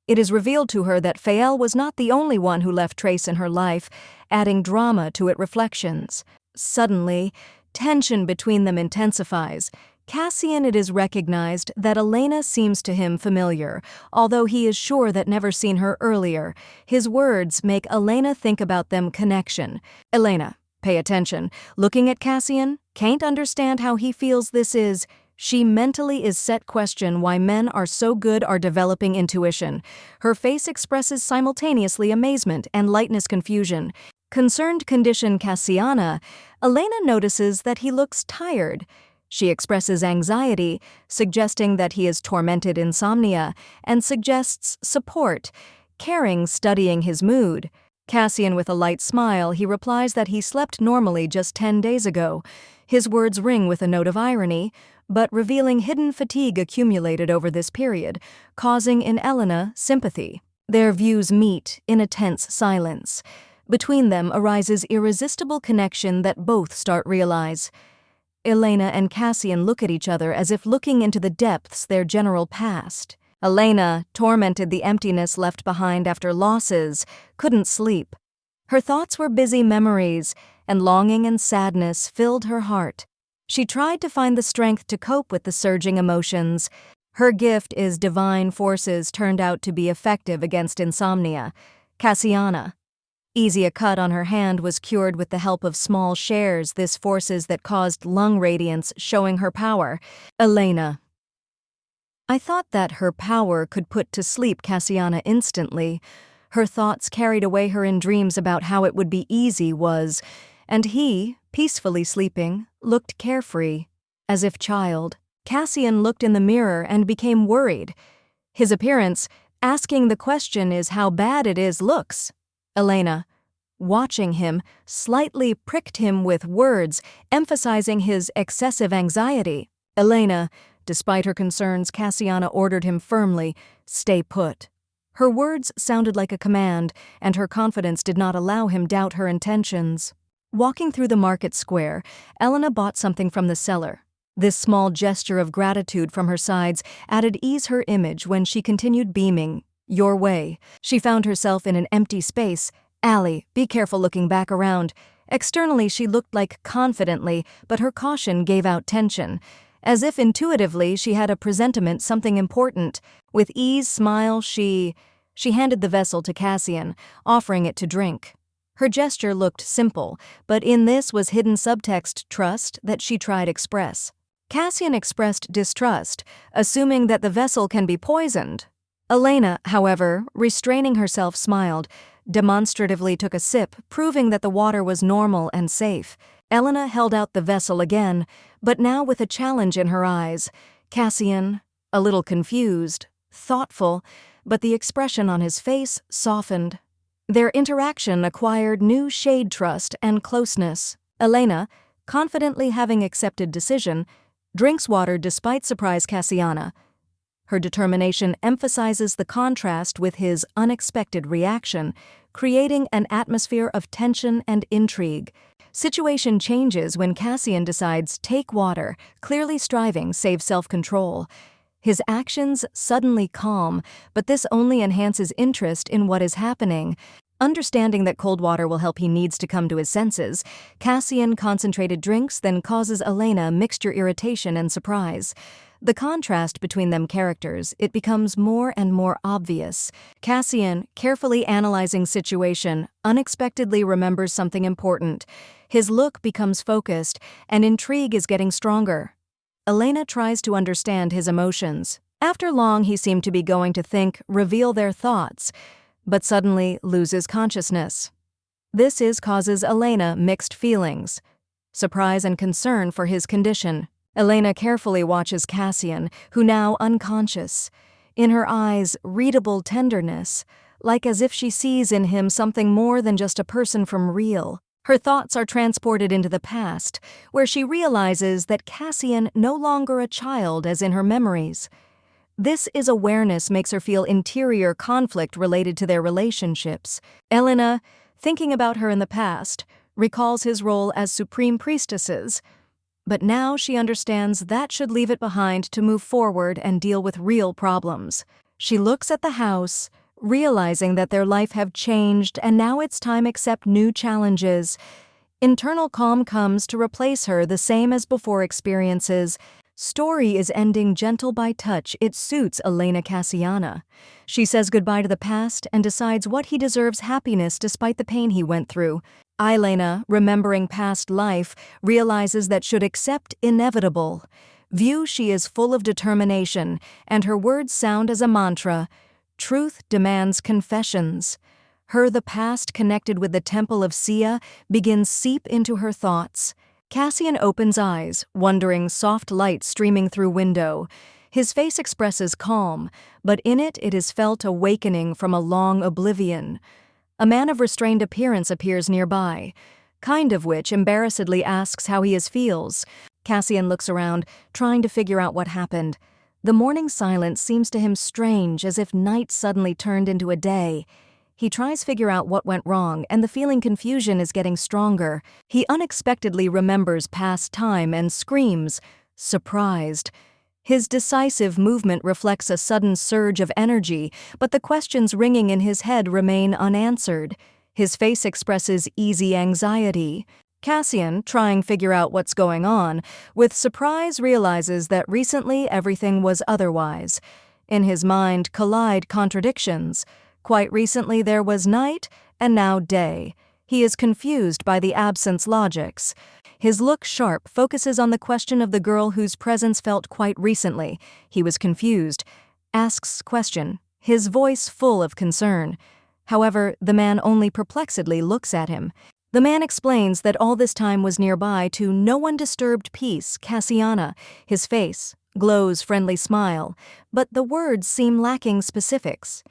It is revealed to her that Fael was not the only one who left trace in her life, adding drama to its reflections. Suddenly, tension between them intensifies. Cassian it is recognized that Elena seems to him familiar, although he is sure that never seen her earlier. His words make Elena think about them connection. Elena, pay attention. Looking at Cassian, can't understand how he feels this is. She mentally is set question why men are so good are developing intuition. Her face expresses simultaneously amazement and lightness confusion. Concerned condition Cassiana, Elena notices that he looks tired. She expresses anxiety, suggesting that he is tormented insomnia, and suggests support, caring studying his mood. Cassian with a light smile, he replies that he slept normally just 10 days ago. His words ring with a note of irony, but revealing hidden fatigue accumulated over this period, causing in Elena sympathy. Their views meet in a tense silence. Between them arises irresistible connection that both start realize. Elena and Cassian look at each other as if looking into the depths their general past. Elena, tormented the emptiness left behind after losses, couldn't sleep. Her thoughts were busy memories, and longing and sadness filled her heart. She tried to find the strength to cope with the surging emotions. Her gift is divine forces turned out to be effective against insomnia. Cassiana. Easy a cut on her hand was cured with the help of small shares, this forces that caused lung radiance, showing her power. Elena. I thought that her power could put to sleep Cassiana instantly. Her thoughts carried away her in dreams about how it would be easy was, and he, peacefully sleeping, looked carefree, as if child. Cassian looked in the mirror and became worried. His appearance, asking the question is how bad it is looks. Elena, watching him, slightly pricked him with words, emphasizing his excessive anxiety. Elena, despite her concerns, Cassiana ordered him firmly, "Stay put." Her words sounded like a command, and her confidence did not allow him doubt her intentions. Walking through the market square, Elena bought something from the seller. This small gesture of gratitude from her sides added ease her image when she continued beaming. "Your way." She found herself in an empty space. "Allie, be careful looking back around." Externally she looked like confidently, but her caution gave out tension. As if intuitively she had a presentiment something important. With ease smile she handed the vessel to Cassian, offering it to drink. Her gesture looked simple, but in this was hidden subtext trust that she tried express. Cassian expressed distrust, assuming that the vessel can be poisoned. Elena, however, restraining herself, smiled, demonstratively took a sip, proving that the water was normal and safe. Elena held out the vessel again, but now with a challenge in her eyes. Cassian, a little confused, thoughtful, but the expression on his face softened. Their interaction acquired new shade trust and closeness. Elena, confidently having accepted decision, drinks water despite surprise Cassiana. Her determination emphasizes the contrast with his unexpected reaction, creating an atmosphere of tension and intrigue. Situation changes when Cassian decides take water, clearly striving save self-control. His actions suddenly calm, but this only enhances interest in what is happening. Understanding that cold water will help, he needs to come to his senses. Cassian concentrated drinks then causes Elena mixture irritation and surprise. The contrast between them characters, it becomes more and more obvious. Cassian, carefully analyzing situation, unexpectedly remembers something important. His look becomes focused, and intrigue is getting stronger. Elena tries to understand his emotions. After long, he seemed to be going to reveal their thoughts, but suddenly loses consciousness. This causes Elena mixed feelings, surprise and concern for his condition. Elena carefully watches Cassian, who now unconscious. In her eyes, readable tenderness, like as if she sees in him something more than just a person from real. Her thoughts are transported into the past, where she realizes that Cassian no longer a child as in her memories. This awareness makes her feel interior conflict related to their relationships. Elena, thinking about her in the past, recalls his role as supreme priestesses. But now she understands that should leave it behind to move forward and deal with real problems. She looks at the house, realizing that their life have changed and now it's time accept new challenges. Internal calm comes to replace her the same as before experiences. Story is ending gentle by touch. It suits Elena Cassiana. She says goodbye to the past and decides what he deserves happiness despite the pain he went through. Elena, remembering past life, realizes that should accept inevitable. View she is full of determination, and her words sound as a mantra. Truth demands confessions. Her the past connected with the temple of Sia begins seep into her thoughts. Cassian opens eyes, wondering soft light streaming through window. His face expresses calm, but in it is felt awakening from a long oblivion. A man of restrained appearance appears nearby, kind of which embarrassedly asks how he feels. Cassian looks around, trying to figure out what happened. The morning silence seems to him strange, as if night suddenly turned into a day. He tries to figure out what went wrong, and the feeling confusion is getting stronger. He unexpectedly remembers past time and screams, surprised. His decisive movement reflects a sudden surge of energy, but the questions ringing in his head remain unanswered. His face expresses easy anxiety. Cassian, trying to figure out what's going on, with surprise realizes that recently everything was otherwise. In his mind collide contradictions. Quite recently there was night, and now day. He is confused by the absence logics. His look sharp focuses on the question of the girl whose presence felt quite recently. He was confused. Asks question, his voice full of concern. However, the man only perplexedly looks at him. The man explains that all this time was nearby to no one disturbed peace, Cassiana, his face Glow's friendly smile, but the words seem lacking specifics.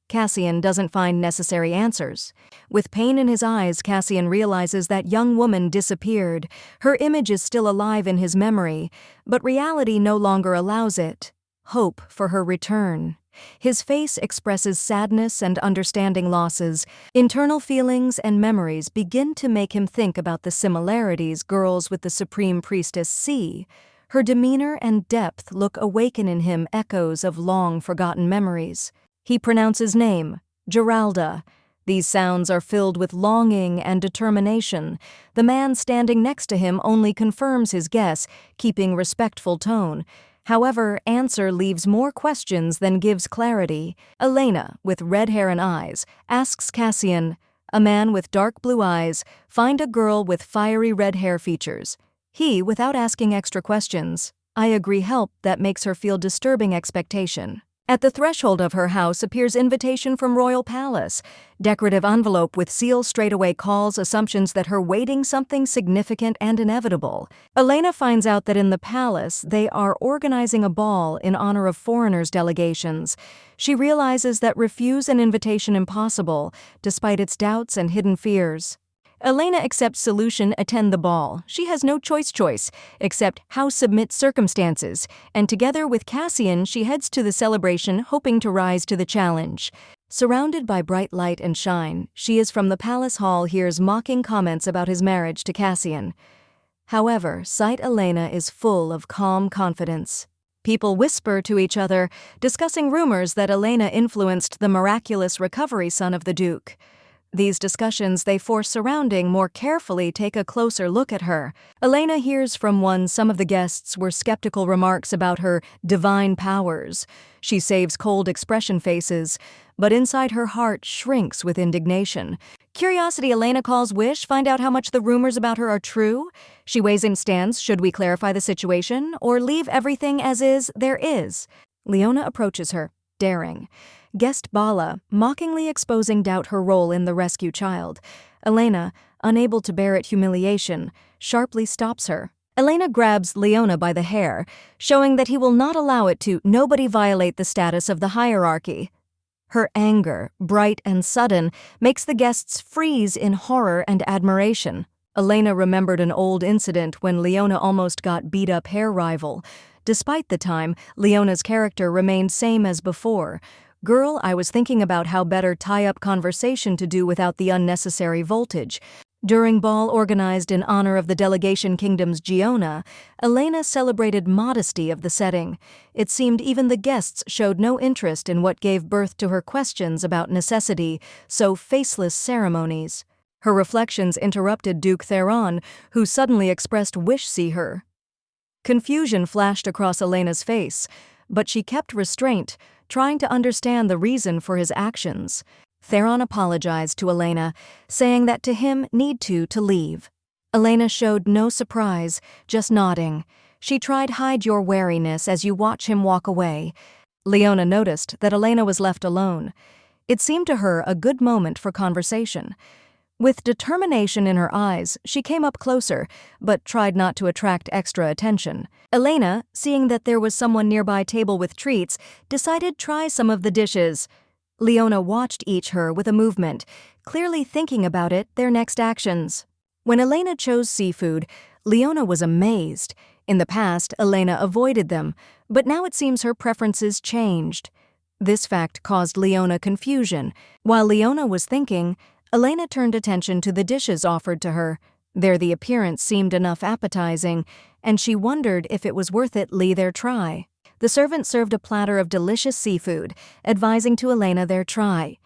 Cassian doesn't find necessary answers. With pain in his eyes, Cassian realizes that young woman disappeared. Her image is still alive in his memory, but reality no longer allows it. Hope for her return. His face expresses sadness and understanding losses. Internal feelings and memories begin to make him think about the similarities girls with the Supreme Priestess see. Her demeanor and depth awaken in him echoes of long-forgotten memories. He pronounces name, Geralda. These sounds are filled with longing and determination. The man standing next to him only confirms his guess, keeping respectful tone. However, answer leaves more questions than gives clarity. Elena, with red hair and eyes, asks Cassian, a man with dark blue eyes, find a girl with fiery red hair features. He, without asking extra questions, I agree help that makes her feel disturbing expectation. At the threshold of her house appears invitation from Royal Palace. Decorative envelope with seal straightaway calls assumptions that her waiting something significant and inevitable. Elena finds out that in the palace they are organizing a ball in honor of foreigners' delegations. She realizes that refuse an invitation impossible, despite its doubts and hidden fears. Elena accepts solution attend the ball. She has no choice, except how submit circumstances, and together with Cassian she heads to the celebration hoping to rise to the challenge. Surrounded by bright light and shine, she is from the palace hall hears mocking comments about his marriage to Cassian. However, sight Elena is full of calm confidence. People whisper to each other, discussing rumors that Elena influenced the miraculous recovery son of the Duke. These discussions they force surrounding more carefully take a closer look at her. Elena hears from one some of the guests were skeptical remarks about her divine powers. She saves cold expression faces, but inside her heart shrinks with indignation. Curiosity Elena calls wish, find out how much the rumors about her are true. She weighs in stance, should we clarify the situation, or leave everything as is, there is? Leona approaches her, daring. Guest Bala, mockingly exposing doubt her role in the rescue child. Elena, unable to bear it humiliation, sharply stops her. Elena grabs Leona by the hair, showing that he will not allow it to nobody violate the status of the hierarchy. Her anger, bright and sudden, makes the guests freeze in horror and admiration. Elena remembered an old incident when Leona almost got beat-up hair rival. Despite the time, Leona's character remained same as before. Girl, I was thinking about how better tie up conversation to do without the unnecessary voltage. During ball organized in honor of the delegation kingdom's Giona, Elena celebrated modesty of the setting. It seemed even the guests showed no interest in what gave birth to her questions about necessity, so faceless ceremonies. Her reflections interrupted Duke Theron, who suddenly expressed wish see her. Confusion flashed across Elena's face, but she kept restraint, trying to understand the reason for his actions. Theron apologized to Elena, saying that to him need to leave. Elena showed no surprise, just nodding. She tried hide your wariness as you watch him walk away. Leona noticed that Elena was left alone. It seemed to her a good moment for conversation. With determination in her eyes, she came up closer, but tried not to attract extra attention. Elena, seeing that there was someone nearby table with treats, decided try some of the dishes. Leona watched each her with a movement, clearly thinking about their next actions. When Elena chose seafood, Leona was amazed. In the past, Elena avoided them, but now it seems her preferences changed. This fact caused Leona confusion. While Leona was thinking, Elena turned attention to the dishes offered to her. There the appearance seemed enough appetizing, and she wondered if it was worth it their try. The servant served a platter of delicious seafood, advising to Elena their try.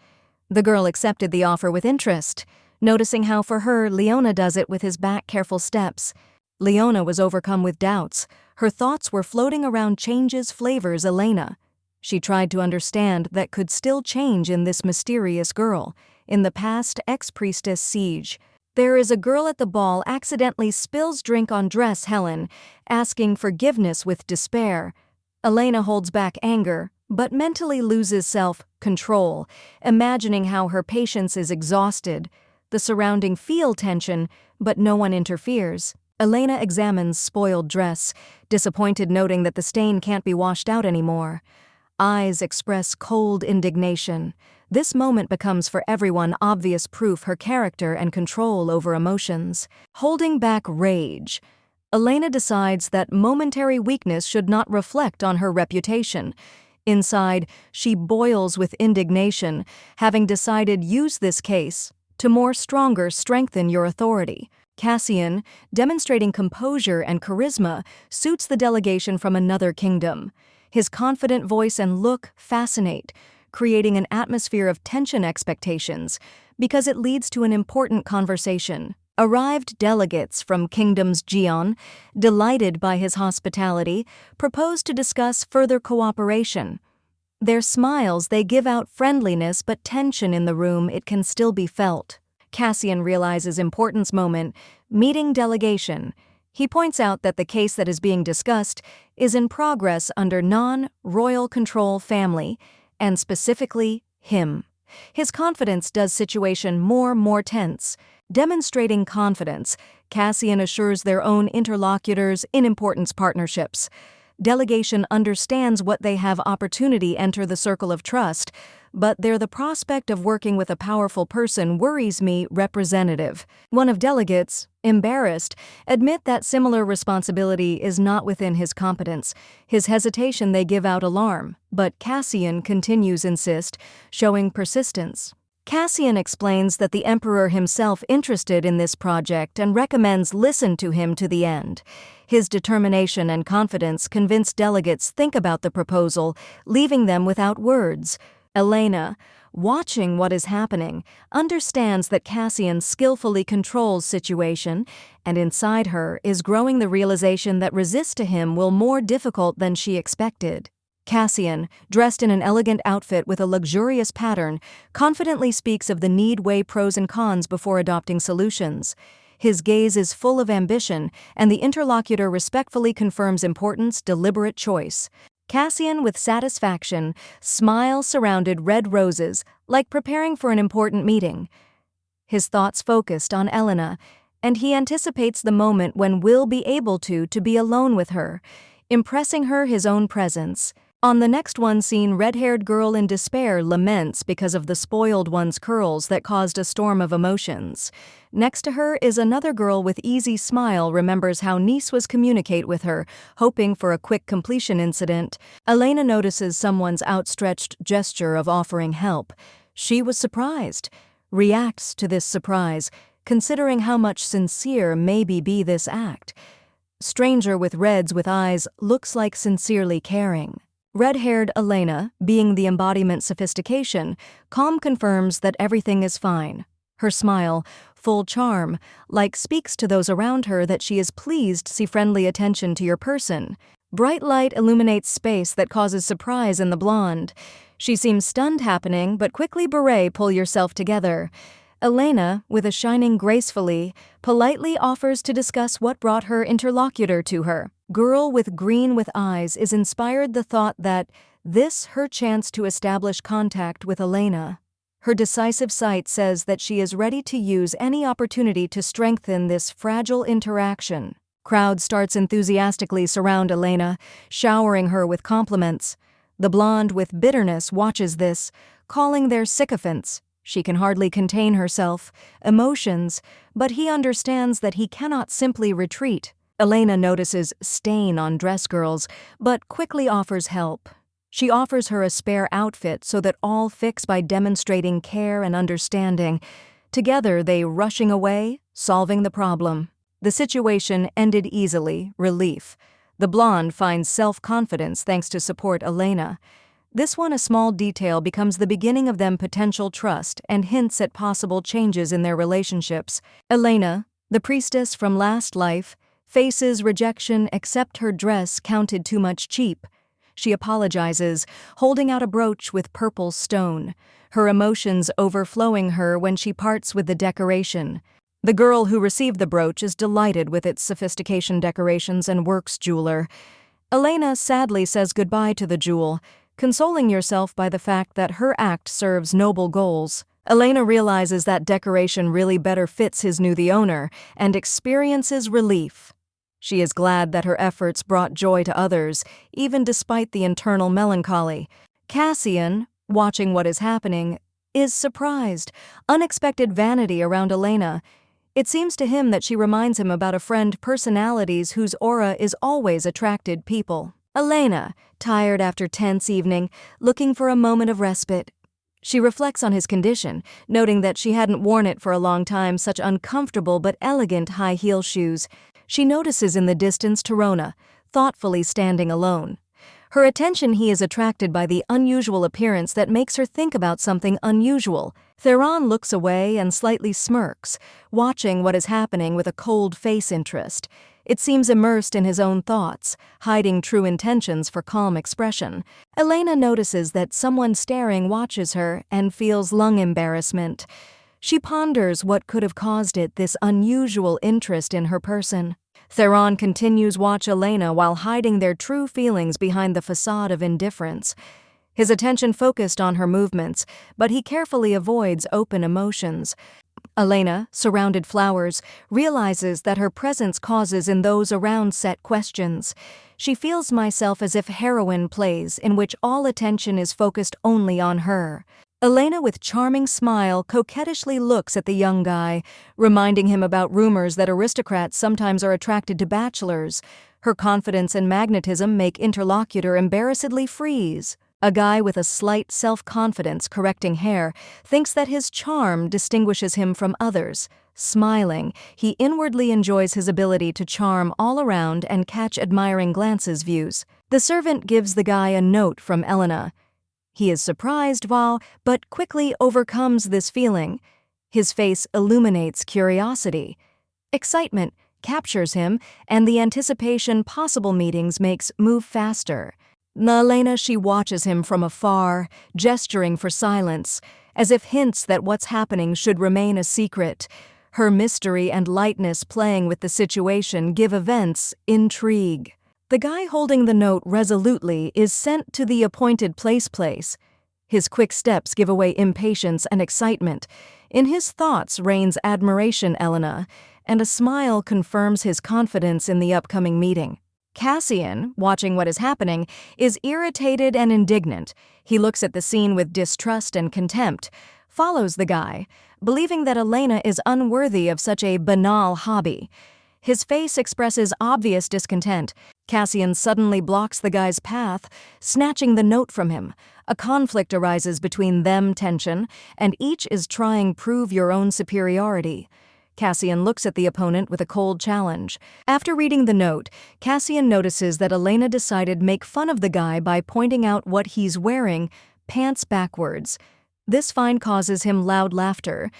The girl accepted the offer with interest, noticing how for her Leona does it with his back careful steps. Leona was overcome with doubts. Her thoughts were floating around changes flavors Elena. She tried to understand that could still change in this mysterious girl. In the past ex-priestess siege, there is a girl at the ball accidentally spills drink on dress Helen, asking forgiveness with despair. Elena holds back anger, but mentally loses self-control, imagining how her patience is exhausted. The surrounding feel tension, but no one interferes. Elena examines spoiled dress, disappointed noting that the stain can't be washed out anymore. Eyes express cold indignation. This moment becomes for everyone obvious proof her character and control over emotions. Holding back rage, Elena decides that momentary weakness should not reflect on her reputation. Inside, she boils with indignation, having decided use this case to more stronger strengthen your authority. Cassian, demonstrating composure and charisma, suits the delegation from another kingdom. His confident voice and look fascinate, creating an atmosphere of tension expectations because it leads to an important conversation. Arrived delegates from Kingdoms Jian, delighted by his hospitality, propose to discuss further cooperation. Their smiles, they give out friendliness, but tension in the room, it can still be felt. Cassian realizes importance moment, meeting delegation. He points out that the case that is being discussed is in progress under non-royal control family, and specifically him. His confidence does situation more tense. Demonstrating confidence, Cassian assures their own interlocutors in importance partnerships. Delegation understands what they have opportunity enter the circle of trust, but the prospect of working with a powerful person worries me, representative. One of delegates, embarrassed, admit that similar responsibility is not within his competence. His hesitation they give out alarm, but Cassian continues insist, showing persistence. Cassian explains that the Emperor himself interested in this project and recommends listen to him to the end. His determination and confidence convince delegates think about the proposal, leaving them without words. Elena, watching what is happening, understands that Cassian skillfully controls situation, and inside her is growing the realization that resist to him will more difficult than she expected. Cassian, dressed in an elegant outfit with a luxurious pattern, confidently speaks of the need weigh pros and cons before adopting solutions. His gaze is full of ambition, and the interlocutor respectfully confirms importance, deliberate choice. Cassian, with satisfaction, smiles surrounded red roses, like preparing for an important meeting. His thoughts focused on Elena, and he anticipates the moment when we'll be able to be alone with her, impressing her his own presence. On the next one scene, red-haired girl in despair laments because of the spoiled one's curls that caused a storm of emotions. Next to her is another girl with easy smile remembers how niece was communicate with her, hoping for a quick completion incident. Elena notices someone's outstretched gesture of offering help. She was surprised, reacts to this surprise, considering how much sincere maybe be this act. Stranger with reds with eyes looks like sincerely caring. Red-haired Elena, being the embodiment sophistication, calm confirms that everything is fine. Her smile, full charm, like speaks to those around her that she is pleased see friendly attention to your person. Bright light illuminates space that causes surprise in the blonde. She seems stunned happening, but quickly beret pull yourself together. Elena, with a shining gracefully, politely offers to discuss what brought her interlocutor to her. Girl with green with eyes is inspired the thought that this her chance to establish contact with Elena. Her decisive sight says that she is ready to use any opportunity to strengthen this fragile interaction. Crowd starts enthusiastically surround Elena, showering her with compliments. The blonde with bitterness watches this, calling their sycophants. She can hardly contain herself, emotions, but he understands that he cannot simply retreat. Elena notices stain on dress girls, but quickly offers help. She offers her a spare outfit so that all fix by demonstrating care and understanding. Together they rushing away, solving the problem. The situation ended easily, relief. The blonde finds self-confidence thanks to support Elena. This one, a small detail, becomes the beginning of them potential trust and hints at possible changes in their relationships. Elena, the priestess from last life, faces rejection except her dress counted too much cheap. She apologizes, holding out a brooch with purple stone, her emotions overflowing her when she parts with the decoration. The girl who received the brooch is delighted with its sophistication decorations and works jeweler. Elena sadly says goodbye to the jewel, consoling yourself by the fact that her act serves noble goals. Elena realizes that decoration really better fits his new the owner and experiences relief. She is glad that her efforts brought joy to others, even despite the internal melancholy. Cassian, watching what is happening, is surprised. Unexpected vanity around Elena. It seems to him that she reminds him about a friend personalities whose aura is always attracted people. Elena, tired after tense evening, looking for a moment of respite. She reflects on his condition, noting that she hadn't worn it for a long time such uncomfortable but elegant high-heel shoes. She notices in the distance Torona, thoughtfully standing alone. Her attention he is attracted by the unusual appearance that makes her think about something unusual. Theron looks away and slightly smirks, watching what is happening with a cold face interest. It seems immersed in his own thoughts, hiding true intentions for calm expression. Elena notices that someone staring watches her and feels lung embarrassment. She ponders what could have caused it, this unusual interest in her person. Theron continues watch Elena while hiding their true feelings behind the facade of indifference. His attention focused on her movements, but he carefully avoids open emotions. Elena, surrounded flowers, realizes that her presence causes in those around set questions. She feels myself as if heroine plays in which all attention is focused only on her. Elena with charming smile coquettishly looks at the young guy, reminding him about rumors that aristocrats sometimes are attracted to bachelors. Her confidence and magnetism make interlocutor embarrassedly freeze. A guy with a slight self-confidence correcting hair thinks that his charm distinguishes him from others. Smiling, he inwardly enjoys his ability to charm all around and catch admiring glances views. The servant gives the guy a note from Elena. He is surprised but quickly overcomes this feeling. His face illuminates curiosity. Excitement captures him, and the anticipation possible meetings makes move faster. Elena, she watches him from afar, gesturing for silence, as if hints that what's happening should remain a secret. Her mystery and lightness playing with the situation give events intrigue. The guy holding the note resolutely is sent to the appointed place. His quick steps give away impatience and excitement. In his thoughts reigns admiration, Elena, and a smile confirms his confidence in the upcoming meeting. Cassian, watching what is happening, is irritated and indignant. He looks at the scene with distrust and contempt, follows the guy, believing that Elena is unworthy of such a banal hobby. His face expresses obvious discontent. Cassian suddenly blocks the guy's path, snatching the note from him. A conflict arises between them, tension, and each is trying prove your own superiority. Cassian looks at the opponent with a cold challenge. After reading the note, Cassian notices that Elena decided make fun of the guy by pointing out what he's wearing, pants backwards. This find causes him loud laughter.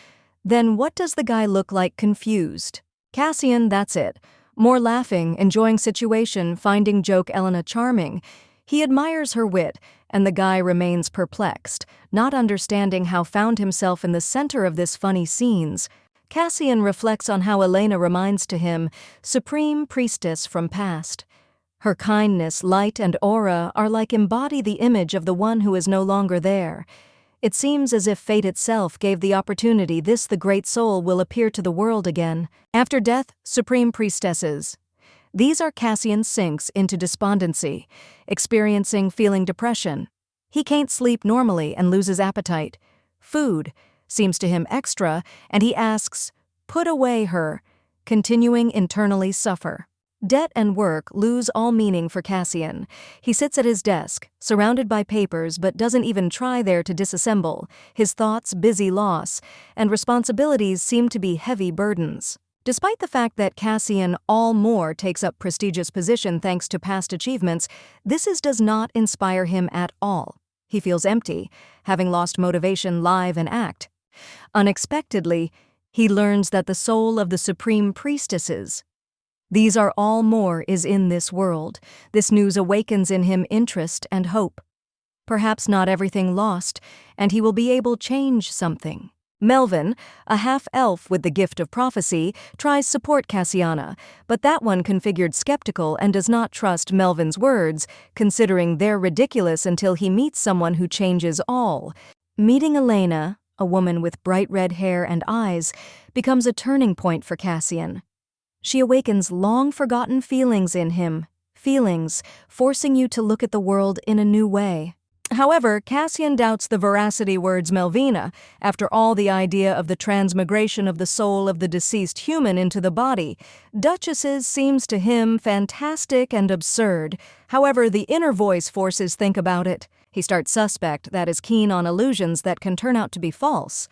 Then what does the guy look like confused? Cassian, that's it. More laughing, enjoying situation, finding joke Elena charming. He admires her wit, and the guy remains perplexed, not understanding how found himself in the center of this funny scenes. Cassian reflects on how Elena reminds to him, Supreme Priestess from past. Her kindness, light, and aura are like embody the image of the one who is no longer there. It seems as if fate itself gave the opportunity this the great soul will appear to the world again. After death, Supreme Priestesses. These are Cassian's sinks into despondency, experiencing feeling depression. He can't sleep normally and loses appetite. Food seems to him extra, and he asks, put away her, continuing internally suffer. Debt and work lose all meaning for Cassian. He sits at his desk, surrounded by papers but doesn't even try there to disassemble. His thoughts busy loss, and responsibilities seem to be heavy burdens. Despite the fact that Cassian all more takes up prestigious position thanks to past achievements, does not inspire him at all. He feels empty, having lost motivation live and act. Unexpectedly, he learns that the soul of the Supreme Priestesses, these are all more is in this world. This news awakens in him interest and hope. Perhaps not everything lost, and he will be able to change something. Melvin, a half-elf with the gift of prophecy, tries support Cassiana, but that one configured skeptical and does not trust Melvin's words, considering they're ridiculous until he meets someone who changes all. Meeting Elena, a woman with bright red hair and eyes, becomes a turning point for Cassian. She awakens long-forgotten feelings in him, feelings forcing you to look at the world in a new way. However, Cassian doubts the veracity words Melvina. After all, the idea of the transmigration of the soul of the deceased human into the body, Duchess's seems to him fantastic and absurd. However, the inner voice forces think about it. He starts suspect that is keen on illusions that can turn out to be false.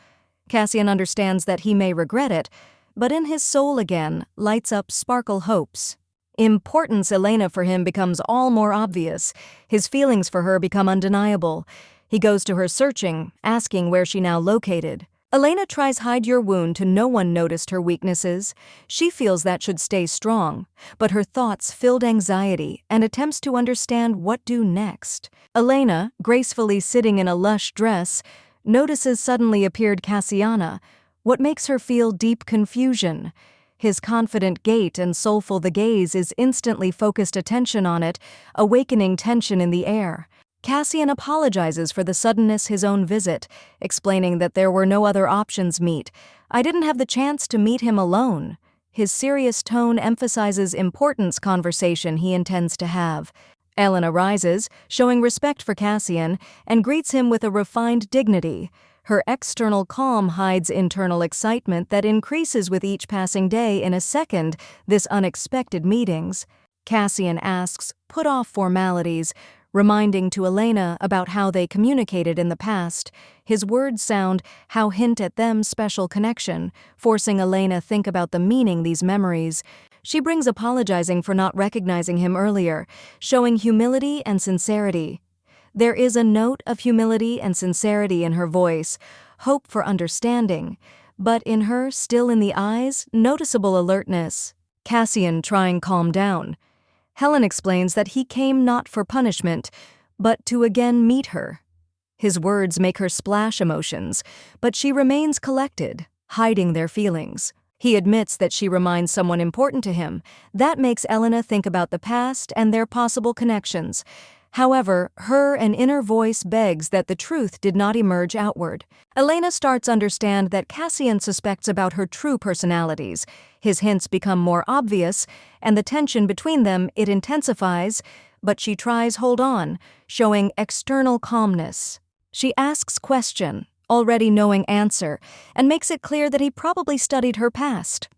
Cassian understands that he may regret it, but in his soul again lights up sparkle hopes. Importance Elena for him becomes all more obvious. His feelings for her become undeniable. He goes to her searching, asking where she now located. Elena tries hide your wound to no one noticed her weaknesses. She feels that should stay strong, but her thoughts filled anxiety and attempts to understand what do next. Elena, gracefully sitting in a lush dress, notices suddenly appeared Cassiana, what makes her feel deep confusion. His confident gait and soulful the gaze is instantly focused attention on it, awakening tension in the air. Cassian apologizes for the suddenness his own visit, explaining that there were no other options meet. I didn't have the chance to meet him alone. His serious tone emphasizes importance conversation he intends to have. Elena rises, showing respect for Cassian, and greets him with a refined dignity. Her external calm hides internal excitement that increases with each passing day. In a second, this unexpected meetings. Cassian asks, put off formalities, reminding to Elena about how they communicated in the past. His words sound, how hint at them special connection, forcing Elena think about the meaning these memories. She brings apologizing for not recognizing him earlier, showing humility and sincerity. There is a note of humility and sincerity in her voice, hope for understanding, but in her, still in the eyes, noticeable alertness. Cassian trying calm down. Helen explains that he came not for punishment, but to again meet her. His words make her splash emotions, but she remains collected, hiding their feelings. He admits that she reminds someone important to him. That makes Elena think about the past and their possible connections. However, her an inner voice begs that the truth did not emerge outward. Elena starts to understand that Cassian suspects about her true personalities. His hints become more obvious, and the tension between them, it intensifies, but she tries hold on, showing external calmness. She asks question, already knowing answer, and makes it clear that he probably studied her past.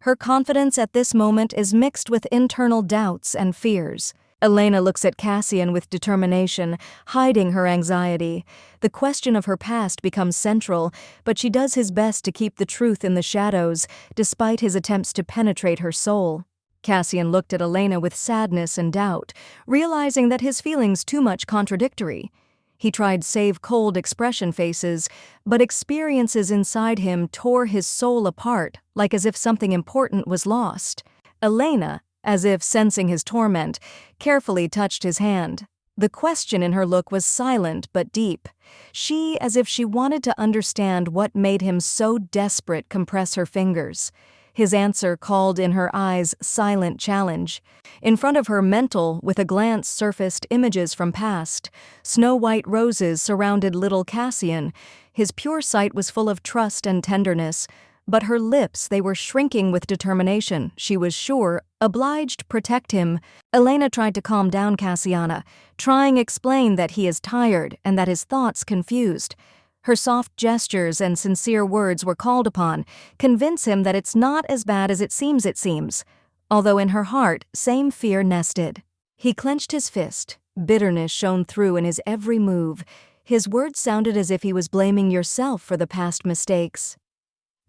Her confidence at this moment is mixed with internal doubts and fears. Elena looks at Cassian with determination, hiding her anxiety. The question of her past becomes central, but she does his best to keep the truth in the shadows, despite his attempts to penetrate her soul. Cassian looked at Elena with sadness and doubt, realizing that his feelings too much contradictory. He tried save cold expression faces, but experiences inside him tore his soul apart, like as if something important was lost. Elena, as if sensing his torment, carefully touched his hand. The question in her look was silent but deep. She, as if she wanted to understand what made him so desperate, compress her fingers. His answer called in her eyes silent challenge. In front of her mental, with a glance surfaced images from past. Snow-white roses surrounded little Cassian. His pure sight was full of trust and tenderness. But her lips, they were shrinking with determination, she was sure, obliged protect him. Elena tried to calm down Cassiana, trying explain that he is tired and that his thoughts confused. Her soft gestures and sincere words were called upon, convince him that it's not as bad as it seems, although in her heart, same fear nested. He clenched his fist, bitterness shone through in his every move. His words sounded as if he was blaming yourself for the past mistakes.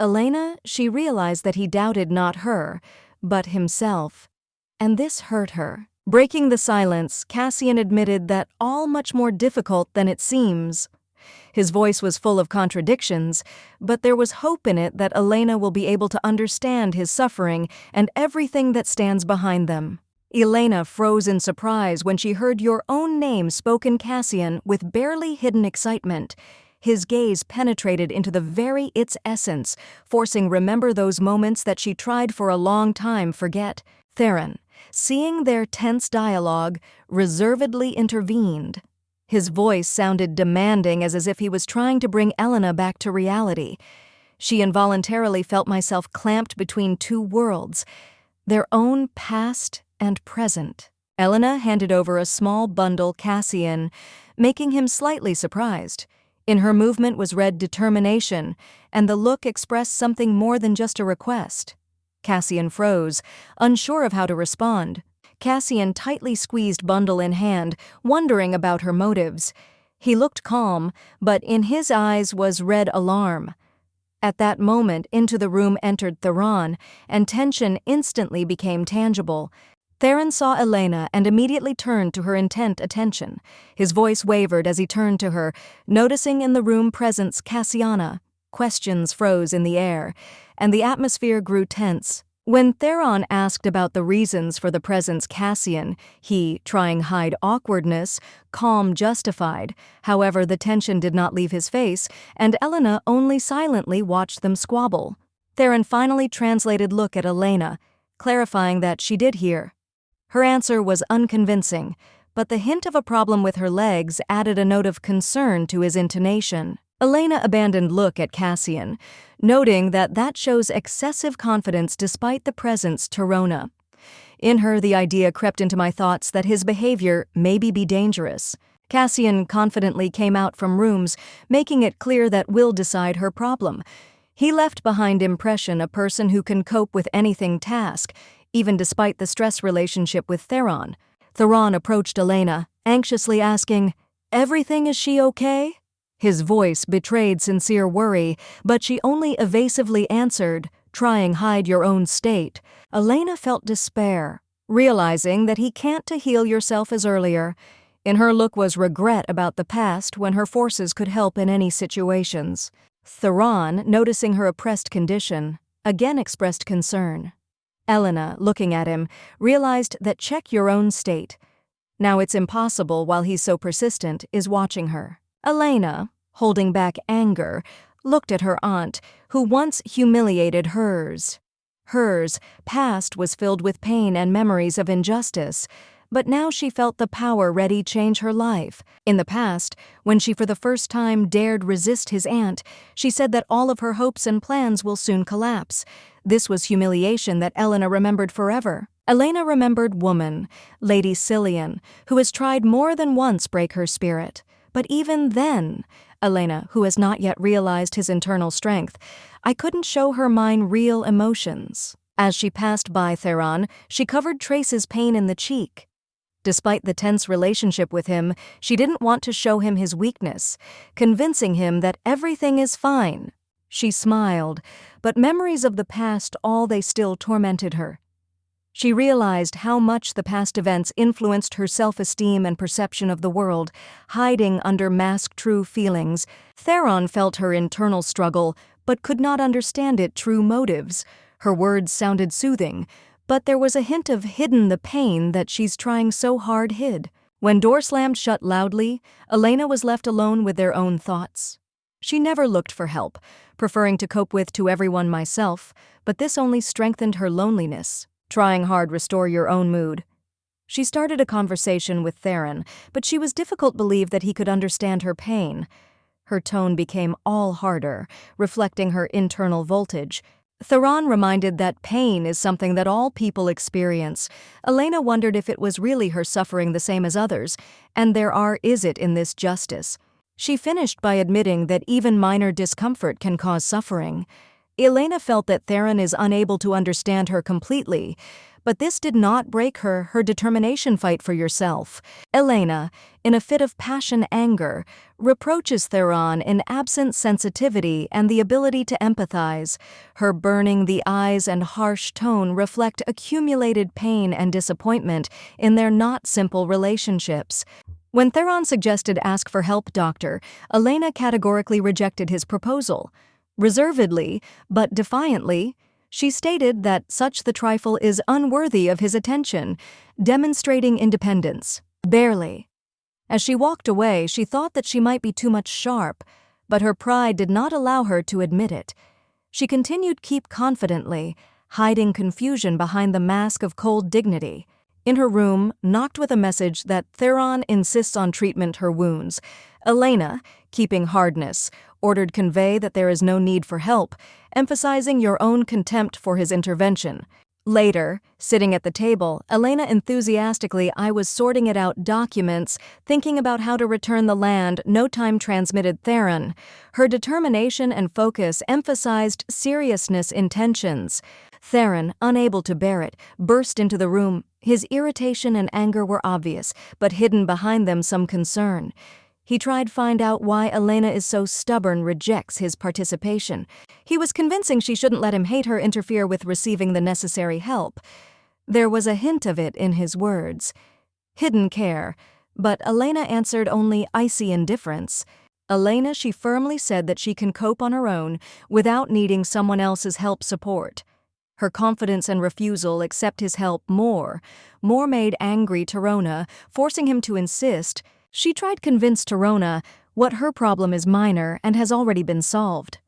Elena, she realized that he doubted not her, but himself. And this hurt her. Breaking the silence, Cassian admitted that all much more difficult than it seems. His voice was full of contradictions, but there was hope in it that Elena will be able to understand his suffering and everything that stands behind them. Elena froze in surprise when she heard your own name spoken, Cassian, with barely hidden excitement. His gaze penetrated into the very its essence, forcing remember those moments that she tried for a long time forget. Theron, seeing their tense dialogue, reservedly intervened. His voice sounded demanding as if he was trying to bring Elena back to reality. She involuntarily felt myself clamped between two worlds, their own past and present. Elena handed over a small bundle Cassian, making him slightly surprised. In her movement was read determination, and the look expressed something more than just a request. Cassian froze, unsure of how to respond. Cassian tightly squeezed bundle in hand, wondering about her motives. He looked calm, but in his eyes was red alarm. At that moment, into the room entered Theron, and tension instantly became tangible. Theron saw Elena and immediately turned to her intent attention. His voice wavered as he turned to her, noticing in the room presence Cassiana. Questions froze in the air, and the atmosphere grew tense. When Theron asked about the reasons for the presence Cassian, he, trying hide awkwardness, calm justified. However, the tension did not leave his face, and Elena only silently watched them squabble. Theron finally translated look at Elena, clarifying that she did hear. Her answer was unconvincing, but the hint of a problem with her legs added a note of concern to his intonation. Elena abandoned look at Cassian, noting that shows excessive confidence despite the presence Torona. In her, the idea crept into my thoughts that his behavior maybe be dangerous. Cassian confidently came out from rooms, making it clear that we'll decide her problem. He left behind impression a person who can cope with anything task, even despite the stress relationship with Theron. Theron approached Elena, anxiously asking, "Everything, is she okay?" His voice betrayed sincere worry, but she only evasively answered, "Trying hide your own state." Elena felt despair, realizing that he can't to heal yourself as earlier. In her look was regret about the past when her forces could help in any situations. Theron, noticing her oppressed condition, again expressed concern. Elena, looking at him, realized that check your own state. Now it's impossible while he's so persistent, is watching her. Elena, holding back anger, looked at her aunt, who once humiliated hers. Hers past was filled with pain and memories of injustice, but now she felt the power ready to change her life. In the past, when she for the first time dared resist his aunt, she said that all of her hopes and plans will soon collapse. This was humiliation that Elena remembered forever. Elena remembered woman, Lady Cillian, who has tried more than once break her spirit. But even then, Elena, who has not yet realized his internal strength, I couldn't show her mine real emotions. As she passed by Theron, she covered Trace's pain in the cheek. Despite the tense relationship with him, she didn't want to show him his weakness, convincing him that everything is fine. She smiled, but memories of the past all they still tormented her. She realized how much the past events influenced her self-esteem and perception of the world, hiding under masked true feelings. Theron felt her internal struggle, but could not understand its true motives. Her words sounded soothing, but there was a hint of hidden the pain that she's trying so hard hid. When door slammed shut loudly, Elena was left alone with their own thoughts. She never looked for help, preferring to cope with to everyone myself, but this only strengthened her loneliness. Trying hard restore your own mood. She started a conversation with Theron, but she was difficult to believe that he could understand her pain. Her tone became all harder, reflecting her internal voltage. Theron reminded that pain is something that all people experience. Elena wondered if it was really her suffering the same as others, and is it in this justice? She finished by admitting that even minor discomfort can cause suffering. Elena felt that Theron is unable to understand her completely, but this did not break her determination fight for yourself. Elena, in a fit of passion anger, reproaches Theron in absent sensitivity and the ability to empathize. Her burning the eyes and harsh tone reflect accumulated pain and disappointment in their not simple relationships. When Theron suggested ask for help, Doctor, Elena categorically rejected his proposal. Reservedly, but defiantly, she stated that such the trifle is unworthy of his attention, demonstrating independence. Barely. As she walked away, she thought that she might be too much sharp, but her pride did not allow her to admit it. She continued keep confidently, hiding confusion behind the mask of cold dignity. In her room, knocked with a message that Theron insists on treatment her wounds. Elena, keeping hardness, ordered convey that there is no need for help, emphasizing your own contempt for his intervention. Later, sitting at the table, Elena enthusiastically I was sorting it out documents, thinking about how to return the land no time transmitted Theron. Her determination and focus emphasized seriousness intentions. Theron, unable to bear it, burst into the room. His irritation and anger were obvious, but hidden behind them some concern. He tried to find out why Elena is so stubborn, rejects his participation. He was convincing she shouldn't let him hate her interfere with receiving the necessary help. There was a hint of it in his words. Hidden care, but Elena answered only icy indifference. Elena, she firmly said that she can cope on her own without needing someone else's help support. Her confidence and refusal accept his help more made angry Torona, forcing him to insist. She tried to convince Torona what her problem is minor and has already been solved.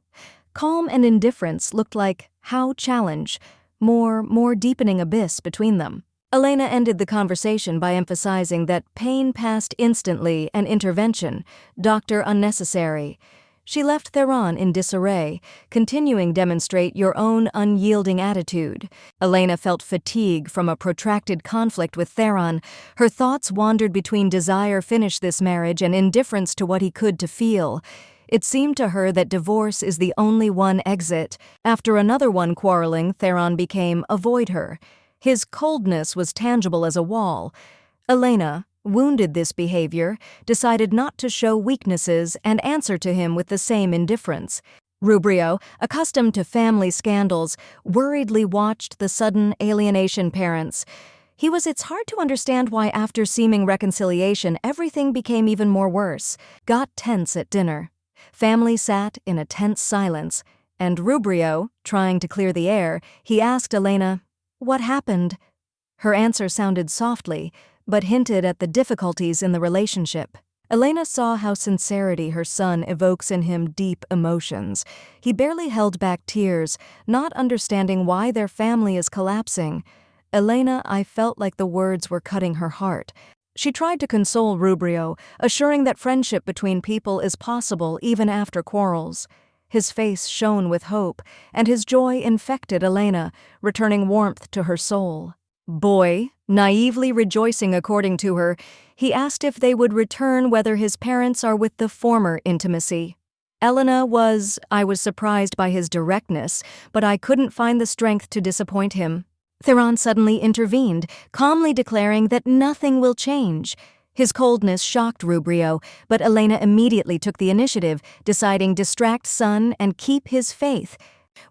Calm and indifference looked like how challenge, more deepening abyss between them. Elena ended the conversation by emphasizing that pain passed instantly and intervention, doctor unnecessary. She left Theron in disarray, continuing demonstrate your own unyielding attitude. Elena felt fatigue from a protracted conflict with Theron. Her thoughts wandered between desire to finish this marriage and indifference to what he could to feel. It seemed to her that divorce is the only one exit. After another one quarreling, Theron became avoid her. His coldness was tangible as a wall. Elena, wounded this behavior, decided not to show weaknesses and answer to him with the same indifference. Rubrio, accustomed to family scandals, worriedly watched the sudden alienation parents. It's hard to understand why after seeming reconciliation everything became even more worse. Got tense at dinner. Family sat in a tense silence, and Rubrio, trying to clear the air, he asked Elena, "What happened?" Her answer sounded softly, but hinted at the difficulties in the relationship. Elena saw how sincerity her son evokes in him deep emotions. He barely held back tears, not understanding why their family is collapsing. Elena, I felt like the words were cutting her heart. She tried to console Rubrio, assuring that friendship between people is possible even after quarrels. His face shone with hope, and his joy infected Elena, returning warmth to her soul. Boy, naively rejoicing according to her, he asked if they would return whether his parents are with the former intimacy. I was surprised by his directness, but I couldn't find the strength to disappoint him. Theron suddenly intervened, calmly declaring that nothing will change. His coldness shocked Rubrio, but Elena immediately took the initiative, deciding distract son and keep his faith.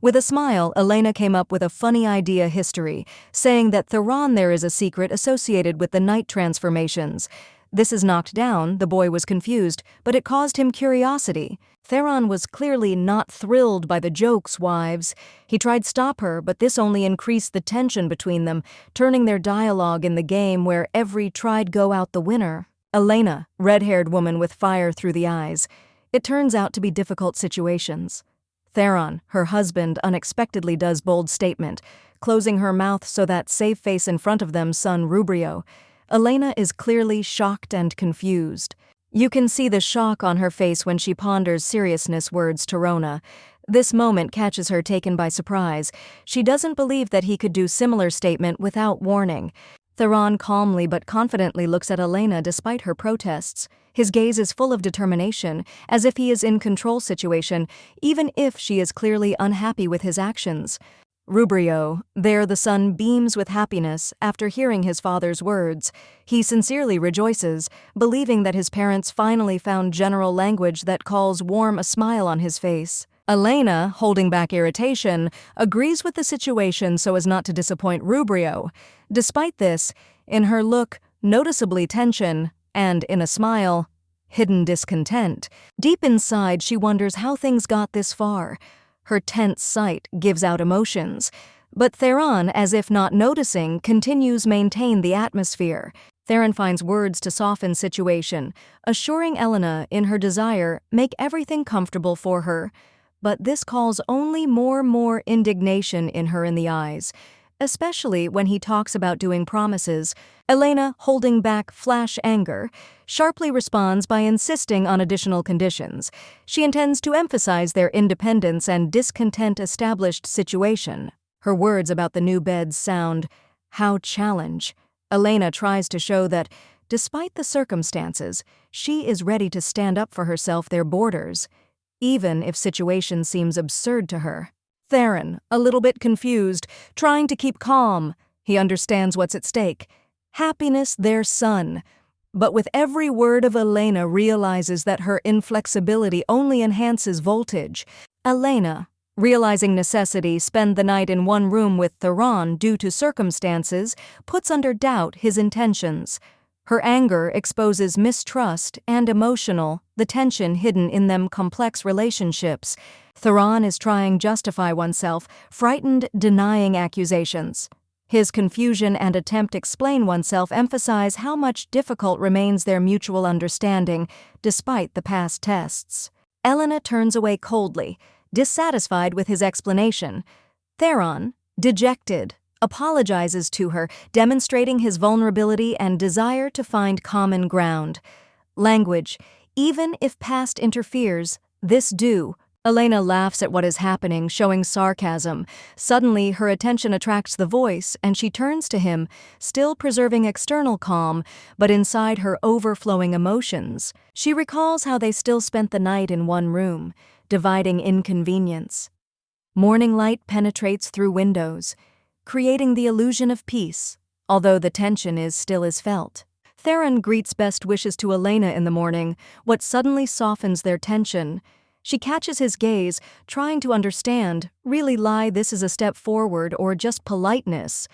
With a smile, Elena came up with a funny idea history, saying that Theron there is a secret associated with the night transformations. This is knocked down, the boy was confused, but it caused him curiosity. Theron was clearly not thrilled by the joke's wives. He tried to stop her, but this only increased the tension between them, turning their dialogue in the game where every tried go out the winner. Elena, red-haired woman with fire through the eyes. It turns out to be difficult situations. Theron, her husband, unexpectedly does bold statement, closing her mouth so that save face in front of them son Rubrio. Elena is clearly shocked and confused. You can see the shock on her face when she ponders seriousness words to Rona. This moment catches her taken by surprise. She doesn't believe that he could do similar statement without warning. Theron calmly but confidently looks at Elena despite her protests. His gaze is full of determination, as if he is in control situation, even if she is clearly unhappy with his actions. Rubrio, there the son beams with happiness after hearing his father's words. He sincerely rejoices, believing that his parents finally found general language that calls warm a smile on his face. Elena, holding back irritation, agrees with the situation so as not to disappoint Rubrio. Despite this, in her look, noticeably tension, and in a smile, hidden discontent. Deep inside, she wonders how things got this far. Her tense sight gives out emotions. But Theron, as if not noticing, continues maintain the atmosphere. Theron finds words to soften situation, assuring Elena in her desire make everything comfortable for her. But this calls only more indignation in her in the eyes. especially when he talks about doing promises. Elena, holding back flash anger, sharply responds by insisting on additional conditions. She intends to emphasize their independence and discontent established situation. Her words about the new beds sound, "How challenge." Elena tries to show that, despite the circumstances, she is ready to stand up for herself, their borders, even if situation seems absurd to her. Theron, a little bit confused, trying to keep calm. He understands what's at stake. Happiness, their son. But with every word of Elena realizes that her inflexibility only enhances voltage. Elena, realizing necessity, spend the night in one room with Theron due to circumstances, puts under doubt his intentions. Her anger exposes mistrust and the tension hidden in them complex relationships. Theron is trying to justify oneself, frightened, denying accusations. His confusion and attempt to explain oneself emphasize how much difficult remains their mutual understanding, despite the past tests. Elena turns away coldly, dissatisfied with his explanation. Theron, dejected, apologizes to her, demonstrating his vulnerability and desire to find common ground. Language, even if past interferes, this do. Elena laughs at what is happening, showing sarcasm. Suddenly, her attention attracts the voice, and she turns to him, still preserving external calm, but inside her overflowing emotions. She recalls how they still spent the night in one room, dividing inconvenience. Morning light penetrates through windows, creating the illusion of peace, although the tension is still as felt. Theron greets best wishes to Elena in the morning, what suddenly softens their tension. She catches his gaze, trying to understand, really lie this is a step forward or just politeness.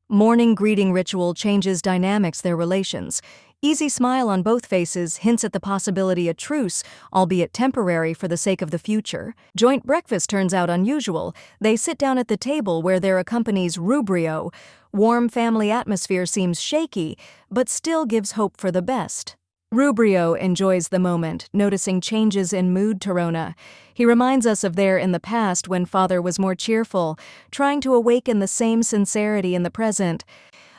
Morning greeting ritual changes dynamics their relations. Easy smile on both faces hints at the possibility a truce, albeit temporary for the sake of the future. Joint breakfast turns out unusual. They sit down at the table where there accompanies rubrio. Warm family atmosphere seems shaky, but still gives hope for the best. Rubrio enjoys the moment, noticing changes in mood Torona. He reminds us of there in the past when father was more cheerful, trying to awaken the same sincerity in the present.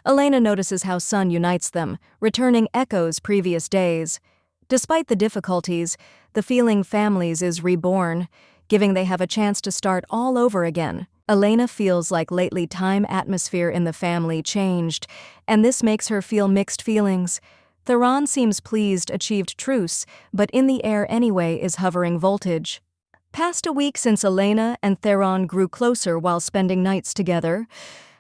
Elena notices how son unites them, returning echoes previous days. Despite the difficulties, the feeling families is reborn, giving they have a chance to start all over again. Elena feels like lately time atmosphere in the family changed, and this makes her feel mixed feelings. Theron seems pleased achieved truce, but in the air anyway is hovering voltage. Past a week since Elena and Theron grew closer while spending nights together.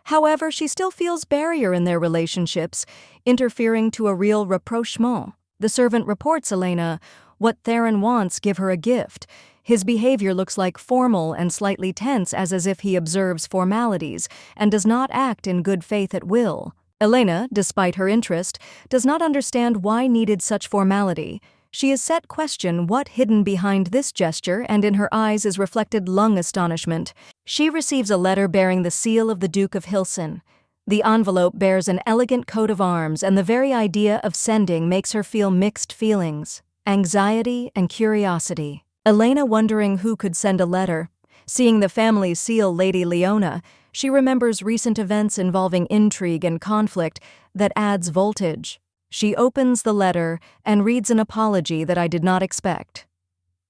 However, she still feels barrier in their relationships, interfering to a real rapprochement. The servant reports Elena, what Theron wants give her a gift. His behavior looks like formal and slightly tense as if he observes formalities and does not act in good faith at will. Elena, despite her interest, does not understand why needed such formality. She is set question what hidden behind this gesture, and in her eyes is reflected lung astonishment. She receives a letter bearing the seal of the Duke of Hilson. The envelope bears an elegant coat of arms, and the very idea of sending makes her feel mixed feelings, anxiety and curiosity. Elena wondering who could send a letter. Seeing the family seal Lady Leona, she remembers recent events involving intrigue and conflict that adds voltage. She opens the letter and reads an apology that I did not expect.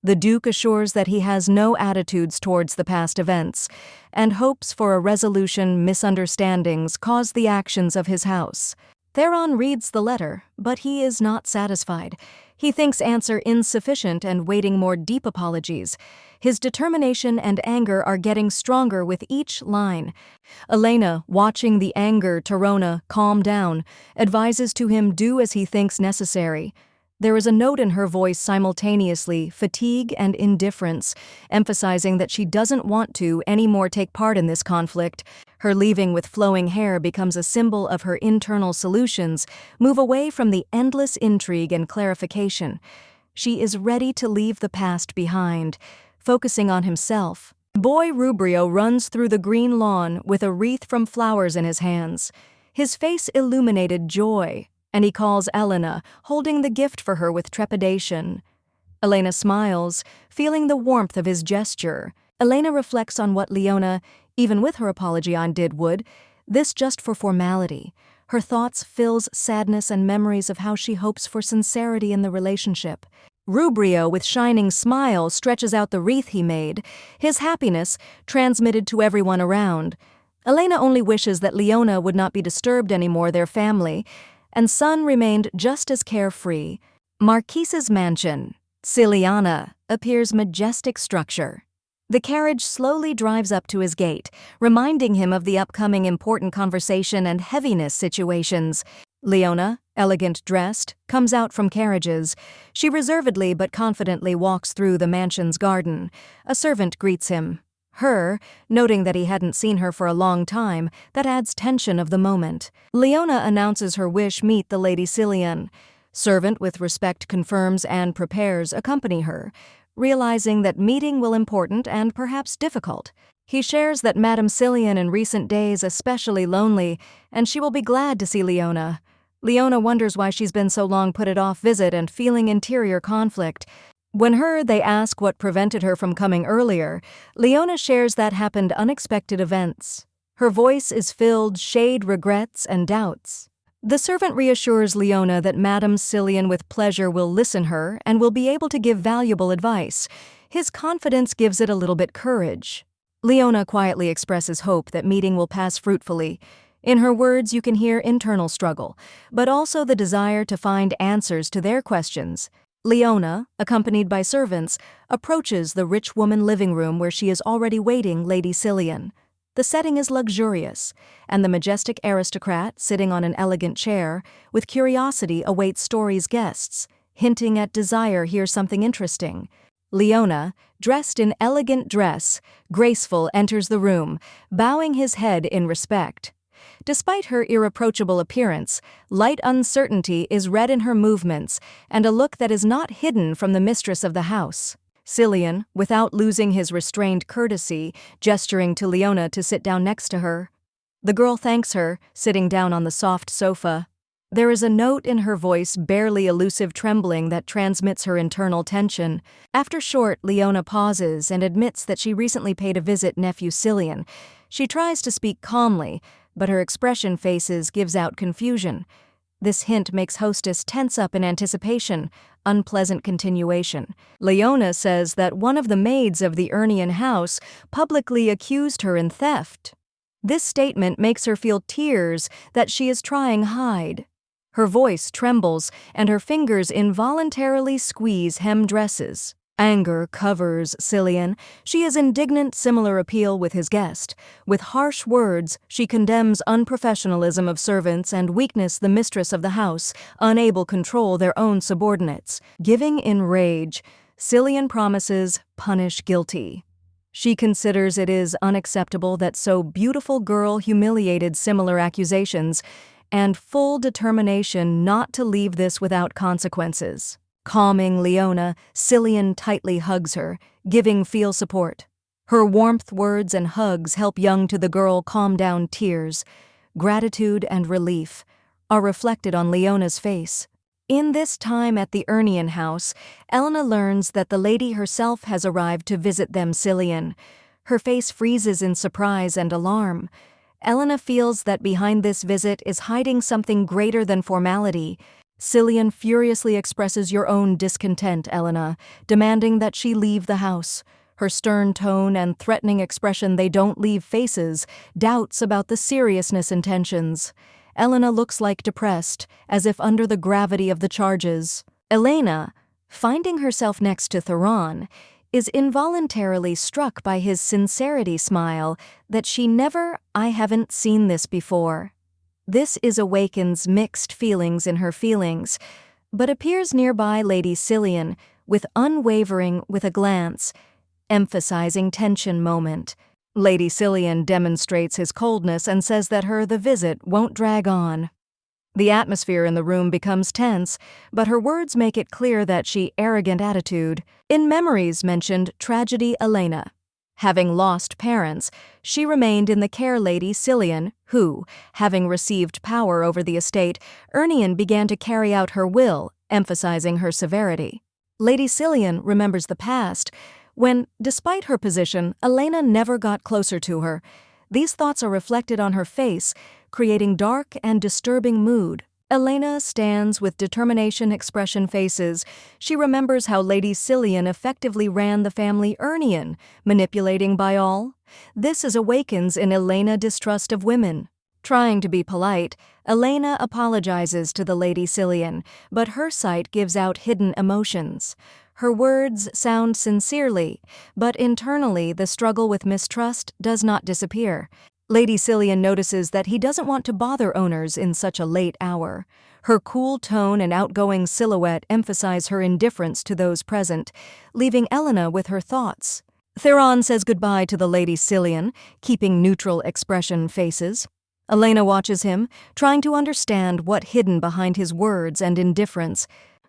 The Duke assures that he has no attitudes towards the past events and hopes for a resolution misunderstandings caused the actions of his house. Theron reads the letter, but he is not satisfied. He thinks answer insufficient and waiting more deep apologies. His determination and anger are getting stronger with each line. Elena, watching the anger Torona calm down, advises to him do as he thinks necessary. There is a note in her voice simultaneously, fatigue and indifference, emphasizing that she doesn't want to anymore take part in this conflict. Her leaving with flowing hair becomes a symbol of her internal solutions, move away from the endless intrigue and clarification. She is ready to leave the past behind, focusing on himself. Boy Rubrio runs through the green lawn with a wreath from flowers in his hands. His face illuminated joy, and he calls Elena, holding the gift for her with trepidation. Elena smiles, feeling the warmth of his gesture. Elena reflects on what Leona, even with her apology on did would. this just for formality. Her thoughts fills sadness and memories of how she hopes for sincerity in the relationship. Rubrio, with shining smile, stretches out the wreath he made, his happiness transmitted to everyone around. Elena only wishes that Leona would not be disturbed anymore, their family, and Sun remained just as carefree. Marquise's mansion, Ciliana, appears majestic structure. The carriage slowly drives up to his gate, reminding him of the upcoming important conversation and heaviness situations. Leona, elegant dressed, comes out from carriages. She reservedly but confidently walks through the mansion's garden. A servant greets him. Her, noting that he hadn't seen her for a long time, that adds tension of the moment. Leona announces her wish meet the Lady Cillian. Servant with respect confirms and prepares accompany her, realizing that meeting will important and perhaps difficult. He shares that Madame Cillian in recent days especially lonely, and she will be glad to see Leona. Leona wonders why she's been so long put it off visit and feeling interior conflict. When they ask what prevented her from coming earlier, Leona shares that happened unexpected events. Her voice is filled shade regrets and doubts. The servant reassures Leona that Madame Cillian with pleasure will listen her and will be able to give valuable advice. His confidence gives it a little bit courage. Leona quietly expresses hope that meeting will pass fruitfully. In her words you can hear internal struggle, but also the desire to find answers to their questions. Leona, accompanied by servants, approaches the rich woman living room where she is already waiting Lady Cillian. The setting is luxurious, and the majestic aristocrat, sitting on an elegant chair, with curiosity awaits Story's guests, hinting at desire hear something interesting. Leona, dressed in elegant dress, graceful, enters the room, bowing his head in respect. Despite her irreproachable appearance, light uncertainty is read in her movements and a look that is not hidden from the mistress of the house. Cillian, without losing his restrained courtesy, gesturing to Leona to sit down next to her. The girl thanks her, sitting down on the soft sofa. There is a note in her voice, barely elusive trembling that transmits her internal tension. After short, Leona pauses and admits that she recently paid a visit nephew Cillian. She tries to speak calmly, but her expression gives out confusion. This hint makes hostess tense up in anticipation, unpleasant continuation. Leona says that one of the maids of the Urnian house publicly accused her in theft. This statement makes her feel tears that she is trying hide. Her voice trembles and her fingers involuntarily squeeze hem dresses. Anger covers Cillian. She is indignant, similar appeal with his guest. With harsh words, she condemns unprofessionalism of servants and weakness the mistress of the house, unable control their own subordinates. Giving in rage, Cillian promises punish guilty. She considers it is unacceptable that so beautiful girl humiliated similar accusations, and full determination not to leave this without consequences. Calming Leona, Cillian tightly hugs her, giving feel support. Her warmth words and hugs help young to the girl calm down tears. Gratitude and relief are reflected on Leona's face. In this time at the Urnian house, Elena learns that the lady herself has arrived to visit them Cillian. Her face freezes in surprise and alarm. Elena feels that behind this visit is hiding something greater than formality. Cillian furiously expresses your own discontent, Elena, demanding that she leave the house. Her stern tone and threatening expression they don't leave faces, doubts about the seriousness intentions. Elena looks like depressed, as if under the gravity of the charges. Elena, finding herself next to Theron, is involuntarily struck by his sincerity smile that I haven't seen this before. This awakens mixed feelings in her feelings, but appears nearby Lady Cillian with a glance, emphasizing tension moment. Lady Cillian demonstrates his coldness and says that the visit won't drag on. The atmosphere in the room becomes tense, but her words make it clear that she arrogant attitude. In memories mentioned tragedy Elena. Having lost parents, she remained in the care Lady Cillian, who, having received power over the estate, Urnian began to carry out her will, emphasizing her severity. Lady Cillian remembers the past, when, despite her position, Elena never got closer to her. These thoughts are reflected on her face, creating dark and disturbing mood. Elena stands with determination expression faces. She remembers how Lady Cillian effectively ran the family Urnian, manipulating by all. This awakens in Elena distrust of women. Trying to be polite, Elena apologizes to the Lady Cillian, but her sight gives out hidden emotions. Her words sound sincerely, but internally the struggle with mistrust does not disappear. Lady Cillian notices that he doesn't want to bother owners in such a late hour. Her cool tone and outgoing silhouette emphasize her indifference to those present, leaving Elena with her thoughts. Theron says goodbye to the Lady Cillian, keeping neutral expression faces. Elena watches him, trying to understand what hidden behind his words and indifference.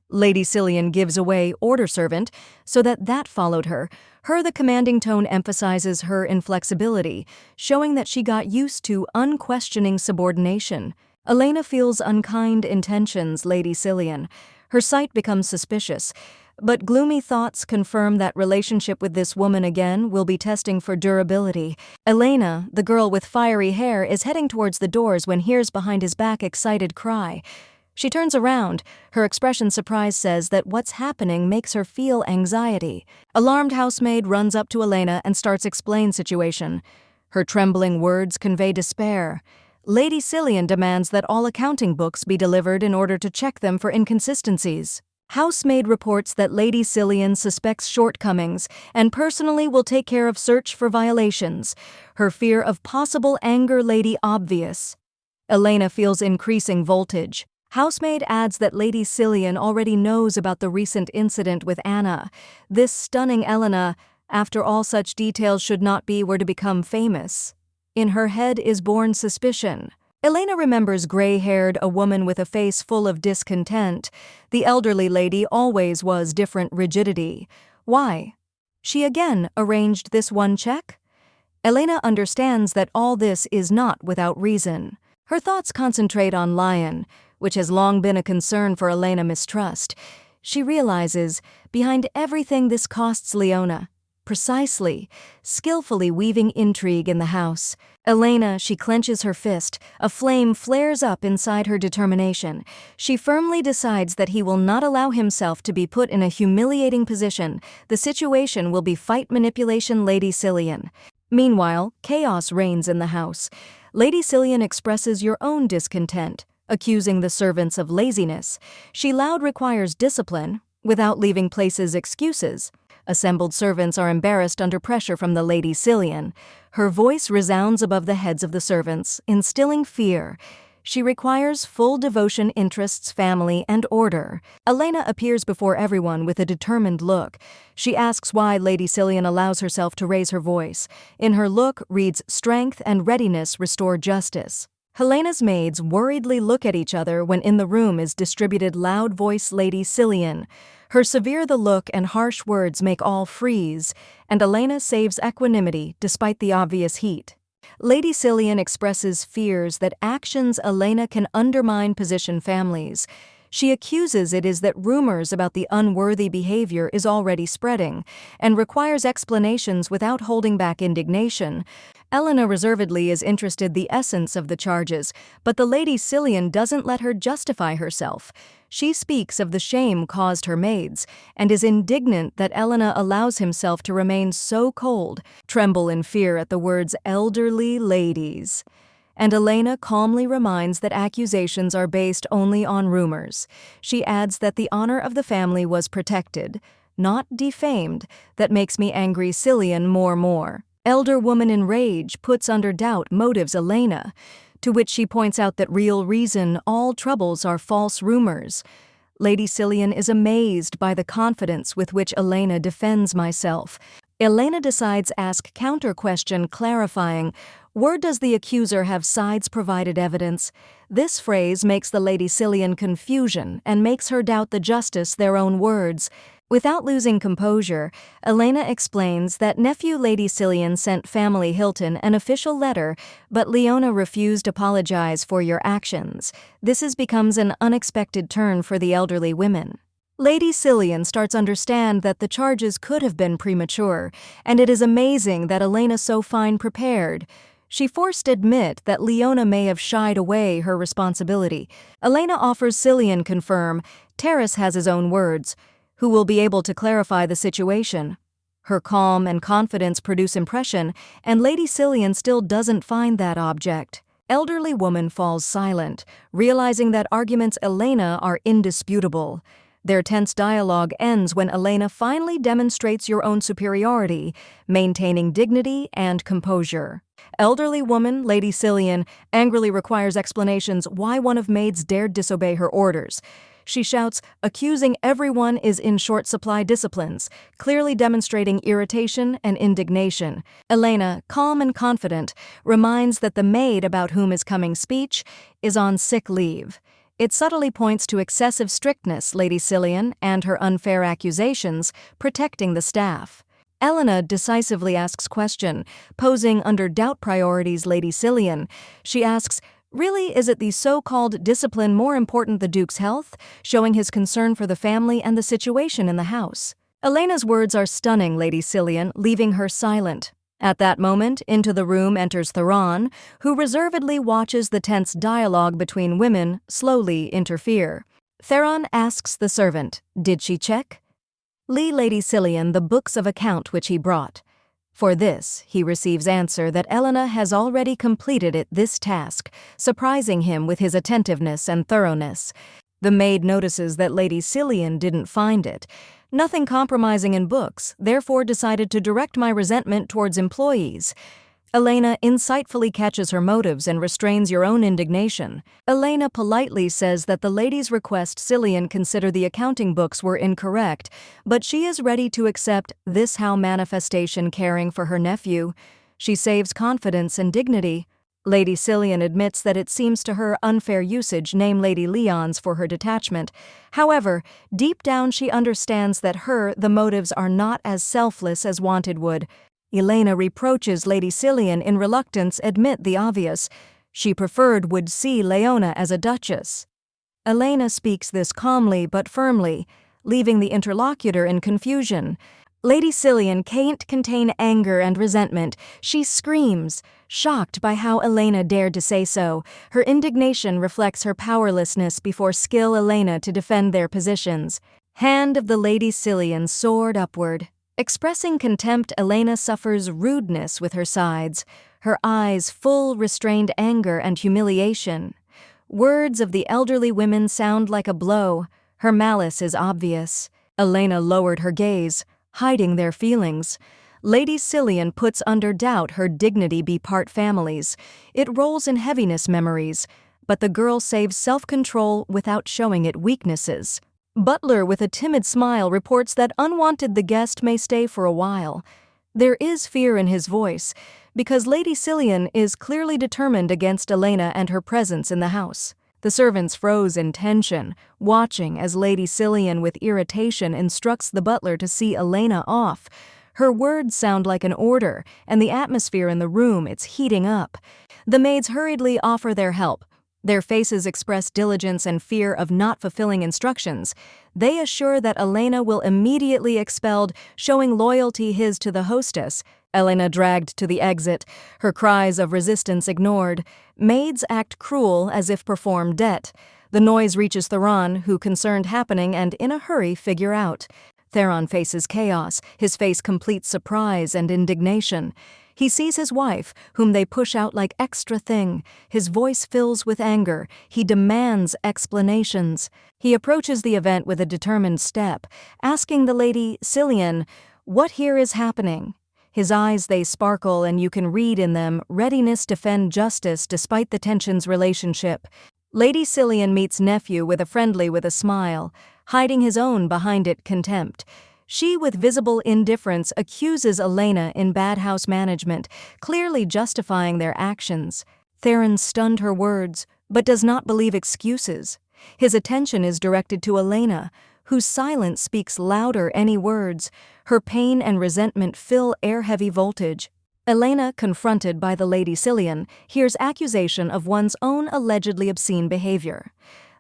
Lady Cillian gives away order servant, so that followed her. The commanding tone emphasizes her inflexibility, showing that she got used to unquestioning subordination. Elena feels unkind intentions, Lady Cillian. Her sight becomes suspicious, but gloomy thoughts confirm that relationship with this woman again will be testing for durability. Elena, the girl with fiery hair, is heading towards the doors when hears behind his back excited cry. She turns around. Her expression surprise says that what's happening makes her feel anxiety. Alarmed housemaid runs up to Elena and starts explain situation. Her trembling words convey despair. Lady Cillian demands that all accounting books be delivered in order to check them for inconsistencies. Housemaid reports that Lady Cillian suspects shortcomings and personally will take care of search for violations. Her fear of possible anger Lady obvious. Elena feels increasing voltage. Housemaid adds that Lady Cillian already knows about the recent incident with Anna. This stunning Elena, after all such details should not be, were to become famous. In her head is born suspicion. Elena remembers gray-haired, a woman with a face full of discontent. The elderly lady always was different rigidity. Why? She again arranged this one check? Elena understands that all this is not without reason. Her thoughts concentrate on Lion, which has long been a concern for Elena mistrust. She realizes, behind everything this costs Leona, precisely, skillfully weaving intrigue in the house. Elena, she clenches her fist. A flame flares up inside her determination. She firmly decides that he will not allow himself to be put in a humiliating position. The situation will be fight manipulation Lady Cillian. Meanwhile, chaos reigns in the house. Lady Cillian expresses your own discontent, accusing the servants of laziness. She loud requires discipline, without leaving places excuses. Assembled servants are embarrassed under pressure from the Lady Cillian. Her voice resounds above the heads of the servants, instilling fear. She requires full devotion, interests, family, and order. Elena appears before everyone with a determined look. She asks why Lady Cillian allows herself to raise her voice. In her look reads strength and readiness restore justice. Helena's maids worriedly look at each other when in the room is distributed loud voice Lady Cillian. Her severe the look and harsh words make all freeze, and Elena saves equanimity despite the obvious heat. Lady Cillian expresses fears that actions Elena can undermine position families. She accuses it is that rumors about the unworthy behavior is already spreading, and requires explanations without holding back indignation. Elena reservedly is interested the essence of the charges, but the Lady Cillian doesn't let her justify herself. She speaks of the shame caused her maids, and is indignant that Elena allows himself to remain so cold, tremble in fear at the words elderly ladies. And Elena calmly reminds that accusations are based only on rumors. She adds that the honor of the family was protected, not defamed. That makes me angry Cillian more. Elder woman in rage puts under doubt motives Elena, to which she points out that real reason all troubles are false rumors. Lady Cillian is amazed by the confidence with which Elena defends myself. Elena decides ask counter-question clarifying, where does the accuser have sides provided evidence? This phrase makes the Lady Cillian confusion and makes her doubt the justice their own words. Without losing composure, Elena explains that nephew Lady Cillian sent family Hilton an official letter, but Leona refused to apologize for your actions. Becomes an unexpected turn for the elderly women. Lady Cillian starts to understand that the charges could have been premature, and it is amazing that Elena so fine prepared. She forced to admit that Leona may have shied away her responsibility. Elena offers Cillian confirm Terrace has his own words, who will be able to clarify the situation. Her calm and confidence produce impression, and Lady Cillian still doesn't find that object. Elderly woman falls silent, realizing that arguments Elena are indisputable. Their tense dialogue ends when Elena finally demonstrates your own superiority, maintaining dignity and composure. Elderly woman, Lady Cillian, angrily requires explanations why one of maids dared disobey her orders. She shouts, accusing everyone is in short supply disciplines, clearly demonstrating irritation and indignation. Elena, calm and confident, reminds that the maid about whom is coming speech is on sick leave. It subtly points to excessive strictness, Lady Cillian, and her unfair accusations, protecting the staff. Elena decisively asks question, posing under doubt priorities Lady Cillian. She asks, really, is it the so-called discipline more important the Duke's health, showing his concern for the family and the situation in the house? Elena's words are stunning, Lady Cillian, leaving her silent. At that moment, into the room enters Theron, who reservedly watches the tense dialogue between women slowly interfere. Theron asks the servant, did she check? Lady Cillian the books of account which he brought. For this, he receives answer that Elena has already completed this task, surprising him with his attentiveness and thoroughness. The maid notices that Lady Cillian didn't find it. Nothing compromising in books, therefore decided to direct my resentment towards employees. Elena insightfully catches her motives and restrains your own indignation. Elena politely says that the lady's request Cillian consider the accounting books were incorrect, but she is ready to accept this how manifestation caring for her nephew. She saves confidence and dignity. Lady Cillian admits that it seems to her unfair usage name Lady Leon's for her detachment. However, deep down she understands that the motives are not as selfless as wanted would. Elena reproaches Lady Cillian in reluctance admit the obvious. She preferred would see Leona as a duchess. Elena speaks this calmly but firmly, leaving the interlocutor in confusion. Lady Cillian can't contain anger and resentment. She screams, shocked by how Elena dared to say so. Her indignation reflects her powerlessness before skill Elena to defend their positions. Hand of the Lady Cillian soared upward. Expressing contempt, Elena suffers rudeness with her sides, her eyes full restrained anger and humiliation. Words of the elderly women sound like a blow. Her malice is obvious. Elena lowered her gaze, hiding their feelings. Lady Cillian puts under doubt her dignity be part family's. It rolls in heaviness memories, but the girl saves self-control without showing it weaknesses. Butler, with a timid smile, reports that unwanted the guest may stay for a while. There is fear in his voice, because Lady Cillian is clearly determined against Elena and her presence in the house. The servants froze in tension, watching as Lady Cillian with irritation instructs the butler to see Elena off. Her words sound like an order, and the atmosphere in the room, it's heating up. The maids hurriedly offer their help. Their faces express diligence and fear of not fulfilling instructions. They assure that Elena will immediately expelled, showing loyalty his to the hostess. Elena dragged to the exit, her cries of resistance ignored. Maids act cruel as if perform debt. The noise reaches Theron, who concerned happening and in a hurry figure out. Theron faces chaos, his face complete surprise and indignation. He sees his wife, whom they push out like extra thing. His voice fills with anger. He demands explanations. He approaches the event with a determined step, asking the Lady Cillian, what here is happening? His eyes, they sparkle, and you can read in them readiness to defend justice despite the tension's relationship. Lady Cillian meets nephew with a smile, hiding his own behind it contempt. She, with visible indifference, accuses Elena in bad house management, clearly justifying their actions. Theron stunned her words, but does not believe excuses. His attention is directed to Elena, whose silence speaks louder any words. Her pain and resentment fill air-heavy voltage. Elena, confronted by the Lady Cillian, hears accusation of one's own allegedly obscene behavior.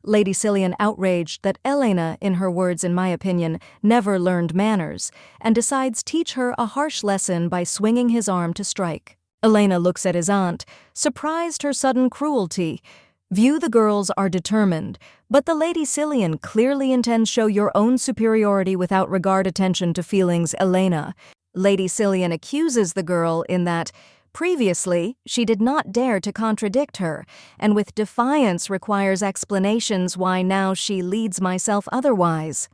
Lady Cillian outraged that Elena, in her words in my opinion, never learned manners, and decides teach her a harsh lesson by swinging his arm to strike. Elena looks at his aunt, surprised her sudden cruelty. View the girls are determined, but the Lady Cillian clearly intends show your own superiority without regard attention to feelings, Elena. Lady Cillian accuses the girl in that, previously, she did not dare to contradict her, and with defiance requires explanations why now she leads myself otherwise.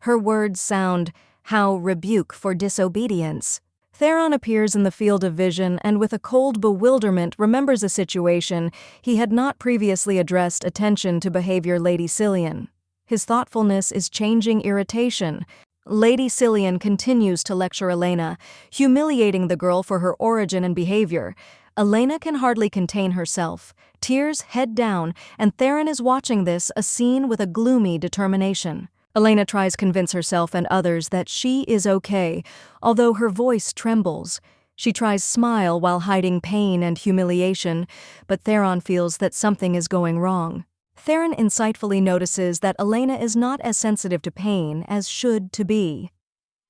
Her words sound, how rebuke for disobedience. Theron appears in the field of vision and with a cold bewilderment remembers a situation he had not previously addressed attention to behavior Lady Cillian. His thoughtfulness is changing irritation. Lady Cillian continues to lecture Elena, humiliating the girl for her origin and behavior. Elena can hardly contain herself, tears head down, and Theron is watching this, a scene with a gloomy determination. Elena tries to convince herself and others that she is okay, although her voice trembles. She tries to smile while hiding pain and humiliation, but Theron feels that something is going wrong. Theron insightfully notices that Elena is not as sensitive to pain as should to be.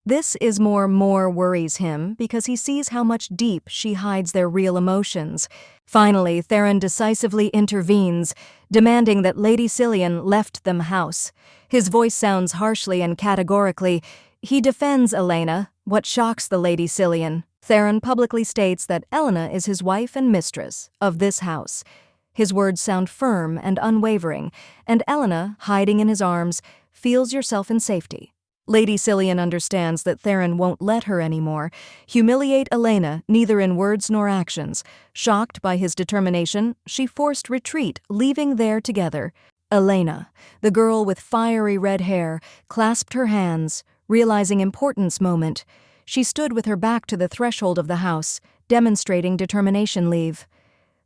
This is more worries him because he sees how much deep she hides their real emotions. Finally, Theron decisively intervenes, demanding that Lady Cillian left them house. His voice sounds harshly and categorically. He defends Elena, what shocks the Lady Cillian. Theron publicly states that Elena is his wife and mistress of this house. His words sound firm and unwavering, and Elena, hiding in his arms, feels yourself in safety. Lady Cillian understands that Theron won't let her anymore, humiliate Elena neither in words nor actions. Shocked by his determination, she forced retreat, leaving there together. Elena, the girl with fiery red hair, clasped her hands, realizing importance moment. She stood with her back to the threshold of the house, demonstrating determination leave.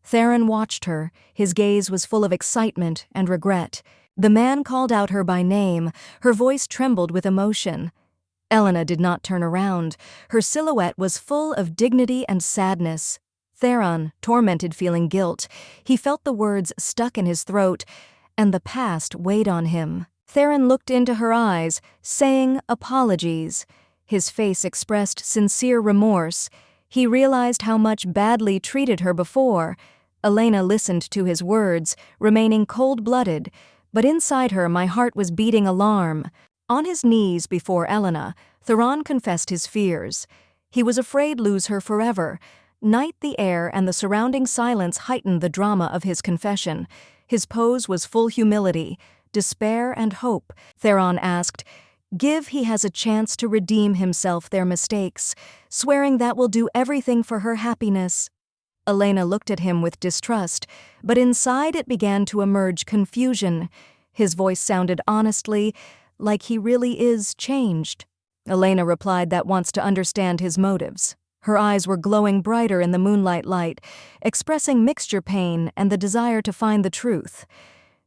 Theron watched her, his gaze was full of excitement and regret. The man called out her by name, her voice trembled with emotion. Elena did not turn around. Her silhouette was full of dignity and sadness. Theron, tormented, feeling guilt. He felt the words stuck in his throat, and the past weighed on him. Theron looked into her eyes, saying apologies. His face expressed sincere remorse. He realized how much badly treated her before. Elena listened to his words, remaining cold-blooded, but inside her my heart was beating alarm. On his knees before Elena, Theron confessed his fears. He was afraid lose her forever. Night, the air, and the surrounding silence heightened the drama of his confession. His pose was full humility, despair, and hope. Theron asked, "Give he has a chance to redeem himself their mistakes, swearing that will do everything for her happiness." Elena looked at him with distrust, but inside it began to emerge confusion. His voice sounded honestly, like he really is changed. Elena replied that wants to understand his motives. Her eyes were glowing brighter in the moonlight light, expressing mixture pain and the desire to find the truth.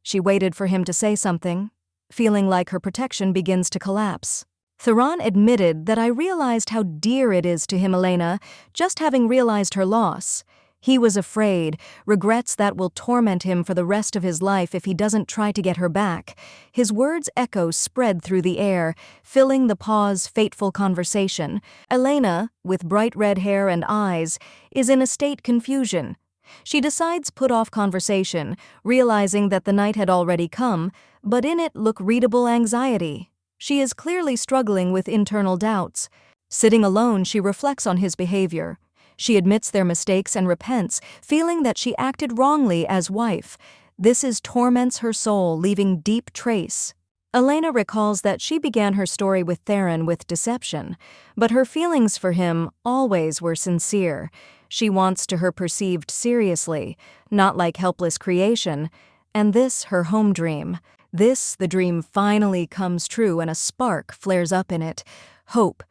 She waited for him to say something, feeling like her protection begins to collapse. Theron admitted that I realized how dear it is to him, Elena, just having realized her loss. He was afraid, regrets that will torment him for the rest of his life if he doesn't try to get her back. His words' echo spread through the air, filling the pause fateful conversation. Elena, with bright red hair and eyes, is in a state confusion. She decides put off conversation, realizing that the night had already come, but in it look readable anxiety. She is clearly struggling with internal doubts. Sitting alone, she reflects on his behavior. She admits their mistakes and repents, feeling that she acted wrongly as wife. This torments her soul, leaving deep trace. Elena recalls that she began her story with Theron with deception, but her feelings for him always were sincere. She wants to her perceived seriously, not like helpless creation, and this her home dream. This, the dream finally comes true and a spark flares up in it. Hope.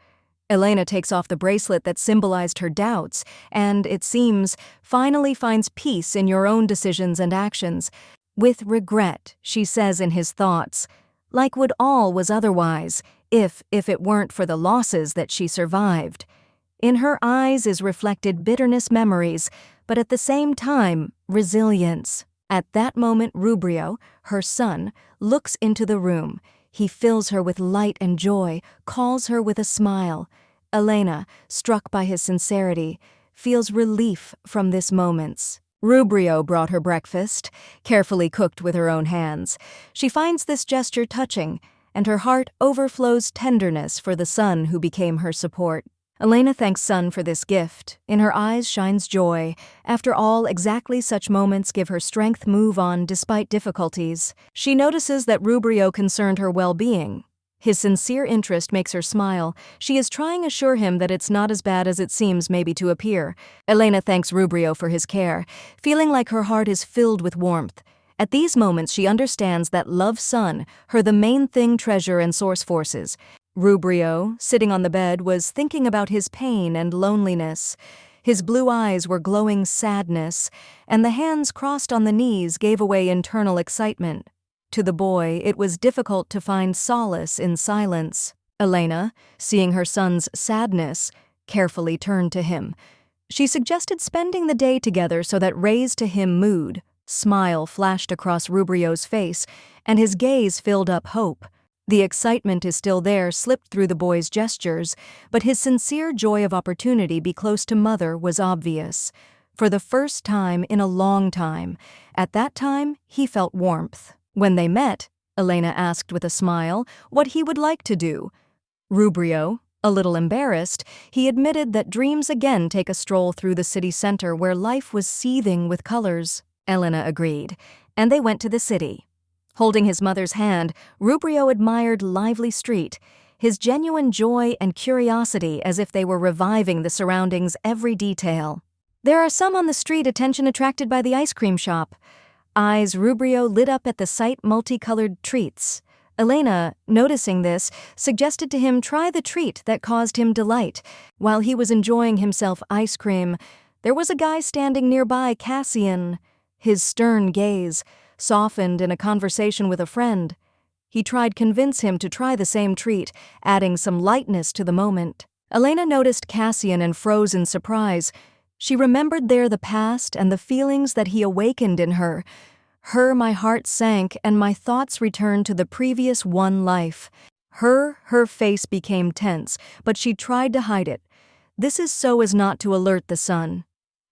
Elena takes off the bracelet that symbolized her doubts and, it seems, finally finds peace in your own decisions and actions. With regret, she says in his thoughts, like would all was otherwise, if it weren't for the losses that she survived. In her eyes is reflected bitterness memories, but at the same time, resilience. At that moment, Rubrio, her son, looks into the room. He fills her with light and joy, calls her with a smile. Elena, struck by his sincerity, feels relief from this moment. Rubrio brought her breakfast, carefully cooked with her own hands. She finds this gesture touching, and her heart overflows tenderness for the son who became her support. Elena thanks Sun for this gift. In her eyes shines joy. After all, exactly such moments give her strength move on despite difficulties. She notices that Rubrio concerned her well-being. His sincere interest makes her smile. She is trying to assure him that it's not as bad as it seems maybe to appear. Elena thanks Rubrio for his care, feeling like her heart is filled with warmth. At these moments she understands that love Sun, her the main thing treasure and source forces. Rubrio, sitting on the bed, was thinking about his pain and loneliness. His blue eyes were glowing sadness, and the hands crossed on the knees gave away internal excitement. To the boy, it was difficult to find solace in silence. Elena, seeing her son's sadness, carefully turned to him. She suggested spending the day together so that raised to him mood. Smile flashed across Rubrio's face, and his gaze filled up hope. The excitement is still there, slipped through the boy's gestures, but his sincere joy of opportunity be close to Mother was obvious. For the first time in a long time, at that time, he felt warmth. When they met, Elena asked with a smile what he would like to do. Rubrio, a little embarrassed, he admitted that dreams again take a stroll through the city center where life was seething with colors. Elena agreed, and they went to the city. Holding his mother's hand, Rubrio admired lively street, his genuine joy and curiosity as if they were reviving the surroundings' every detail. There are some on the street attention attracted by the ice cream shop. Eyes Rubrio lit up at the sight multicolored treats. Elena, noticing this, suggested to him try the treat that caused him delight. While he was enjoying himself ice cream, there was a guy standing nearby, Cassian. His stern gaze softened in a conversation with a friend. He tried convince him to try the same treat, adding some lightness to the moment. Elena noticed Cassian and froze in surprise. She remembered there the past and the feelings that he awakened in her. My heart sank and my thoughts returned to the previous one life. Her face became tense, but she tried to hide it. This is so as not to alert the son.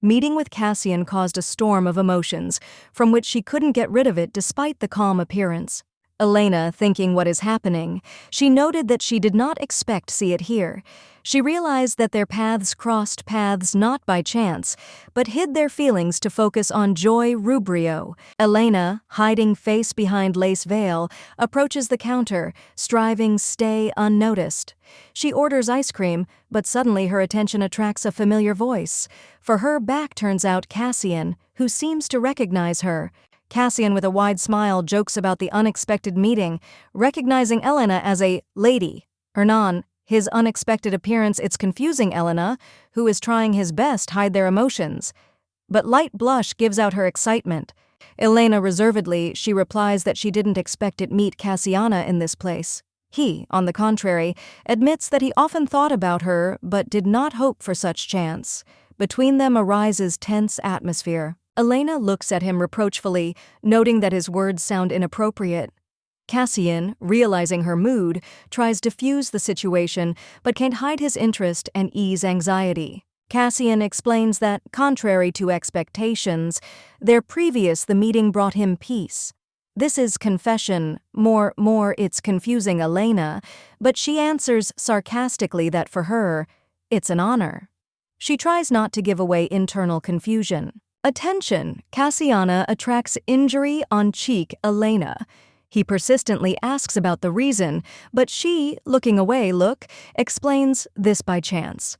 Meeting with Cassian caused a storm of emotions, from which she couldn't get rid of it despite the calm appearance. Elena, thinking what is happening, she noted that she did not expect to see it here. She realized that their paths crossed paths not by chance, but hid their feelings to focus on Joy Rubrio. Elena, hiding face behind lace veil, approaches the counter, striving stay unnoticed. She orders ice cream, but suddenly her attention attracts a familiar voice. For her back turns out Cassian, who seems to recognize her. Cassian, with a wide smile, jokes about the unexpected meeting, recognizing Elena as a lady. Hernan, his unexpected appearance, it's confusing Elena, who is trying his best to hide their emotions. But light blush gives out her excitement. Elena reservedly, she replies that she didn't expect it meet Cassiana in this place. He, on the contrary, admits that he often thought about her but did not hope for such chance. Between them arises tense atmosphere. Elena looks at him reproachfully, noting that his words sound inappropriate. Cassian, realizing her mood, tries to diffuse the situation but can't hide his interest and ease anxiety. Cassian explains that, contrary to expectations, the meeting brought him peace. This is confession, more it's confusing Elena, but she answers sarcastically that for her, it's an honor. She tries not to give away internal confusion. Attention, Cassiana attracts injury on cheek Elena. He persistently asks about the reason, but she, looking away, explains this by chance.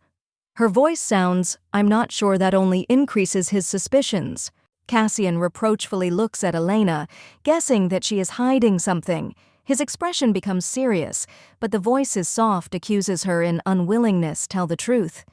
Her voice sounds, I'm not sure, that only increases his suspicions. Cassian reproachfully looks at Elena, guessing that she is hiding something. His expression becomes serious, but the voice is soft, accuses her in unwillingness to tell the truth.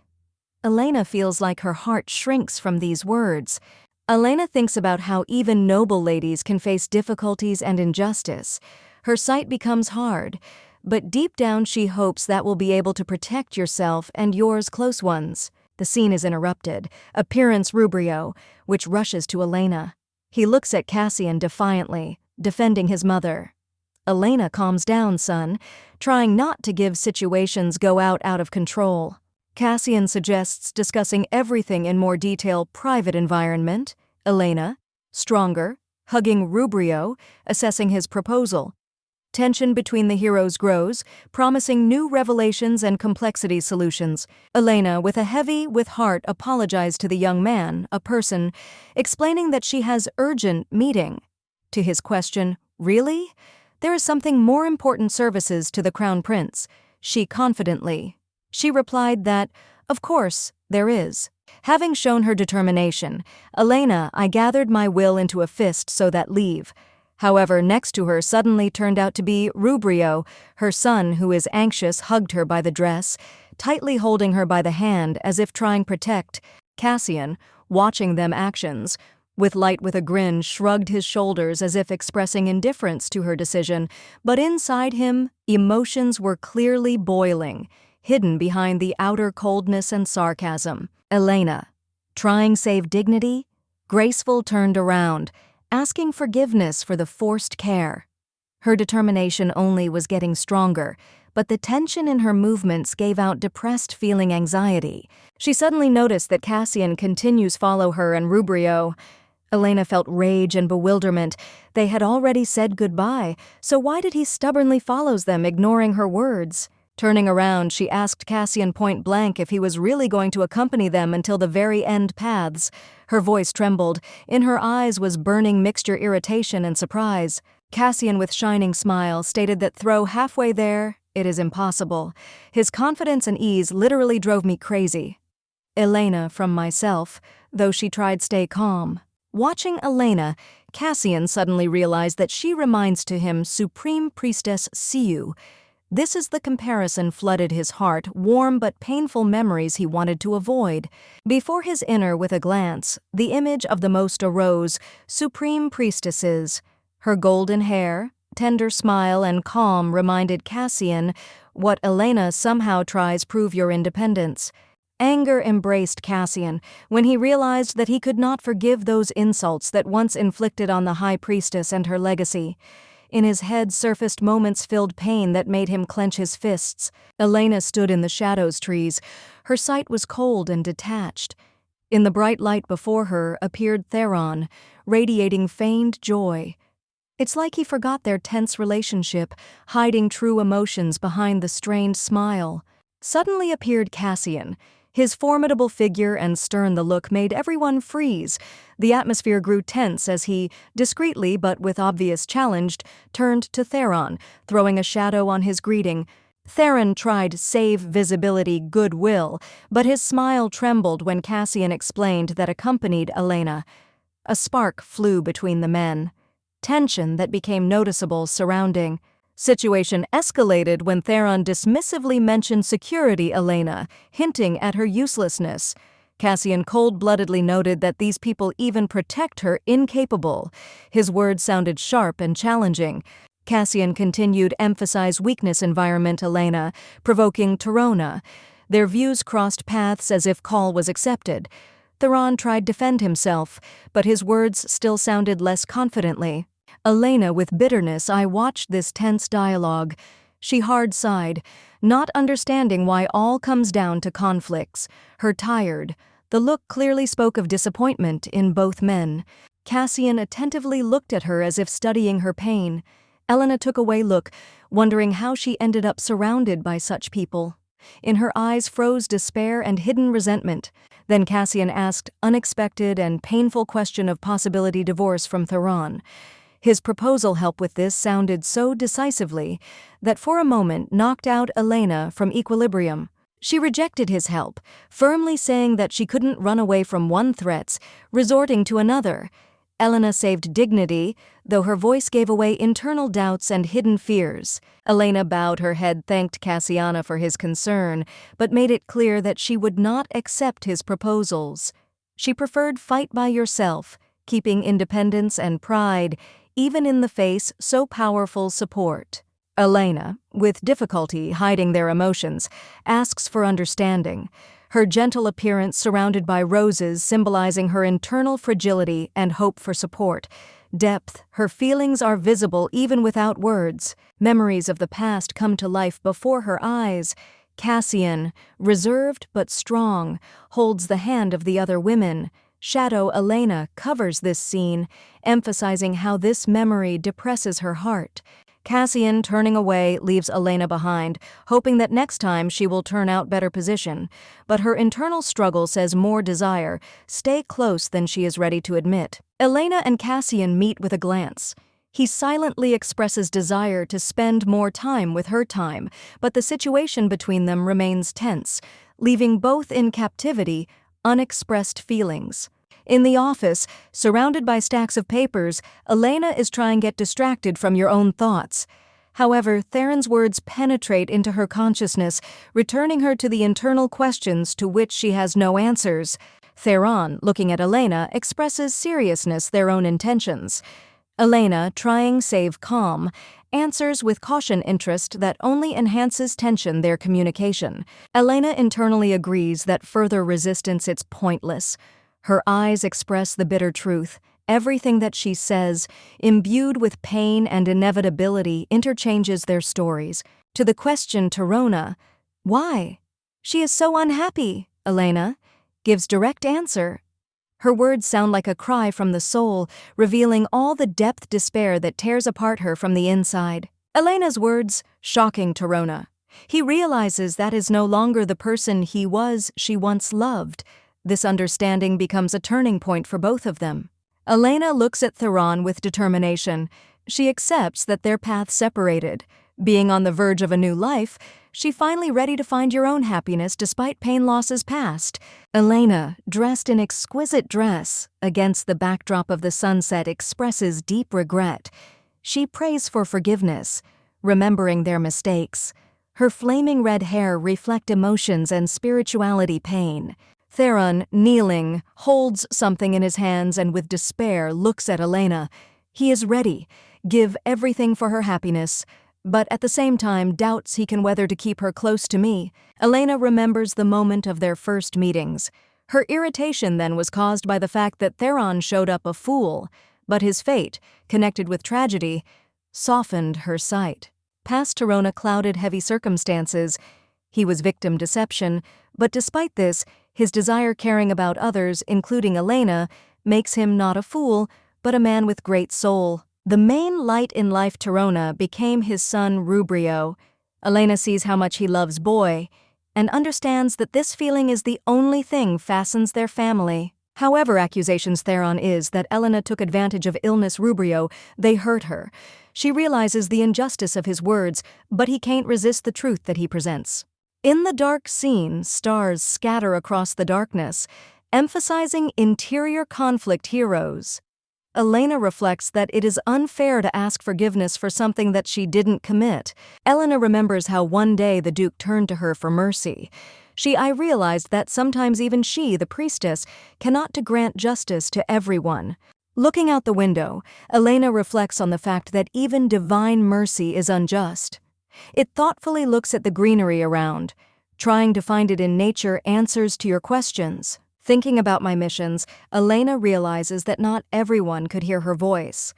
Elena feels like her heart shrinks from these words. Elena thinks about how even noble ladies can face difficulties and injustice. Her sight becomes hard, but deep down she hopes that will be able to protect yourself and yours close ones. The scene is interrupted. Appearance Rubrio, which rushes to Elena. He looks at Cassian defiantly, defending his mother. Elena calms down, son, trying not to give situations go out of control. Cassian suggests discussing everything in more detail. Private environment, Elena, stronger, hugging Rubrio, assessing his proposal. Tension between the heroes grows, promising new revelations and complexity solutions. Elena, with a heavy with heart, apologized to the young man, a person, explaining that she has urgent meeting. To his question, "Really? There is something more important services to the Crown Prince," she replied that, "Of course, there is." Having shown her determination, Elena, I gathered my will into a fist so that leave. However, next to her suddenly turned out to be Rubrio, her son, who is anxious, hugged her by the dress, tightly holding her by the hand as if trying protect. Cassian, watching them actions, with a grin, shrugged his shoulders as if expressing indifference to her decision, but inside him, emotions were clearly boiling, hidden behind the outer coldness and sarcasm. Elena, trying save dignity, graceful, turned around, asking forgiveness for the forced care. Her determination only was getting stronger, but the tension in her movements gave out depressed feeling anxiety. She suddenly noticed that Cassian continues follow her and Rubrio. Elena felt rage and bewilderment. They had already said goodbye, so why did he stubbornly follow them, ignoring her words? Turning around, she asked Cassian point blank if he was really going to accompany them until the very end paths. Her voice trembled. In her eyes was burning mixture irritation and surprise. Cassian, with shining smile, stated that throw halfway there, it is impossible. His confidence and ease literally drove me crazy. Elena, from myself, though she tried stay calm. Watching Elena, Cassian suddenly realized that she reminds to him Supreme Priestess Siu. This is the comparison flooded his heart, warm but painful memories he wanted to avoid. Before his inner with a glance, the image of the most arose, Supreme Priestesses. Her golden hair, tender smile, and calm reminded Cassian what Elena somehow tries prove your independence. Anger embraced Cassian when he realized that he could not forgive those insults that once inflicted on the High Priestess and her legacy. In his head surfaced moments filled pain that made him clench his fists. Elena stood in the shadows trees. Her sight was cold and detached. In the bright light before her appeared Theron, radiating feigned joy. It's like he forgot their tense relationship, hiding true emotions behind the strained smile. Suddenly appeared Cassian. His formidable figure and stern the look made everyone freeze. The atmosphere grew tense as he, discreetly but with obvious challenge, turned to Theron, throwing a shadow on his greeting. Theron tried save visibility goodwill, but his smile trembled when Cassian explained that accompanied Elena. A spark flew between the men. Tension that became noticeable surrounding. Situation escalated when Theron dismissively mentioned security Elena, hinting at her uselessness. Cassian cold-bloodedly noted that these people even protect her incapable. His words sounded sharp and challenging. Cassian continued emphasize weakness environment Elena, provoking Torona. Their views crossed paths as if call was accepted. Theron tried to defend himself, but his words still sounded less confidently. Elena, with bitterness, I watched this tense dialogue. She hard sighed, not understanding why all comes down to conflicts. Her tired. The look clearly spoke of disappointment in both men. Cassian attentively looked at her as if studying her pain. Elena took away look, wondering how she ended up surrounded by such people. In her eyes froze despair and hidden resentment. Then Cassian asked unexpected and painful question of possibility divorce from Theron. His proposal help with this sounded so decisively that for a moment knocked out Elena from equilibrium. She rejected his help, firmly saying that she couldn't run away from one threat, resorting to another. Elena saved dignity, though her voice gave away internal doubts and hidden fears. Elena bowed her head, thanked Cassiana for his concern, but made it clear that she would not accept his proposals. She preferred fight by yourself, keeping independence and pride, even in the face so powerful support. Elena, with difficulty hiding their emotions, asks for understanding. Her gentle appearance surrounded by roses symbolizing her internal fragility and hope for support. Depth, her feelings are visible even without words. Memories of the past come to life before her eyes. Cassian, reserved but strong, holds the hand of the other women. Shadow Elena covers this scene, emphasizing how this memory depresses her heart. Cassian, turning away, leaves Elena behind, hoping that next time she will turn out better position. But her internal struggle says more desire, stay close than she is ready to admit. Elena and Cassian meet with a glance. He silently expresses desire to spend more time with her time, but the situation between them remains tense, leaving both in captivity, unexpressed feelings. In the office, surrounded by stacks of papers, Elena is trying to get distracted from your own thoughts. However, Theron's words penetrate into her consciousness, returning her to the internal questions to which she has no answers. Theron, looking at Elena, expresses seriousness their own intentions. Elena, trying save calm, answers with caution interest that only enhances tension their communication. Elena internally agrees that further resistance is pointless. Her eyes express the bitter truth. Everything that she says, imbued with pain and inevitability, interchanges their stories. To the question Torona, why? She is so unhappy, Elena gives direct answer. Her words sound like a cry from the soul, revealing all the depth despair that tears apart her from the inside. Elena's words, shocking Torona. He realizes that is no longer the person she once loved. This understanding becomes a turning point for both of them. Elena looks at Theron with determination. She accepts that their paths separated. Being on the verge of a new life, she finally ready to find your own happiness despite pain losses past. Elena, dressed in exquisite dress, against the backdrop of the sunset, expresses deep regret. She prays for forgiveness, remembering their mistakes. Her flaming red hair reflect emotions and spirituality pain. Theron, kneeling, holds something in his hands and with despair looks at Elena. He is ready, give everything for her happiness, but at the same time doubts he can whether to keep her close to me. Elena remembers the moment of their first meetings. Her irritation then was caused by the fact that Theron showed up a fool, but his fate, connected with tragedy, softened her sight. Past Torona clouded heavy circumstances. He was victim deception, but despite this, his desire caring about others, including Elena, makes him not a fool, but a man with great soul. The main light in life Torona became his son Rubrio. Elena sees how much he loves Boy, and understands that this feeling is the only thing fastens their family. However accusations Theron is that Elena took advantage of illness Rubrio, they hurt her. She realizes the injustice of his words, but he can't resist the truth that he presents. In the dark scene, stars scatter across the darkness, emphasizing interior conflict heroes. Elena reflects that it is unfair to ask forgiveness for something that she didn't commit. Elena remembers how one day the Duke turned to her for mercy. I realized that sometimes even she, the priestess, cannot grant justice to everyone. Looking out the window, Elena reflects on the fact that even divine mercy is unjust. It thoughtfully looks at the greenery around, trying to find it in nature answers to your questions. Thinking about my missions, Elena realizes that not everyone could hear her voice.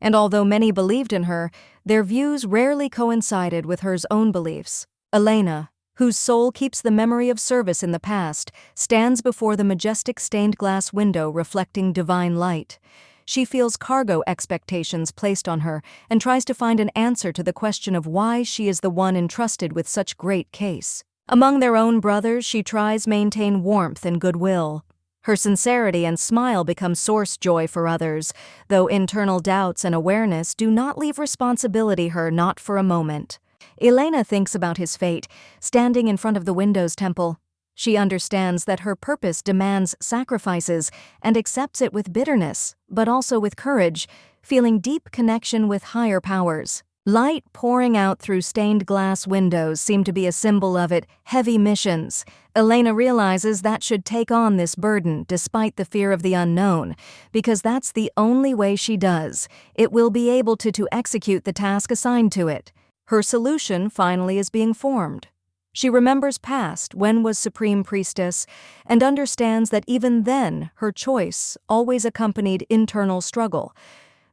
And although many believed in her, their views rarely coincided with her own beliefs. Elena, whose soul keeps the memory of service in the past, stands before the majestic stained glass window reflecting divine light. She feels cargo expectations placed on her and tries to find an answer to the question of why she is the one entrusted with such great case. Among their own brothers, she tries maintain warmth and goodwill. Her sincerity and smile become source joy for others, though internal doubts and awareness do not leave responsibility her not for a moment. Elena thinks about his fate, standing in front of the Windows Temple. She understands that her purpose demands sacrifices and accepts it with bitterness, but also with courage, feeling deep connection with higher powers. Light pouring out through stained glass windows seem to be a symbol of it, heavy missions. Elena realizes that should take on this burden despite the fear of the unknown, because that's the only way she does. It will be able to execute the task assigned to it. Her solution finally is being formed. She remembers past when was Supreme Priestess and understands that even then her choice always accompanied internal struggle.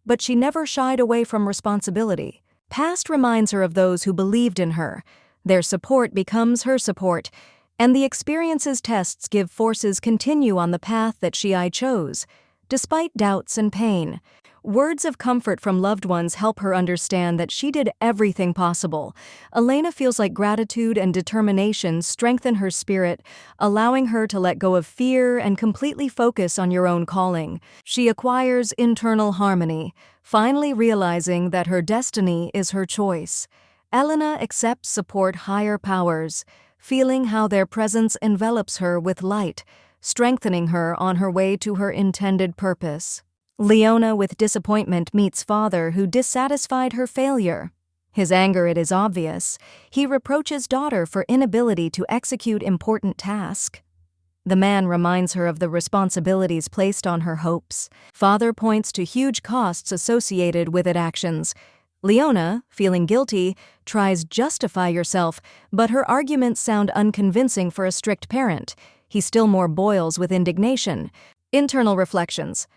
But she never shied away from responsibility. Past reminds her of those who believed in her, Their support becomes her support, and the experience's tests give forces continue on the path that I chose, despite doubts and pain. Words of comfort from loved ones help her understand that she did everything possible. Elena feels like gratitude and determination strengthen her spirit, allowing her to let go of fear and completely focus on your own calling. She acquires internal harmony, finally realizing that her destiny is her choice. Elena accepts support higher powers, feeling how their presence envelops her with light, strengthening her on her way to her intended purpose. Leona, with disappointment, meets father who dissatisfied her failure. His anger, it is obvious. He reproaches daughter for inability to execute important tasks. The man reminds her of the responsibilities placed on her hopes. Father points to huge costs associated with its actions. Leona, feeling guilty, tries justify yourself, but her arguments sound unconvincing for a strict parent. He still more boils with indignation. Internal reflections.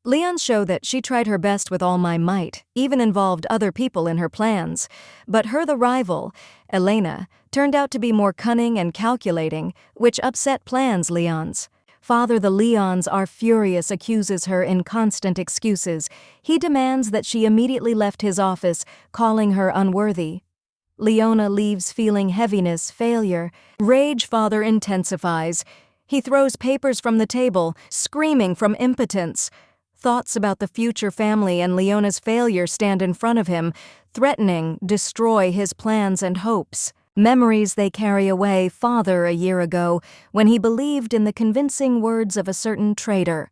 Leon's show that she tried her best with all my might, even involved other people in her plans. But her the rival, Elena, turned out to be more cunning and calculating, which upset plans Leon's. Father the Leons are furious, accuses her in constant excuses. He demands that she immediately left his office, calling her unworthy. Leona leaves feeling heaviness, failure. Rage father intensifies. He throws papers from the table, screaming from impotence. Thoughts about the future family and Leona's failure stand in front of him, threatening destroy his plans and hopes. Memories they carry away father a year ago, when he believed in the convincing words of a certain trader.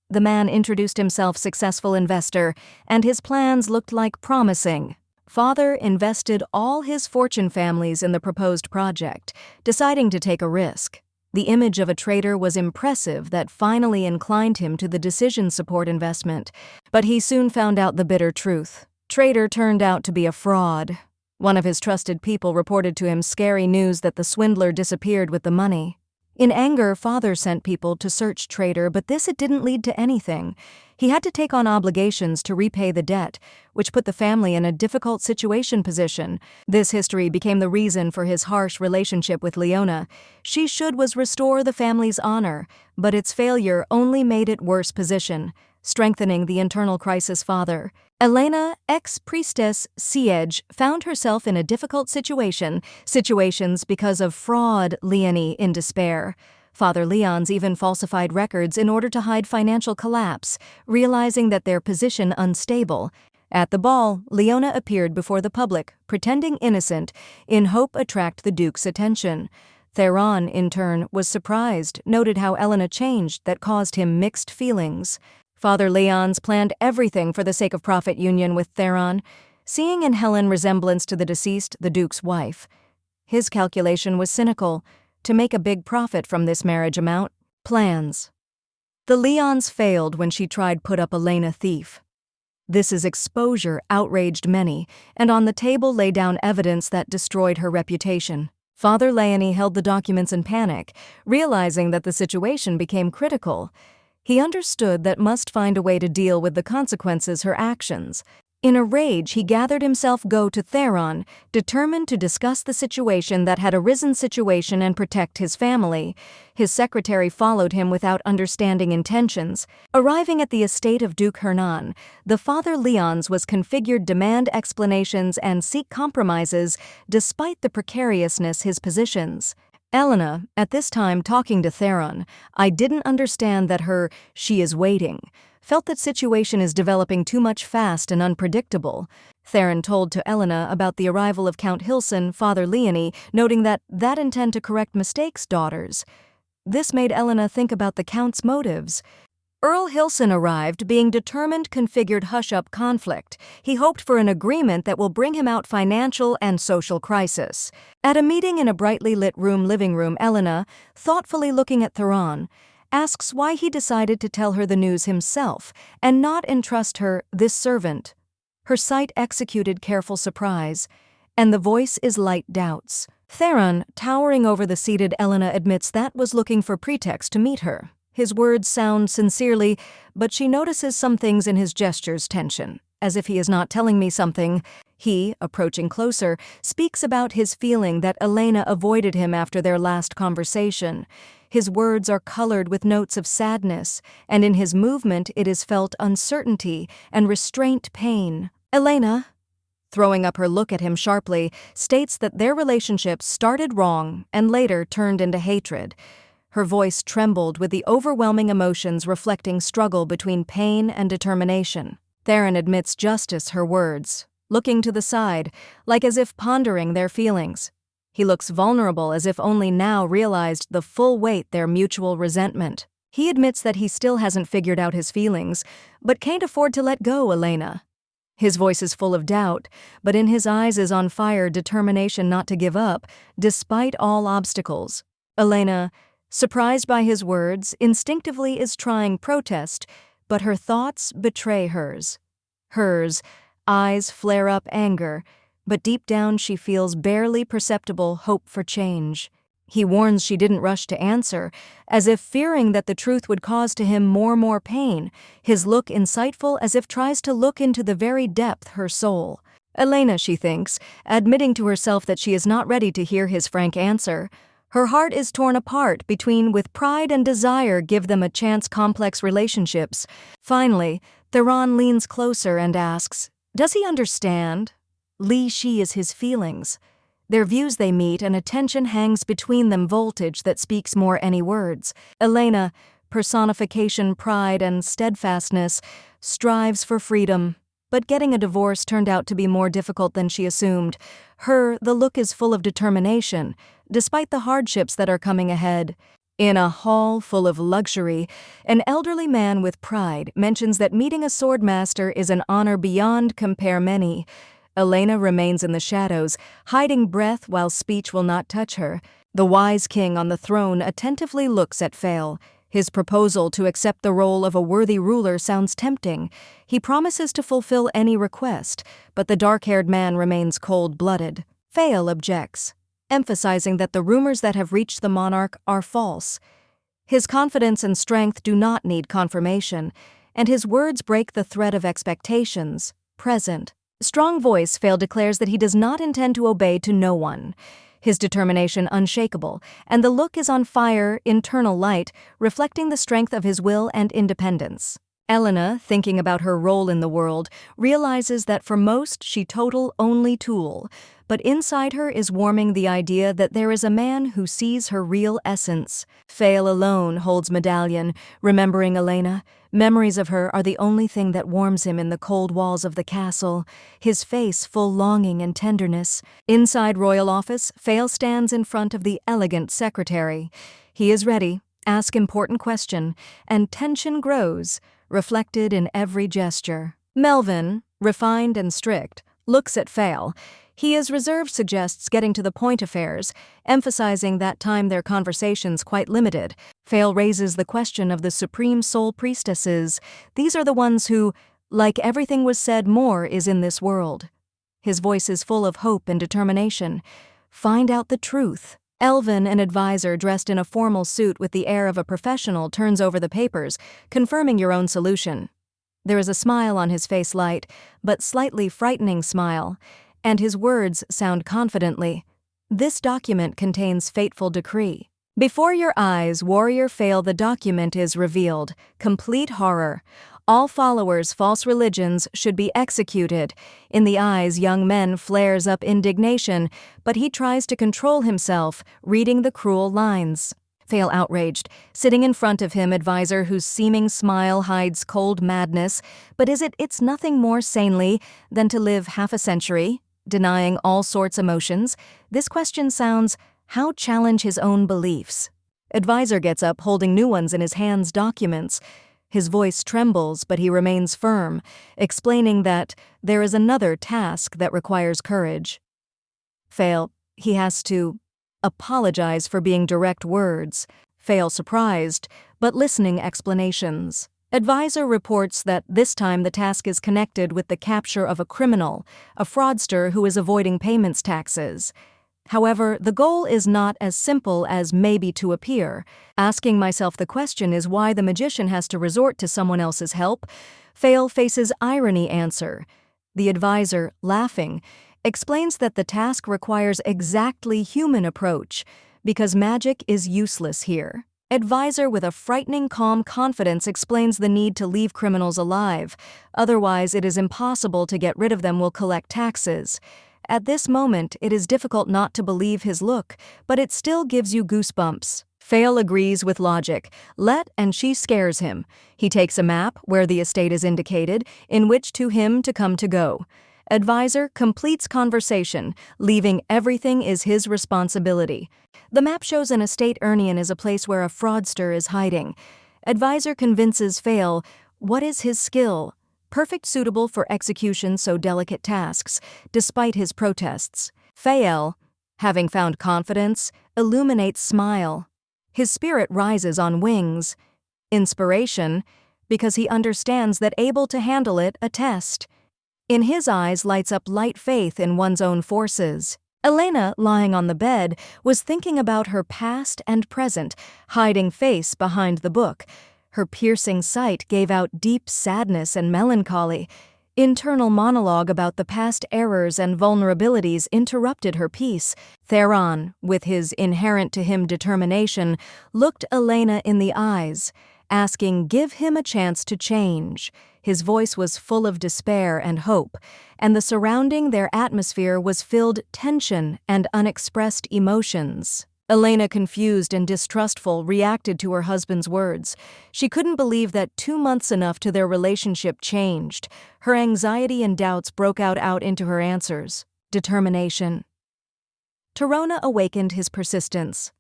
The man introduced himself successful investor, and his plans looked like promising. Father invested all his fortune families in the proposed project, deciding to take a risk. The image of a trader was impressive that finally inclined him to the decision support investment, but he soon found out the bitter truth. Trader turned out to be a fraud. One of his trusted people reported to him scary news that the swindler disappeared with the money. In anger, father sent people to search trader, but it didn't lead to anything. He had to take on obligations to repay the debt, which put the family in a difficult position. This history became the reason for his harsh relationship with Leona. She was restore the family's honor, but its failure only made it worse position, strengthening the internal crisis father. Elena, ex-priestess Siege, found herself in a difficult situations because of fraud, Leonie in despair. Father Leon's even falsified records in order to hide financial collapse, realizing that their position unstable. At the ball, Leona appeared before the public, pretending innocent, in hope attract the Duke's attention. Theron, in turn, was surprised, noted how Elena changed that caused him mixed feelings. Father Leon's planned everything for the sake of profit union with Theron, seeing in Helen resemblance to the deceased, the Duke's wife. His calculation was cynical, to make a big profit from this marriage amount. Plans. The Leons failed when she tried put up Elena thief. This exposure outraged many, and on the table lay down evidence that destroyed her reputation. Father Leonie held the documents in panic, realizing that the situation became critical. He understood that must find a way to deal with the consequences her actions. In a rage, he gathered himself go to Theron, determined to discuss the situation that had arisen and protect his family. His secretary followed him without understanding intentions. Arriving at the estate of Duke Hernan, the Father Leon's was configured demand explanations and seek compromises despite the precariousness his positions. Elena, at this time talking to Theron, I didn't understand that she is waiting. Felt that situation is developing too much fast and unpredictable. Theron told to Elena about the arrival of Count Hilson, Father Leonie, noting that intend to correct mistakes, daughters. This made Elena think about the Count's motives. Earl Hilson arrived, being determined configured hush-up conflict. He hoped for an agreement that will bring him out financial and social crisis. At a meeting in a brightly lit living room, Elena, thoughtfully looking at Theron, asks why he decided to tell her the news himself and not entrust her, this servant. Her sight executed careful surprise, and the voice is light doubts. Theron, towering over the seated Elena, admits that was looking for pretext to meet her. His words sound sincerely, but she notices some things in his gestures tension. as if he is not telling me something. He, approaching closer, speaks about his feeling that Elena avoided him after their last conversation. His words are colored with notes of sadness, and in his movement it is felt uncertainty and restraint pain. Elena, throwing up her look at him sharply, states that their relationship started wrong and later turned into hatred. Her voice trembled with the overwhelming emotions reflecting struggle between pain and determination. Theron admits justice her words, looking to the side, like as if pondering their feelings. He looks vulnerable, as if only now realized the full weight their mutual resentment. He admits that he still hasn't figured out his feelings, but can't afford to let go, Elena. His voice is full of doubt, but in his eyes is on fire determination not to give up, despite all obstacles. Elena, surprised by his words, instinctively is trying protest, but her thoughts betray hers. Hers eyes flare up anger, but deep down she feels barely perceptible hope for change. He warns she didn't rush to answer, as if fearing that the truth would cause to him more pain, his look insightful as if tries to look into the very depth her soul. Elena, she thinks, admitting to herself that she is not ready to hear his frank answer. Her heart is torn apart between with pride and desire give them a chance complex relationships. Finally, Theron leans closer and asks, does he understand? She is his feelings. Their views they meet and a tension hangs between them, voltage that speaks more any words. Elena, personification pride and steadfastness, strives for freedom. But getting a divorce turned out to be more difficult than she assumed. The look is full of determination, despite the hardships that are coming ahead. In a hall full of luxury, an elderly man with pride mentions that meeting a swordmaster is an honor beyond compare many. Elena remains in the shadows, hiding breath while speech will not touch her. The wise king on the throne attentively looks at Fail. His proposal to accept the role of a worthy ruler sounds tempting. He promises to fulfill any request, but the dark-haired man remains cold-blooded. Fail objects, emphasizing that the rumors that have reached the monarch are false. His confidence and strength do not need confirmation, and his words break the thread of expectations, present. Strong voice, Fail declares that he does not intend to obey to no one. His determination unshakable, and the look is on fire, internal light, reflecting the strength of his will and independence. Elena, thinking about her role in the world, realizes that for most she total only tool, but inside her is warming the idea that there is a man who sees her real essence. Fail alone holds medallion, remembering Elena. Memories of her are the only thing that warms him in the cold walls of the castle, his face full longing and tenderness. Inside royal office, Fail stands in front of the elegant secretary. He is ready, ask important question, and tension grows, reflected in every gesture. Melvin, refined and strict, looks at Fail. He is reserved, suggests getting to the point affairs, emphasizing that time their conversations quite limited. Fail raises the question of the supreme soul priestesses. These are the ones who, like everything was said, more is in this world. His voice is full of hope and determination. Find out the truth. Elvin, an advisor dressed in a formal suit with the air of a professional, turns over the papers, confirming your own solution. There is a smile on his face, light, but slightly frightening smile, and his words sound confidently. This document contains fateful decree. Before your eyes, warrior Fail, the document is revealed. Complete horror. All followers false religions should be executed. In the eyes, young men flares up indignation, but he tries to control himself, reading the cruel lines. Fail outraged, sitting in front of him, advisor whose seeming smile hides cold madness. But it's nothing more sanely than to live half a century, denying all sorts emotions. This question sounds, how challenge his own beliefs? Advisor gets up, holding new ones in his hands, documents. His voice trembles, but he remains firm, explaining that there is another task that requires courage. Fail, he has to apologize for being direct words. Fail surprised, but listening explanations. Advisor reports that this time the task is connected with the capture of a criminal, a fraudster who is avoiding payments taxes. However, the goal is not as simple as maybe to appear. Asking myself the question is why the magician has to resort to someone else's help. Fail faces irony answer. The advisor, laughing, explains that the task requires exactly human approach, because magic is useless here. Advisor with a frightening calm confidence explains the need to leave criminals alive, otherwise it is impossible to get rid of them will collect taxes. At this moment, it is difficult not to believe his look, but it still gives you goosebumps. Fail agrees with logic. And she scares him. He takes a map, where the estate is indicated, in which to him to come to go. Advisor completes conversation, leaving everything is his responsibility. The map shows an estate Urnian is a place where a fraudster is hiding. Advisor convinces Fail, what is his skill? Perfect suitable for execution so delicate tasks, despite his protests. Fael, having found confidence, illuminates smile. His spirit rises on wings. Inspiration, because he understands that able to handle it a test. In his eyes lights up light faith in one's own forces. Elena, lying on the bed, was thinking about her past and present, hiding face behind the book. Her piercing sight gave out deep sadness and melancholy. Internal monologue about the past errors and vulnerabilities interrupted her peace. Theron, with his inherent to him determination, looked Elena in the eyes, asking, give him a chance to change. His voice was full of despair and hope, and the surrounding their atmosphere was filled tension and unexpressed emotions. Elena, confused and distrustful, reacted to her husband's words. She couldn't believe that 2 months enough to their relationship changed. Her anxiety and doubts broke out into her answers. Determination. Torona awakened his persistence.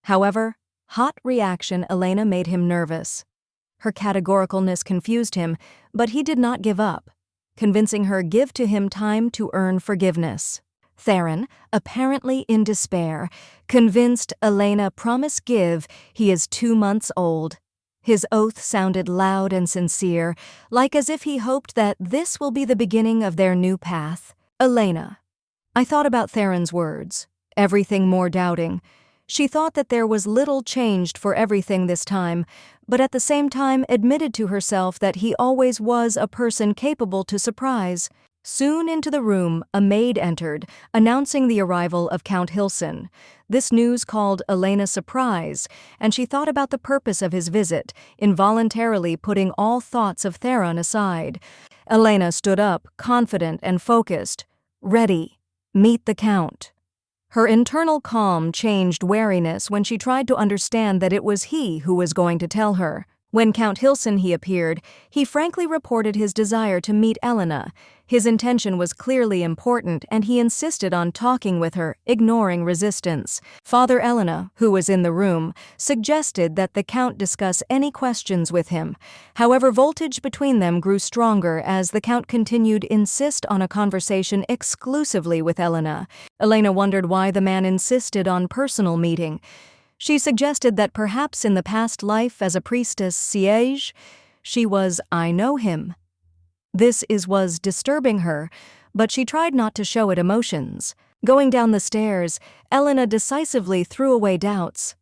However, hot reaction Elena made him nervous. Her categoricalness confused him, but he did not give up, convincing her give to him time to earn forgiveness. Theron, apparently in despair, convinced Elena promise give he is 2 months old. His oath sounded loud and sincere, like as if he hoped that this will be the beginning of their new path. Elena. I thought about Theron's words, everything more doubting. She thought that there was little changed for everything this time, but at the same time admitted to herself that he always was a person capable to surprise. Soon into the room, a maid entered, announcing the arrival of Count Hilson. This news called Elena surprise, and she thought about the purpose of his visit, involuntarily putting all thoughts of Theron aside. Elena stood up, confident and focused. Ready. Meet the Count. Her internal calm changed wariness when she tried to understand that it was he who was going to tell her. When Count Hilson appeared, he frankly reported his desire to meet Elena. His intention was clearly important, and he insisted on talking with her, ignoring resistance. Father Elena, who was in the room, suggested that the Count discuss any questions with him. However, voltage between them grew stronger as the Count continued to insist on a conversation exclusively with Elena. Elena wondered why the man insisted on personal meeting. She suggested that perhaps in the past life as a priestess siege, she was I know him. This was disturbing her, but she tried not to show it emotions. Going down the stairs, Elena decisively threw away doubts.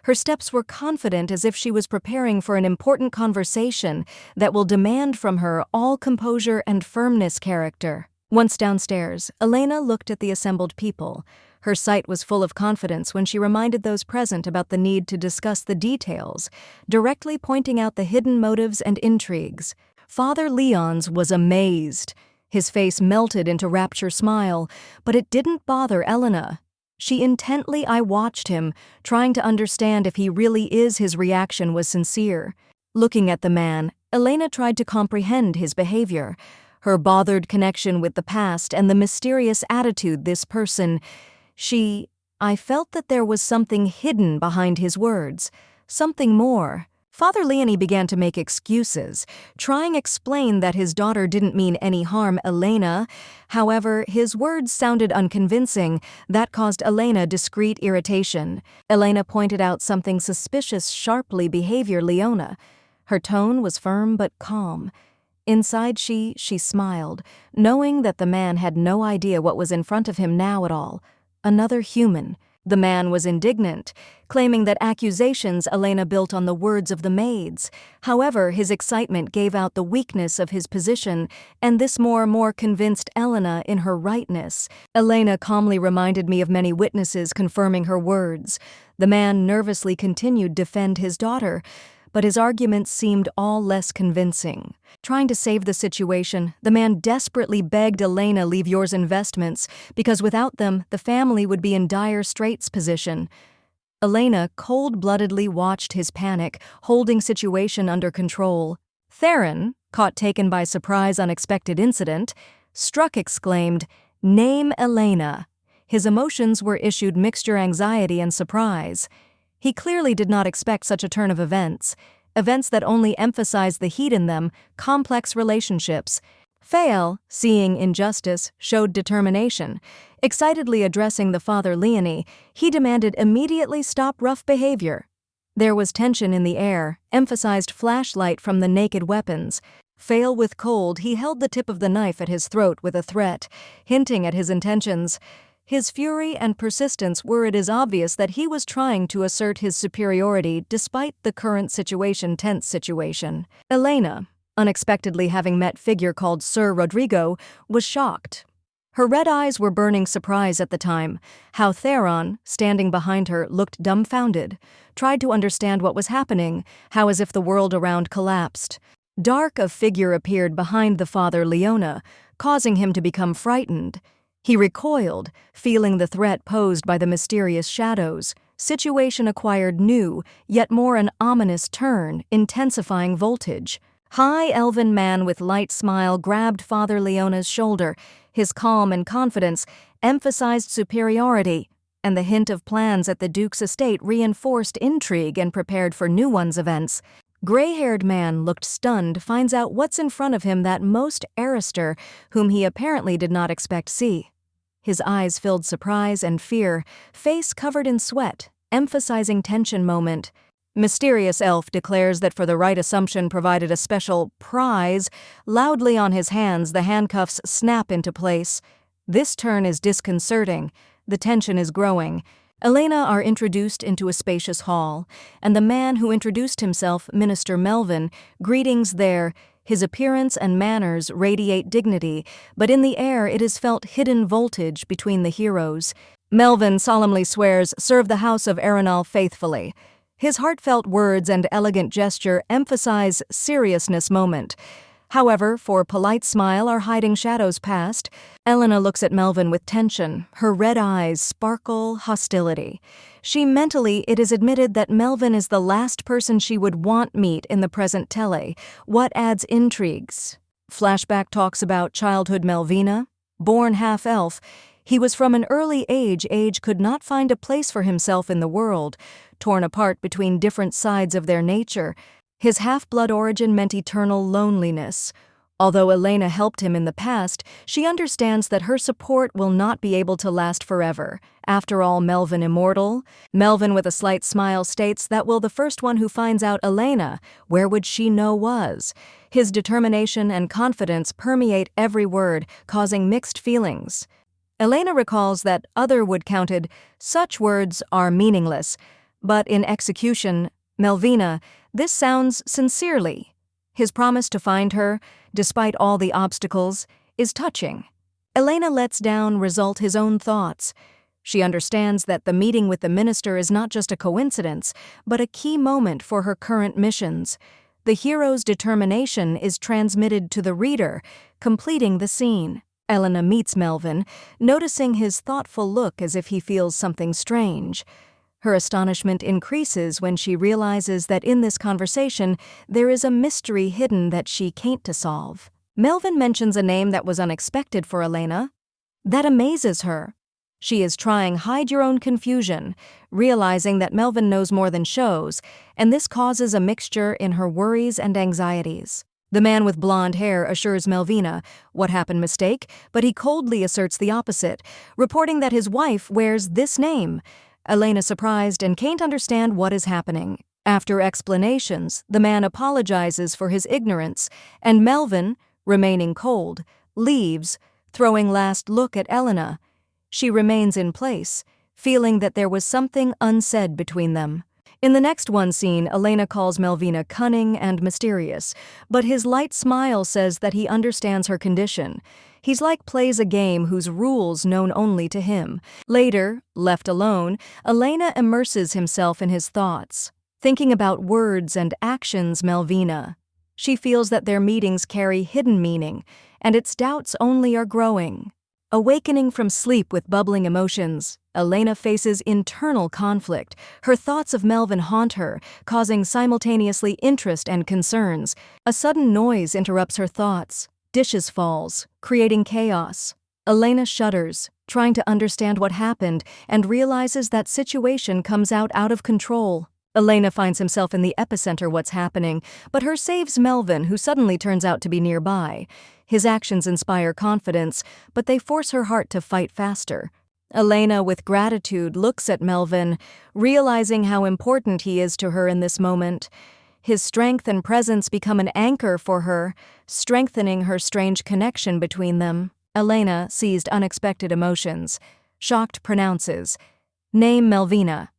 Her steps were confident as if she was preparing for an important conversation that will demand from her all composure and firmness character. Once downstairs, Elena looked at the assembled people. Her sight was full of confidence when she reminded those present about the need to discuss the details, directly pointing out the hidden motives and intrigues. Father Leon's was amazed. His face melted into rapture smile, but it didn't bother Elena. She intently watched him, trying to understand if he really is his reaction was sincere. Looking at the man, Elena tried to comprehend his behavior, her bothered connection with the past and the mysterious attitude this person. I felt that there was something hidden behind his words, something more. Father Leone began to make excuses, trying to explain that his daughter didn't mean any harm Elena. However, his words sounded unconvincing. That caused Elena discreet irritation. Elena pointed out something suspicious sharply behavior Leona. Her tone was firm but calm. Inside she smiled, knowing that the man had no idea what was in front of him now at all. Another human. The man was indignant, claiming that accusations Elena built on the words of the maids. However, his excitement gave out the weakness of his position, and this more convinced Elena in her rightness. Elena calmly reminded me of many witnesses confirming her words. The man nervously continued to defend his daughter, but his arguments seemed all less convincing. Trying to save the situation, the man desperately begged Elena leave yours investments because without them, the family would be in dire straits position. Elena cold-bloodedly watched his panic, holding situation under control. Theron, caught taken by surprise unexpected incident, struck exclaimed, "Name Elena." His emotions were issued mixture anxiety and surprise. He clearly did not expect such a turn of events that only emphasized the heat in them, complex relationships. Fael, seeing injustice, showed determination. Excitedly addressing the father Leonie, he demanded immediately stop rough behavior. There was tension in the air, emphasized flashlight from the naked weapons. Fael with cold, he held the tip of the knife at his throat with a threat, hinting at his intentions. His fury and persistence were it is obvious that he was trying to assert his superiority despite the current tense situation. Elena, unexpectedly having met figure called Sir Rodrigo, was shocked. Her red eyes were burning surprise at the time. How Theron, standing behind her, looked dumbfounded, tried to understand what was happening, how as if the world around collapsed. Dark a figure appeared behind the father Leona, causing him to become frightened. He recoiled, feeling the threat posed by the mysterious shadows. Situation acquired new, yet more an ominous turn, intensifying voltage. High elven man with light smile grabbed Father Leona's shoulder. His calm and confidence emphasized superiority, and the hint of plans at the Duke's estate reinforced intrigue and prepared for new one's events. Gray-haired man looked stunned, finds out what's in front of him that most Arister, whom he apparently did not expect see. His eyes filled surprise and fear, face covered in sweat, emphasizing tension moment. Mysterious elf declares that for the right assumption provided a special prize. Loudly on his hands, the handcuffs snap into place. This turn is disconcerting. The tension is growing. Elena are introduced into a spacious hall, and the man who introduced himself, Minister Melvin, greetings there. His appearance and manners radiate dignity, but in the air it is felt hidden voltage between the heroes. Melvin solemnly swears, serve the house of Arenal faithfully. His heartfelt words and elegant gesture emphasize seriousness moment. However, for polite smile are hiding shadows past. Elena looks at Melvin with tension. Her red eyes sparkle hostility. It is admitted that Melvin is the last person she would want meet in the present tele. What adds intrigues? Flashback talks about childhood Melvina. Born half-elf, he was from an early age could not find a place for himself in the world, torn apart between different sides of their nature. His half-blood origin meant eternal loneliness. Although Elena helped him in the past, she understands that her support will not be able to last forever. After all, Melvin immortal? Melvin with a slight smile states that will the first one who finds out Elena, where would she know was? His determination and confidence permeate every word, causing mixed feelings. Elena recalls that other would counted, such words are meaningless, but in execution, Melvina, this sounds sincerely. His promise to find her, despite all the obstacles, is touching. Elena lets down result his own thoughts. She understands that the meeting with the minister is not just a coincidence, but a key moment for her current missions. The hero's determination is transmitted to the reader, completing the scene. Elena meets Melvin, noticing his thoughtful look as if he feels something strange. Her astonishment increases when she realizes that in this conversation there is a mystery hidden that she can't to solve. Melvin mentions a name that was unexpected for Elena. That amazes her. She is trying hide your own confusion, realizing that Melvin knows more than shows, and this causes a mixture in her worries and anxieties. The man with blonde hair assures Melvina, what happened mistake, but he coldly asserts the opposite, reporting that his wife wears this name. Elena surprised and can't understand what is happening. After explanations, the man apologizes for his ignorance, and Melvin, remaining cold, leaves, throwing last look at Elena. She remains in place, feeling that there was something unsaid between them. In the next one scene, Elena calls Melvina cunning and mysterious, but his light smile says that he understands her condition. He's like plays a game whose rules known only to him. Later, left alone, Elena immerses himself in his thoughts, thinking about words and actions Melvina. She feels that their meetings carry hidden meaning, and its doubts only are growing. Awakening from sleep with bubbling emotions, Elena faces internal conflict. Her thoughts of Melvin haunt her, causing simultaneously interest and concerns. A sudden noise interrupts her thoughts. Dishes falls, creating chaos. Elena shudders, trying to understand what happened, and realizes that situation comes out of control. Elena finds himself in the epicenter of what's happening, but her saves Melvin, who suddenly turns out to be nearby. His actions inspire confidence, but they force her heart to fight faster. Elena, with gratitude, looks at Melvin, realizing how important he is to her in this moment. His strength and presence become an anchor for her, strengthening her strange connection between them. Elena, seized unexpected emotions. Shocked, pronounces, "Name Melvina."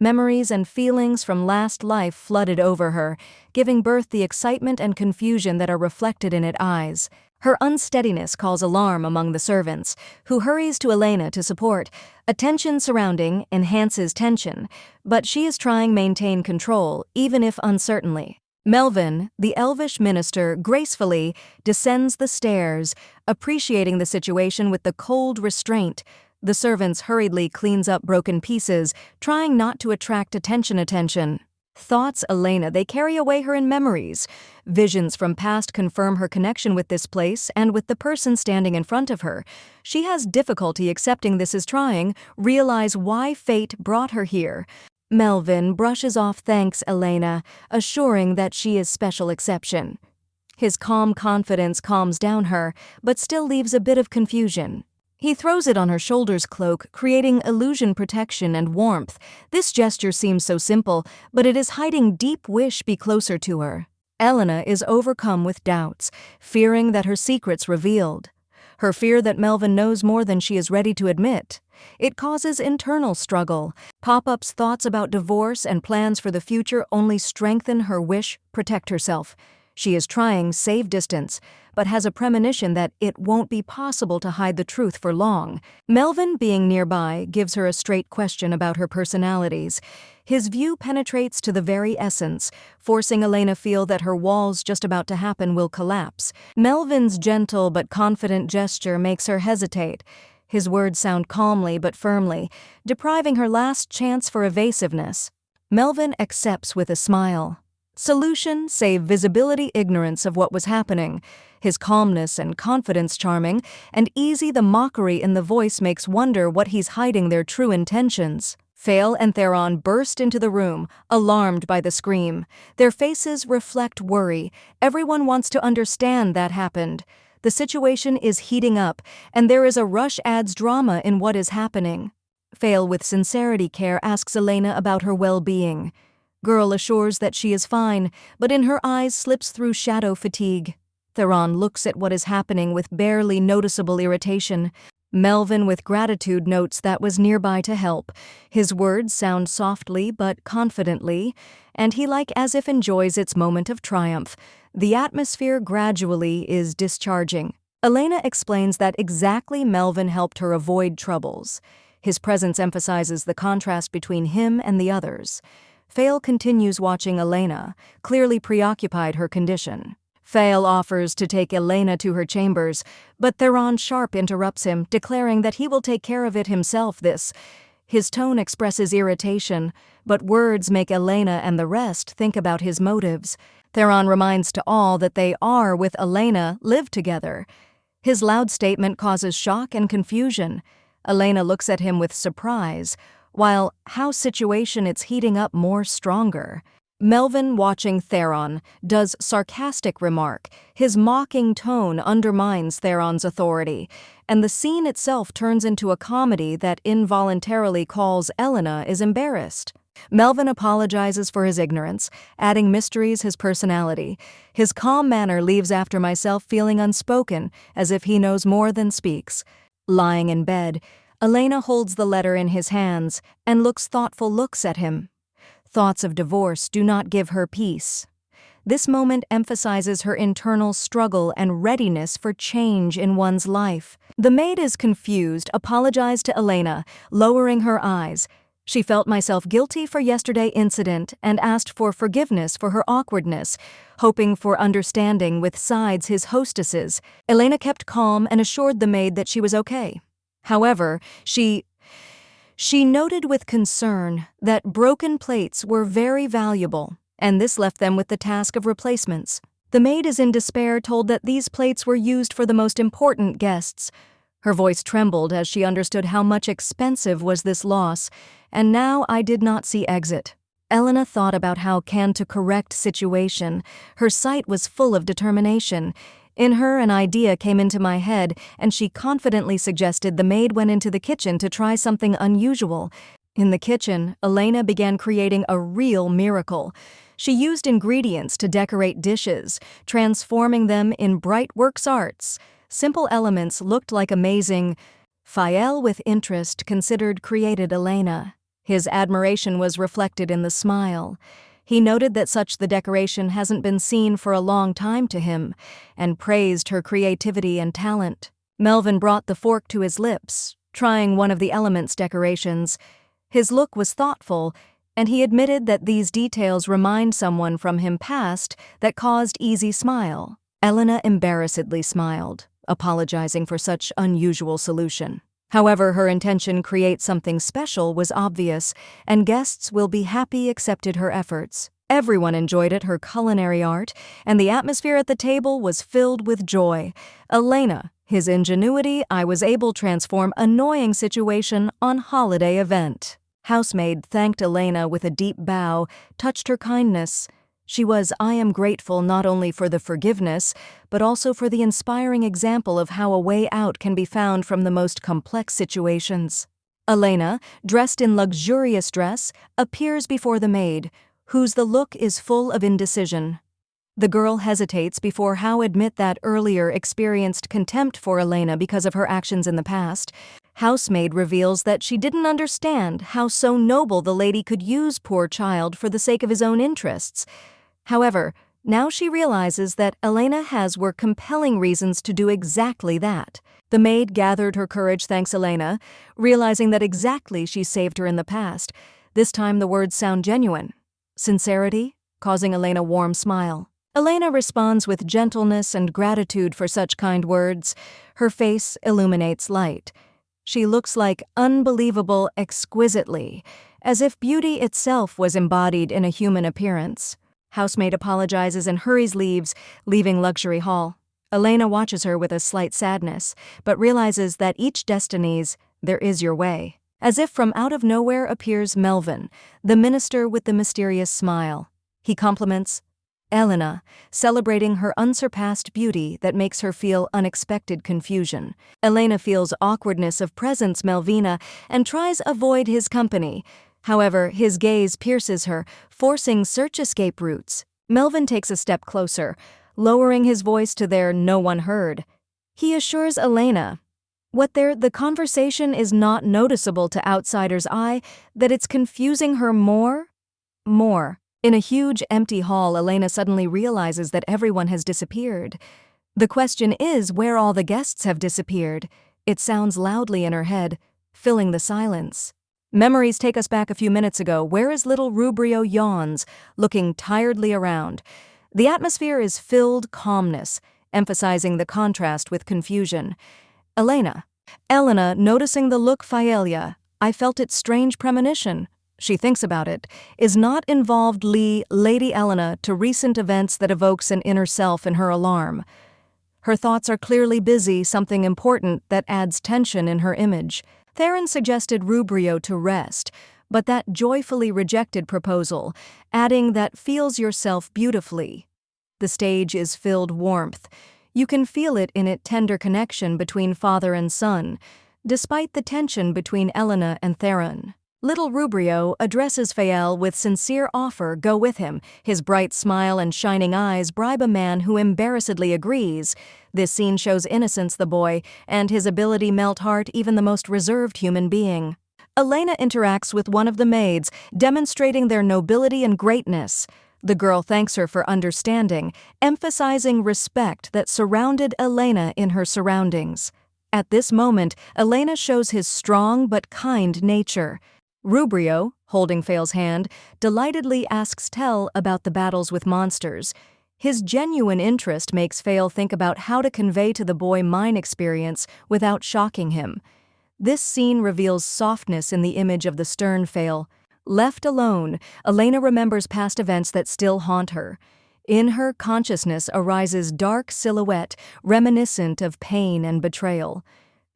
Memories and feelings from last life flooded over her, giving birth the excitement and confusion that are reflected in its eyes. Her unsteadiness calls alarm among the servants, who hurries to Elena to support. Attention surrounding enhances tension, but she is trying to maintain control, even if uncertainly. Melvin, the elvish minister, gracefully descends the stairs, appreciating the situation with the cold restraint. The servants hurriedly cleans up broken pieces, trying not to attract attention. Thoughts Elena, they carry away her in memories. Visions from past confirm her connection with this place and with the person standing in front of her. She has difficulty accepting this is trying, realize why fate brought her here. Melvin brushes off thanks Elena, assuring that she is special exception. His calm confidence calms down her, but still leaves a bit of confusion. He throws it on her shoulder's cloak, creating illusion protection and warmth. This gesture seems so simple, but it is hiding deep wish be closer to her. Elena is overcome with doubts, fearing that her secret's revealed. Her fear that Melvin knows more than she is ready to admit. It causes internal struggle. Pop-ups thoughts about divorce and plans for the future only strengthen her wish protect herself. She is trying save distance, but has a premonition that it won't be possible to hide the truth for long. Melvin, being nearby, gives her a straight question about her personalities. His view penetrates to the very essence, forcing Elena feel that her walls just about to happen will collapse. Melvin's gentle but confident gesture makes her hesitate. His words sound calmly but firmly, depriving her last chance for evasiveness. Melvin accepts with a smile. Solution, save visibility ignorance of what was happening. His calmness and confidence charming, and easy the mockery in the voice makes wonder what he's hiding their true intentions. Fail and Theron burst into the room, alarmed by the scream. Their faces reflect worry. Everyone wants to understand that happened. The situation is heating up, and there is a rush adds drama in what is happening. Fail with sincerity care asks Elena about her well-being. Girl assures that she is fine, but in her eyes slips through shadow fatigue. Theron looks at what is happening with barely noticeable irritation. Melvin with gratitude notes that was nearby to help. His words sound softly but confidently, and he like as if enjoys its moment of triumph. The atmosphere gradually is discharging. Elena explains that exactly Melvin helped her avoid troubles. His presence emphasizes the contrast between him and the others. Fail continues watching Elena, clearly preoccupied her condition. Fail offers to take Elena to her chambers, but Theron sharp interrupts him, declaring that he will take care of it himself. His tone expresses irritation, but words make Elena and the rest think about his motives. Theron reminds to all that they are with Elena live together. His loud statement causes shock and confusion. Elena looks at him with surprise, while how situation it's heating up more stronger. Melvin, watching Theron, does sarcastic remark. His mocking tone undermines Theron's authority, and the scene itself turns into a comedy that involuntarily calls Elena is embarrassed. Melvin apologizes for his ignorance, adding mysteries his personality. His calm manner leaves after myself feeling unspoken, as if he knows more than speaks. Lying in bed, Elena holds the letter in his hands and looks thoughtful looks at him. Thoughts of divorce do not give her peace. This moment emphasizes her internal struggle and readiness for change in one's life. The maid is confused, apologized to Elena, lowering her eyes. She felt myself guilty for yesterday's incident and asked for forgiveness for her awkwardness, hoping for understanding with sides his hostesses. Elena kept calm and assured the maid that she was okay. However, she noted with concern that broken plates were very valuable, and this left them with the task of replacements. The maid is in despair, told that these plates were used for the most important guests. Her voice trembled as she understood how much expensive was this loss, and now I did not see exit. Elena thought about how can to correct situation. Her sight was full of determination. In her, an idea came into my head, and she confidently suggested the maid went into the kitchen to try something unusual. In the kitchen, Elena began creating a real miracle. She used ingredients to decorate dishes, transforming them in bright works arts. Simple elements looked like amazing. Fael, with interest, considered created Elena. His admiration was reflected in the smile. He noted that such the decoration hasn't been seen for a long time to him, and praised her creativity and talent. Melvin brought the fork to his lips, trying one of the elements' decorations. His look was thoughtful, and he admitted that these details remind someone from him past that caused easy smile. Elena embarrassedly smiled, apologizing for such unusual solution. However, her intention create something special was obvious, and guests will be happy accepted her efforts. Everyone enjoyed it, her culinary art, and the atmosphere at the table was filled with joy. Elena, his ingenuity, I was able to transform annoying situation on holiday event. Housemaid thanked Elena with a deep bow, touched her kindness. I am grateful not only for the forgiveness, but also for the inspiring example of how a way out can be found from the most complex situations. Elena, dressed in luxurious dress, appears before the maid, whose the look is full of indecision. The girl hesitates before how admit that earlier experienced contempt for Elena because of her actions in the past. Housemaid reveals that she didn't understand how so noble the lady could use poor child for the sake of his own interests. However, now she realizes that Elena were compelling reasons to do exactly that. The maid gathered her courage thanks Elena, realizing that exactly she saved her in the past. This time the words sound genuine. Sincerity, causing Elena a warm smile. Elena responds with gentleness and gratitude for such kind words. Her face illuminates light. She looks like unbelievable exquisitely, as if beauty itself was embodied in a human appearance. Housemaid apologizes and hurries leaving luxury hall. Elena watches her with a slight sadness, but realizes that each destiny's, there is your way. As if from out of nowhere appears Melvin, the minister with the mysterious smile. He compliments Elena, celebrating her unsurpassed beauty that makes her feel unexpected confusion. Elena feels awkwardness of presence Melvina and tries avoid his company. However, his gaze pierces her, forcing search escape routes. Melvin takes a step closer, lowering his voice to their no one heard. He assures Elena, the conversation is not noticeable to outsider's eye, that it's confusing her more. In a huge empty hall, Elena suddenly realizes that everyone has disappeared. The question is where all the guests have disappeared. It sounds loudly in her head, filling the silence. Memories take us back a few minutes ago. Where is little Rubrio yawns, looking tiredly around. The atmosphere is filled calmness, emphasizing the contrast with confusion. Elena, noticing the look Faelia, I felt its strange premonition. She thinks about it, is not involved Lady Elena to recent events that evokes an inner self in her alarm. Her thoughts are clearly busy, something important that adds tension in her image. Theron suggested Rubrio to rest, but that joyfully rejected proposal, adding that feels yourself beautifully. The stage is filled warmth. You can feel it in its tender connection between father and son, despite the tension between Elena and Theron. Little Rubrio addresses Fael with sincere offer, go with him. His bright smile and shining eyes bribe a man who embarrassedly agrees. This scene shows innocence the boy, and his ability melt heart even the most reserved human being. Elena interacts with one of the maids, demonstrating their nobility and greatness. The girl thanks her for understanding, emphasizing respect that surrounded Elena in her surroundings. At this moment, Elena shows his strong but kind nature. Rubrio, holding Fael's hand, delightedly asks Tell about the battles with monsters. His genuine interest makes Fael think about how to convey to the boy mine experience without shocking him. This scene reveals softness in the image of the stern Fael. Left alone, Elena remembers past events that still haunt her. In her consciousness arises dark silhouette, reminiscent of pain and betrayal.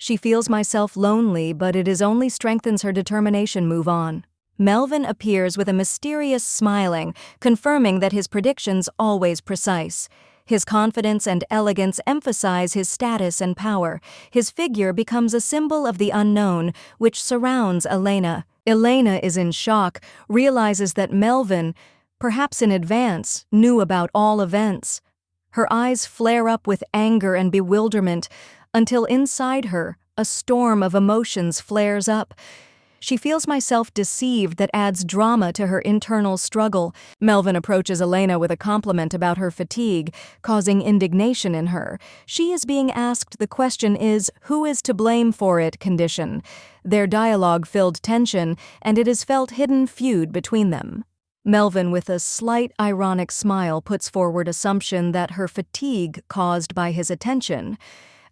She feels myself lonely, but it is only strengthens her determination move on. Melvin appears with a mysterious smiling, confirming that his predictions always precise. His confidence and elegance emphasize his status and power. His figure becomes a symbol of the unknown, which surrounds Elena. Elena is in shock, realizes that Melvin, perhaps in advance, knew about all events. Her eyes flare up with anger and bewilderment, until inside her, a storm of emotions flares up. She feels myself deceived that adds drama to her internal struggle. Melvin approaches Elena with a compliment about her fatigue, causing indignation in her. She is being asked the question is, who is to blame for it condition. Their dialogue filled tension, and it is felt hidden feud between them. Melvin, with a slight ironic smile, puts forward assumption that her fatigue caused by his attention.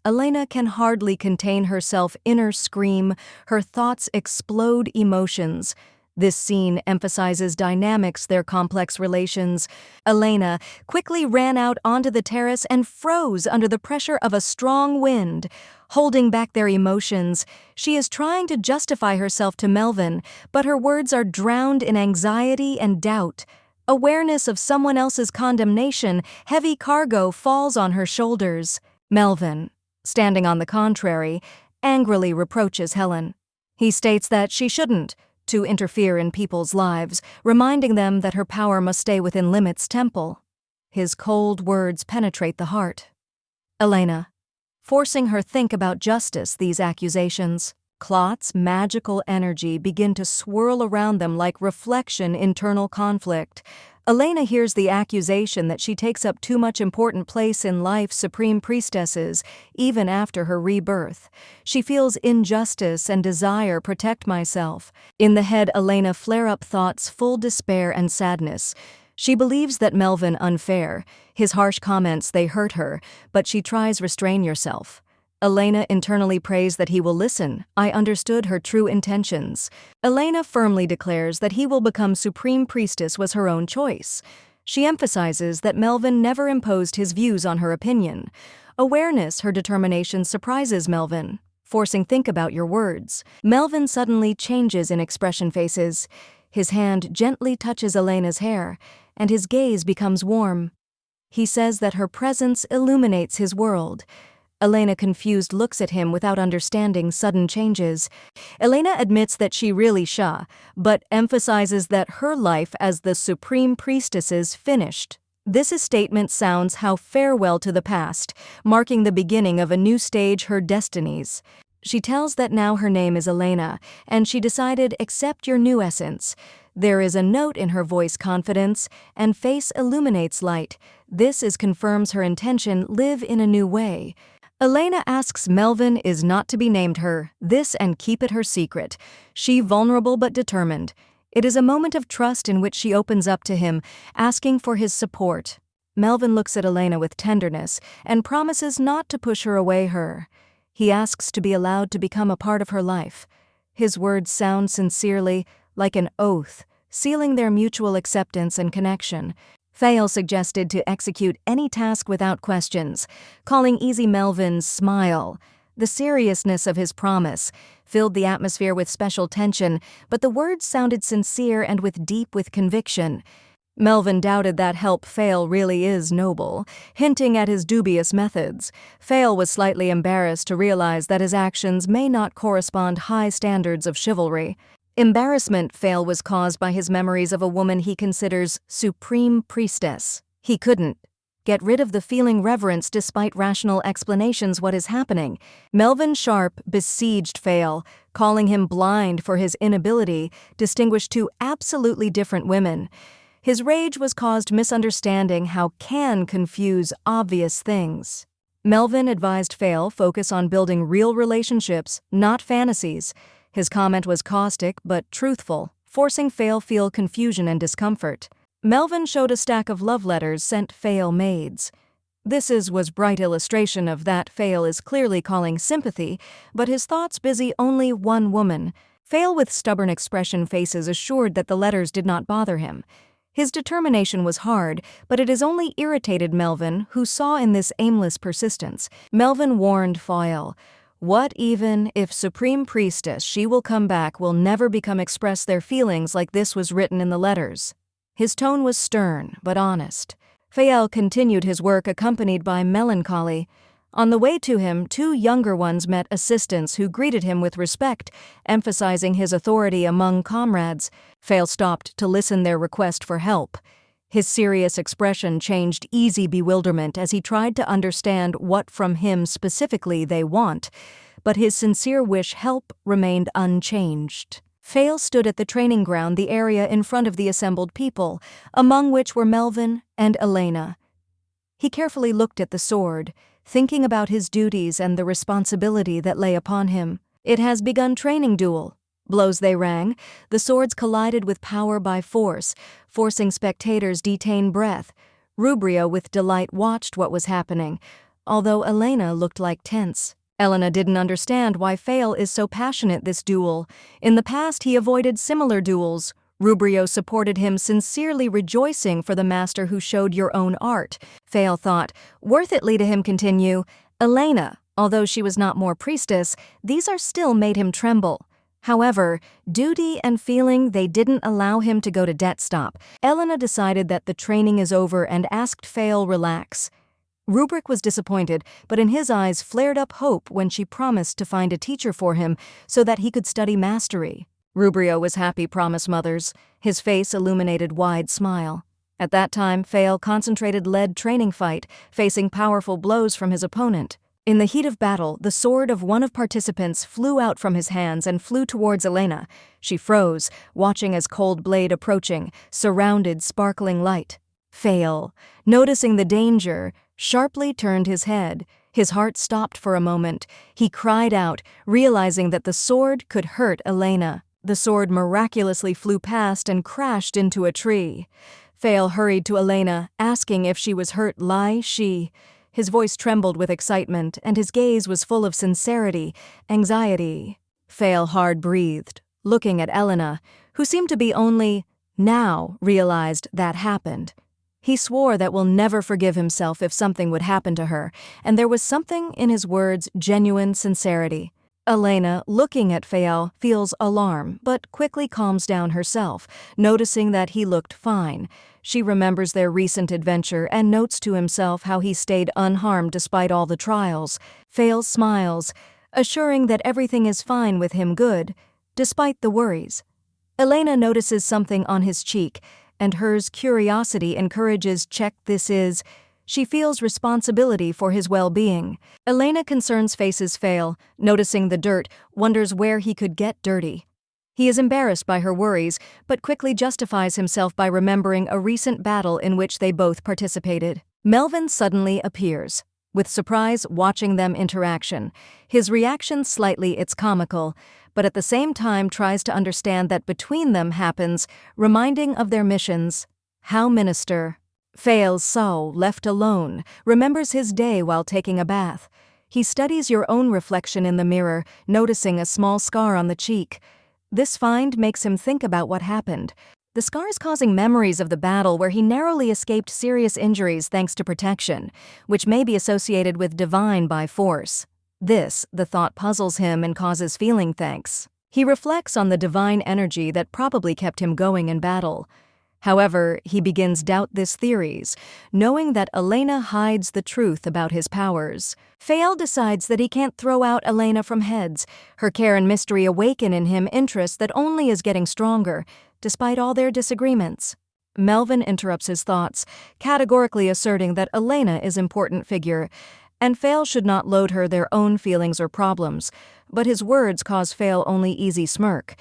Elena can hardly contain herself inner scream, her thoughts explode emotions. This scene emphasizes dynamics, their complex relations. Elena quickly ran out onto the terrace and froze under the pressure of a strong wind. Holding back their emotions, she is trying to justify herself to Melvin, but her words are drowned in anxiety and doubt. Awareness of someone else's condemnation, heavy cargo falls on her shoulders. Melvin, standing on the contrary, angrily reproaches Helen. He states that she shouldn't to interfere in people's lives, reminding them that her power must stay within limits temple. His cold words penetrate the heart. Elena, forcing her think about justice, these accusations. Clot's magical energy begin to swirl around them like reflection internal conflict. Elena hears the accusation that she takes up too much important place in life's supreme priestesses, even after her rebirth. She feels injustice and desire protect myself. In the head, Elena flare up thoughts full despair and sadness. She believes that Melvin unfair. His harsh comments, they hurt her, but she tries restrain yourself. Elena internally prays that he will listen. I understood her true intentions. Elena firmly declares that he will become supreme priestess was her own choice. She emphasizes that Melvin never imposed his views on her opinion. Awareness, her determination surprises Melvin, forcing think about your words. Melvin suddenly changes in expression faces. His hand gently touches Elena's hair, and his gaze becomes warm. He says that her presence illuminates his world. Elena, confused, looks at him without understanding sudden changes. Elena admits that she really sha, but emphasizes that her life as the supreme priestess is finished. This statement sounds how farewell to the past, marking the beginning of a new stage, her destinies. She tells that now her name is Elena, and she decided accept your new essence. There is a note in her voice, confidence, and face illuminates light. This confirms her intention, live in a new way. Elena asks Melvin is not to be named her, this and keep it her secret. She vulnerable but determined. It is a moment of trust in which she opens up to him, asking for his support. Melvin looks at Elena with tenderness and promises not to push her away. He asks to be allowed to become a part of her life. His words sound sincerely, like an oath, sealing their mutual acceptance and connection. Fael suggested to execute any task without questions, calling easy Melvin's smile. The seriousness of his promise filled the atmosphere with special tension, but the words sounded sincere and with conviction. Melvin doubted that help Fael really is noble, hinting at his dubious methods. Fael was slightly embarrassed to realize that his actions may not correspond high standards of chivalry. Embarrassment Fail was caused by his memories of a woman he considers supreme priestess. He couldn't get rid of the feeling reverence despite rational explanations what is happening. Melvin Sharp besieged Fail, calling him blind for his inability to distinguish two absolutely different women. His rage was caused misunderstanding how can confuse obvious things. Melvin advised Fail focus on building real relationships, not fantasies. His comment was caustic but truthful, forcing Fail feel confusion and discomfort. Melvin showed a stack of love letters sent Fail maids. Was bright illustration of that Fail is clearly calling sympathy, but his thoughts busy only one woman. Fail with stubborn expression faces assured that the letters did not bother him. His determination was hard, but it has only irritated Melvin, who saw in this aimless persistence. Melvin warned Fail, "What even if Supreme Priestess she will come back will never become express their feelings like this was written in the letters." His tone was stern, but honest. Fael continued his work accompanied by melancholy. On the way to him, two younger ones met assistants who greeted him with respect, emphasizing his authority among comrades. Fael stopped to listen their request for help. His serious expression changed easy bewilderment as he tried to understand what from him specifically they want, but his sincere wish help remained unchanged. Fail stood at the training ground, the area in front of the assembled people, among which were Melvin and Elena. He carefully looked at the sword, thinking about his duties and the responsibility that lay upon him. It has begun training duel. Blows they rang, the swords collided with power by force, forcing spectators detain breath. Rubrio with delight watched what was happening, although Elena looked like tense. Elena didn't understand why Fail is so passionate this duel. In the past he avoided similar duels. Rubrio supported him, sincerely rejoicing for the master who showed your own art. Fail thought, worth it to him continue. Elena, although she was not more priestess, these are still made him tremble. However, duty and feeling they didn't allow him to go to debt stop. Elena decided that the training is over and asked Fail relax. Rubric was disappointed, but in his eyes flared up hope when she promised to find a teacher for him so that he could study mastery. Rubrio was happy, promise mothers. His face illuminated wide smile. At that time, Fail concentrated led training fight, facing powerful blows from his opponent. In the heat of battle, the sword of one of participants flew out from his hands and flew towards Elena. She froze, watching as cold blade approaching, surrounded sparkling light. Fail, noticing the danger, sharply turned his head. His heart stopped for a moment. He cried out, realizing that the sword could hurt Elena. The sword miraculously flew past and crashed into a tree. Fail hurried to Elena, asking if she was hurt. His voice trembled with excitement, and his gaze was full of sincerity, anxiety. Fail hard-breathed, looking at Elena, who seemed to be only now realized that happened. He swore that will never forgive himself if something would happen to her, and there was something in his words' genuine sincerity. Elena, looking at Fael, feels alarm, but quickly calms down herself, noticing that he looked fine. She remembers their recent adventure and notes to himself how he stayed unharmed despite all the trials. Fael smiles, assuring that everything is fine with him good, despite the worries. Elena notices something on his cheek, and hers curiosity encourages check this is. She feels responsibility for his well-being. Elena concerns faces Fail, noticing the dirt, wonders where he could get dirty. He is embarrassed by her worries, but quickly justifies himself by remembering a recent battle in which they both participated. Melvin suddenly appears, with surprise watching them interaction. His reaction slightly it's comical, but at the same time tries to understand that between them happens, reminding of their missions. How Minister. Fail's soul, left alone, remembers his day while taking a bath. He studies your own reflection in the mirror, noticing a small scar on the cheek. This find makes him think about what happened. The scar is causing memories of the battle where he narrowly escaped serious injuries thanks to protection, which may be associated with divine by force. This, the thought puzzles him and causes feeling thanks. He reflects on the divine energy that probably kept him going in battle. However, he begins doubt this theories, knowing that Elena hides the truth about his powers. Fael decides that he can't throw out Elena from heads. Her care and mystery awaken in him interest that only is getting stronger, despite all their disagreements. Melvin interrupts his thoughts, categorically asserting that Elena is an important figure, and Fael should not load her their own feelings or problems, but his words cause Fael only easy smirk.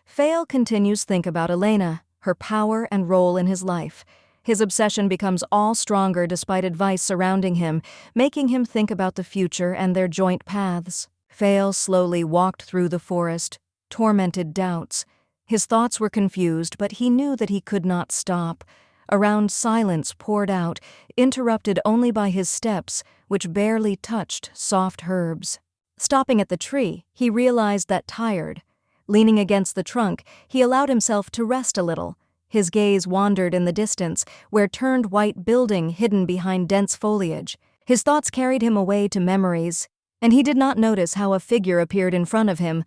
Fael continues think about Elena, her power and role in his life. His obsession becomes all stronger despite advice surrounding him, making him think about the future and their joint paths. Fael slowly walked through the forest, tormented doubts. His thoughts were confused, but he knew that he could not stop. Around silence poured out, interrupted only by his steps, which barely touched soft herbs. Stopping at the tree, he realized that tired. Leaning against the trunk, he allowed himself to rest a little. His gaze wandered in the distance, where turned white building hidden behind dense foliage. His thoughts carried him away to memories, and he did not notice how a figure appeared in front of him.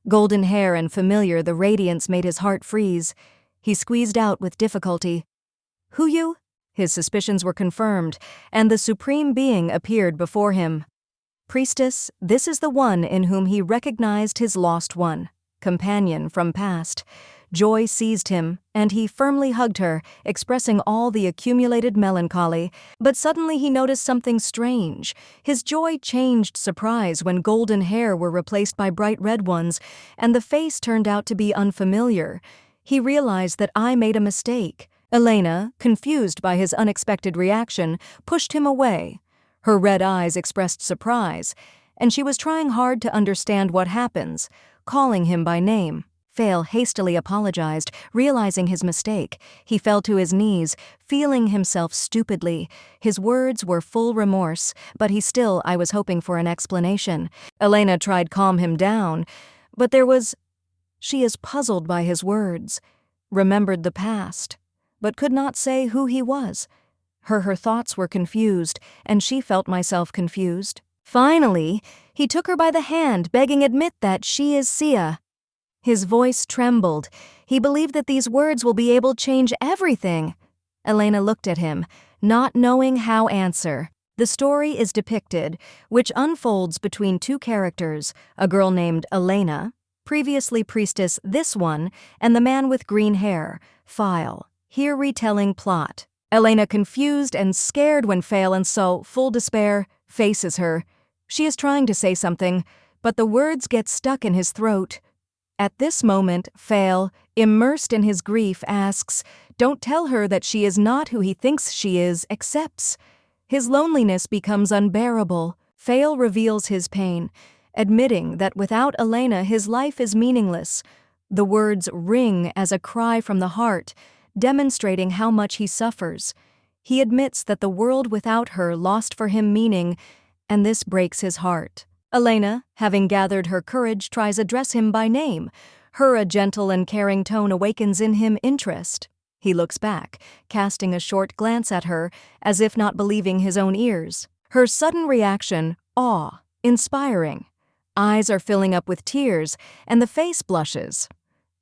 Golden hair and familiar, the radiance made his heart freeze. He squeezed out with difficulty, "Who you?" His suspicions were confirmed, and the supreme being appeared before him. "Priestess, this is the one in whom he recognized his lost one. Companion from past." Joy seized him, and he firmly hugged her, expressing all the accumulated melancholy. But suddenly he noticed something strange. His joy changed surprise when golden hair were replaced by bright red ones, and the face turned out to be unfamiliar. He realized that I made a mistake. Elena, confused by his unexpected reaction, pushed him away. Her red eyes expressed surprise, and she was trying hard to understand what happens, calling him by name. Fael hastily apologized, realizing his mistake. He fell to his knees, feeling himself stupidly. His words were full remorse, but I was hoping for an explanation. Elena tried calm him down, but she is puzzled by his words, remembered the past, but could not say who he was. Her thoughts were confused, and she felt myself confused. Finally, he took her by the hand, begging admit that she is Sia. His voice trembled. He believed that these words will be able to change everything. Elena looked at him, not knowing how answer. The story is depicted, which unfolds between two characters, a girl named Elena, previously Priestess this one, and the man with green hair, File. Here retelling plot. Elena confused and scared when Fael and so, full despair, faces her. She is trying to say something, but the words get stuck in his throat. At this moment, Fael, immersed in his grief, asks, "Don't tell her that she is not who he thinks she is, accepts." His loneliness becomes unbearable. Fael reveals his pain, admitting that without Elena his life is meaningless. The words ring as a cry from the heart, demonstrating how much he suffers. He admits that the world without her lost for him meaning, and this breaks his heart. Elena, having gathered her courage, tries address him by name. A gentle and caring tone awakens in him interest. He looks back, casting a short glance at her, as if not believing his own ears. Her sudden reaction, awe, inspiring. Eyes are filling up with tears, and the face blushes.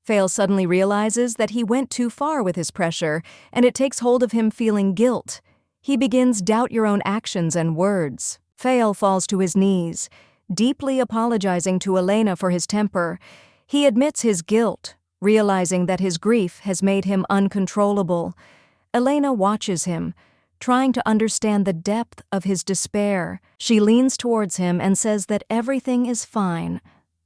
Fael suddenly realizes that he went too far with his pressure, and it takes hold of him feeling guilt. He begins doubt your own actions and words. Fael falls to his knees, deeply apologizing to Elena for his temper. He admits his guilt, realizing that his grief has made him uncontrollable. Elena watches him, trying to understand the depth of his despair. She leans towards him and says that everything is fine.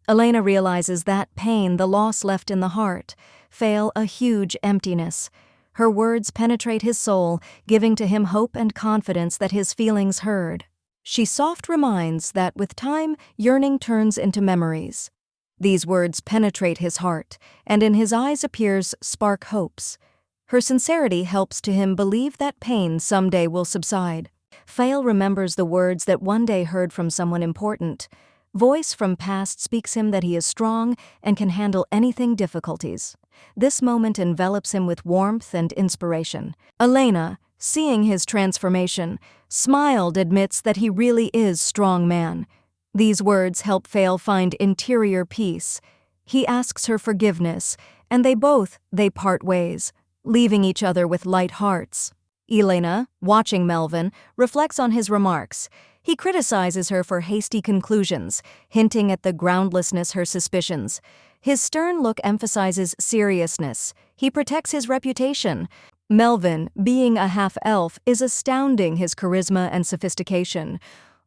Elena realizes that pain the loss left in the heart, Fael a huge emptiness. Her words penetrate his soul, giving to him hope and confidence that his feelings heard. She soft reminds that with time, yearning turns into memories. These words penetrate his heart, and in his eyes appears spark hopes. Her sincerity helps to him believe that pain someday will subside. Fael remembers the words that one day heard from someone important. Voice from past speaks him that he is strong and can handle anything difficulties. This moment envelops him with warmth and inspiration. Elena, seeing his transformation, smiled, admits that he really is strong man. These words help Fael find interior peace. He asks her forgiveness, and they part ways, leaving each other with light hearts. Elena, watching Melvin, reflects on his remarks. He criticizes her for hasty conclusions, hinting at the groundlessness her suspicions. His stern look emphasizes seriousness. He protects his reputation. Melvin, being a half-elf, is astounding his charisma and sophistication.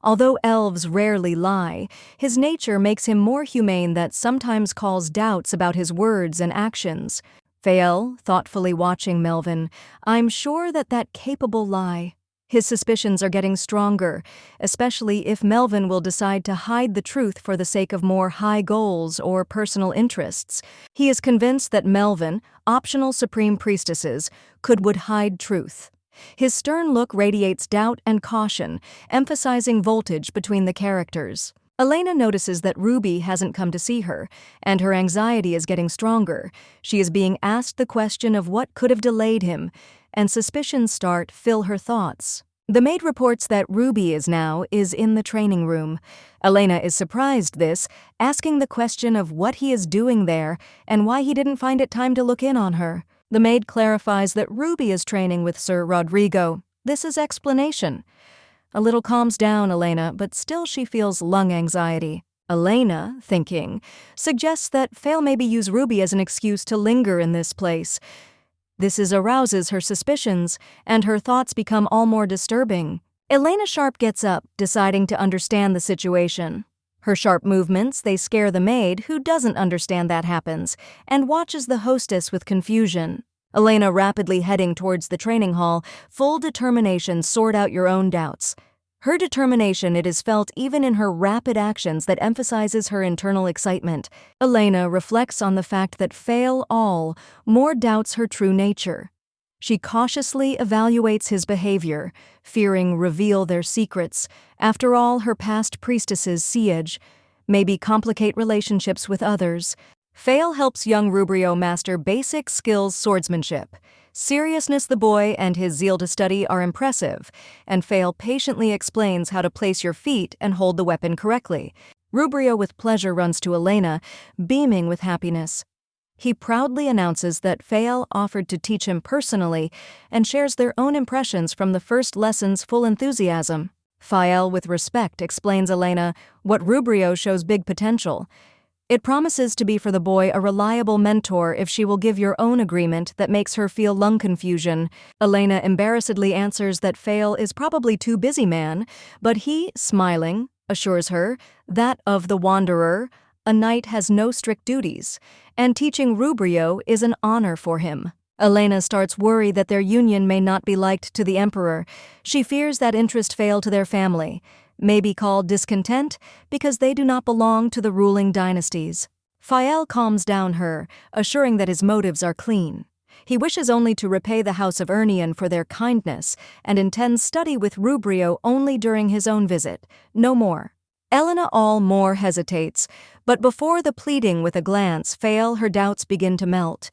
Although elves rarely lie, his nature makes him more humane that sometimes calls doubts about his words and actions. Fael, thoughtfully watching Melvin, I'm sure that capable lie. His suspicions are getting stronger, especially if Melvin will decide to hide the truth for the sake of more high goals or personal interests. He is convinced that Melvin, optional supreme priestesses, would hide truth. His stern look radiates doubt and caution, emphasizing voltage between the characters. Elena notices that Ruby hasn't come to see her, and her anxiety is getting stronger. She is being asked the question of what could have delayed him, and suspicions fill her thoughts. The maid reports that Ruby is in the training room. Elena is surprised this, asking the question of what he is doing there and why he didn't find it time to look in on her. The maid clarifies that Ruby is training with Sir Rodrigo. This is explanation. A little calms down Elena, but still she feels lung anxiety. Elena, thinking, suggests that Fael maybe use Ruby as an excuse to linger in this place. This arouses her suspicions, and her thoughts become all more disturbing. Elena Sharp gets up, deciding to understand the situation. Her sharp movements, they scare the maid, who doesn't understand that happens, and watches the hostess with confusion. Elena rapidly heading towards the training hall, full determination sort out your own doubts. Her determination, it is felt even in her rapid actions that emphasizes her internal excitement. Elena reflects on the fact that Fael more doubts her true nature. She cautiously evaluates his behavior, fearing reveal their secrets. After all, her past priestess's siege maybe complicate relationships with others. Fael helps young Rubrio master basic skills swordsmanship. Seriousness the boy and his zeal to study are impressive, and Fael patiently explains how to place your feet and hold the weapon correctly. Rubrio with pleasure runs to Elena, beaming with happiness. He proudly announces that Fael offered to teach him personally and shares their own impressions from the first lessons full enthusiasm. Fael with respect explains Elena what Rubrio shows big potential. It promises to be for the boy a reliable mentor if she will give your own agreement that makes her feel lung confusion. Elena embarrassedly answers that Fael is probably too busy man, but he, smiling, assures her that of the wanderer, a knight has no strict duties, and teaching Rubrio is an honor for him. Elena starts worry that their union may not be liked to the emperor. She fears that interest fail to their family, may be called discontent because they do not belong to the ruling dynasties. Fael calms down her, assuring that his motives are clean. He wishes only to repay the House of Urnian for their kindness and intends study with Rubrio only during his own visit, no more. Elena more hesitates, but before the pleading with a glance fail, her doubts begin to melt.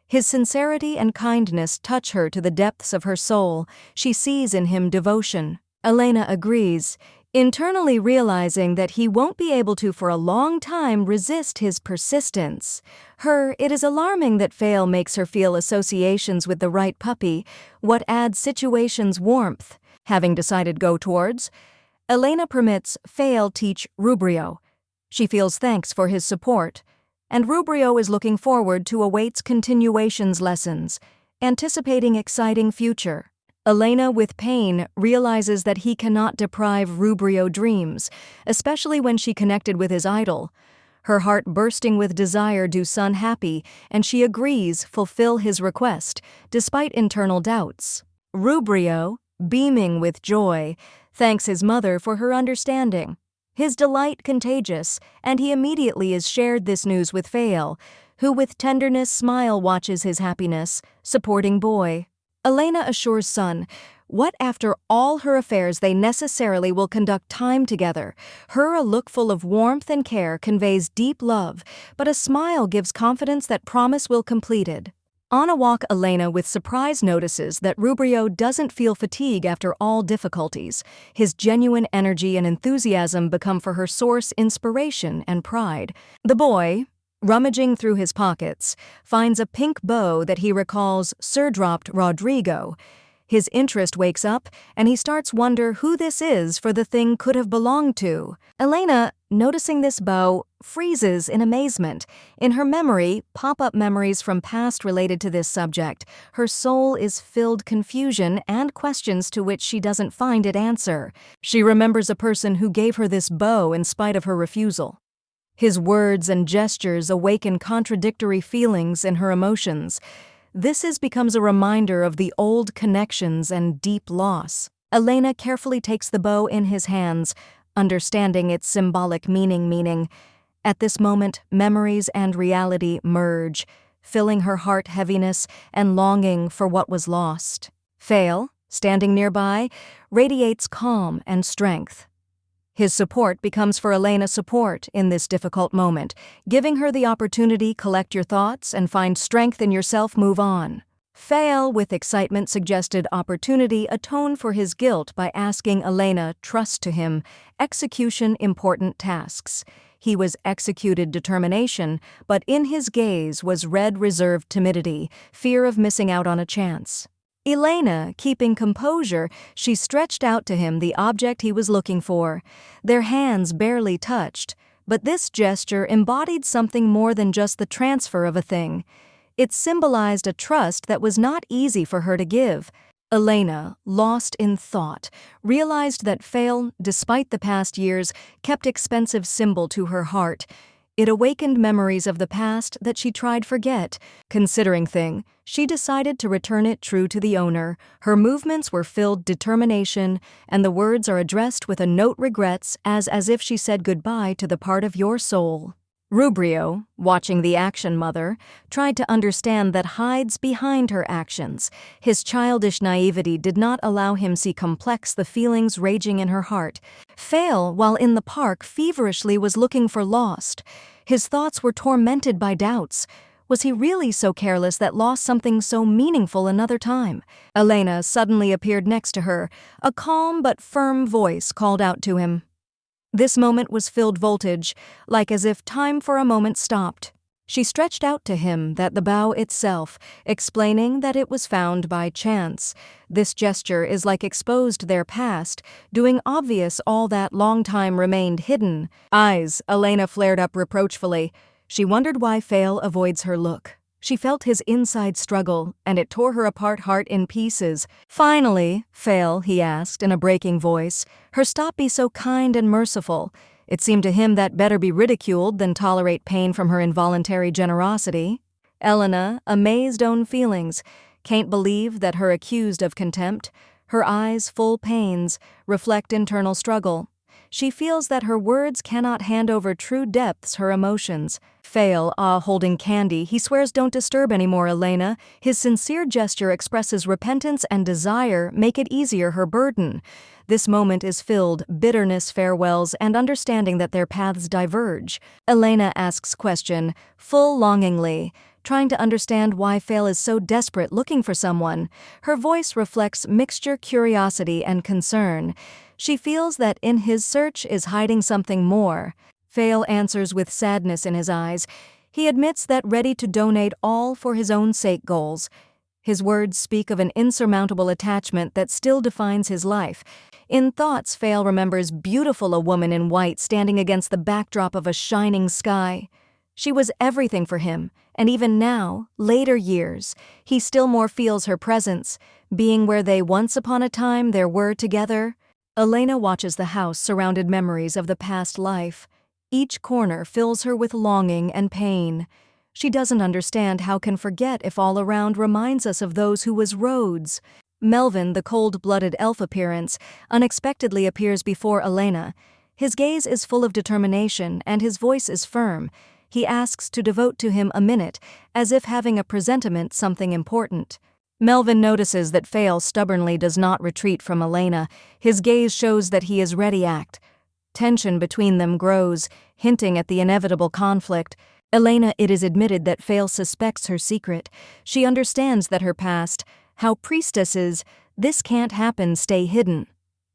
His sincerity and kindness touch her to the depths of her soul. She sees in him devotion. Elena agrees, internally realizing that he won't be able to for a long time resist his persistence. It is alarming that Fael makes her feel associations with the right puppy, what adds situations warmth. Having decided go towards, Elena permits Fael teach Rubrio. She feels thanks for his support, and Rubrio is looking forward to awaits continuations lessons, anticipating exciting future. Elena, with pain, realizes that he cannot deprive Rubrio dreams, especially when she connected with his idol. Her heart bursting with desire do son happy, and she agrees fulfill his request, despite internal doubts. Rubrio, beaming with joy, thanks his mother for her understanding. His delight contagious, and he immediately is shared this news with Fael, who with tenderness smile watches his happiness, supporting boy. Elena assures son, what after all her affairs they necessarily will conduct time together. A look full of warmth and care conveys deep love, but a smile gives confidence that promise will completed. On a walk, Elena with surprise notices that Rubrio doesn't feel fatigue after all difficulties. His genuine energy and enthusiasm become for her source inspiration and pride. The boy, Rummaging through his pockets, finds a pink bow that he recalls Sir dropped Rodrigo. His interest wakes up, and he starts wonder who this is for the thing could have belonged to. Elena, noticing this bow, freezes in amazement. In her memory, pop-up memories from past related to this subject. Her soul is filled confusion and questions to which she doesn't find it answer. She remembers a person who gave her this bow in spite of her refusal. His words and gestures awaken contradictory feelings in her emotions. This becomes a reminder of the old connections and deep loss. Elena carefully takes the bow in his hands, understanding its symbolic meaning. At this moment, memories and reality merge, filling her heart heaviness and longing for what was lost. Fail, standing nearby, radiates calm and strength. His support becomes for Elena support in this difficult moment, giving her the opportunity to collect your thoughts and find strength in yourself, move on. Fail, with excitement, suggested opportunity atone for his guilt by asking Elena trust to him, execution important tasks. He was executed determination, but in his gaze was read reserved timidity, fear of missing out on a chance. Elena, keeping composure, she stretched out to him the object he was looking for. Their hands barely touched, but this gesture embodied something more than just the transfer of a thing. It symbolized a trust that was not easy for her to give. Elena, lost in thought, realized that Fail, despite the past years, kept expensive symbol to her heart. It awakened memories of the past that she tried forget. Considering thing, she decided to return it true to the owner. Her movements were filled determination, and the words are addressed with a note regrets as if she said goodbye to the part of your soul. Rubrio, watching the action mother, tried to understand that hides behind her actions. His childish naivety did not allow him see complex the feelings raging in her heart. Fail, while in the park, feverishly was looking for lost. His thoughts were tormented by doubts. Was he really so careless that lost something so meaningful another time? Elena suddenly appeared next to her. A calm but firm voice called out to him. This moment was filled voltage, like as if time for a moment stopped. She stretched out to him the bow itself, explaining that it was found by chance. This gesture is like exposed their past, doing obvious all that long time remained hidden. Eyes, Elena flared up reproachfully. She wondered why Fail avoids her look. She felt his inside struggle, and it tore her apart heart in pieces. Finally, Fail, he asked in a breaking voice, her stop be so kind and merciful. It seemed to him that better be ridiculed than tolerate pain from her involuntary generosity. Elena, amazed own feelings, can't believe that her accused of contempt. Her eyes, full pains, reflect internal struggle. She feels that her words cannot hand over true depths her emotions. Fail, holding candy, he swears don't disturb anymore, Elena. His sincere gesture expresses repentance and desire, make it easier her burden. This moment is filled, bitterness farewells, and understanding that their paths diverge. Elena asks question, full longingly, trying to understand why Fail is so desperate looking for someone. Her voice reflects mixture curiosity and concern. She feels that in his search is hiding something more. Fail answers with sadness in his eyes. He admits that ready to donate all for his own sake goals. His words speak of an insurmountable attachment that still defines his life. In thoughts, Fail remembers beautiful a woman in white standing against the backdrop of a shining sky. She was everything for him, and even now, later years, he still more feels her presence, being where they once upon a time there were together. Elena watches the house surrounded memories of the past life. Each corner fills her with longing and pain. She doesn't understand how can forget if all around reminds us of those who was Rhodes. Melvin, the cold-blooded elf appearance, unexpectedly appears before Elena. His gaze is full of determination and his voice is firm. He asks to devote to him a minute, as if having a presentiment something important. Melvin notices that Fail stubbornly does not retreat from Elena. His gaze shows that he is ready act. Tension between them grows, hinting at the inevitable conflict. Elena, it is admitted that Fail suspects her secret. She understands that her past, how Priestesses, this can't happen, stay hidden.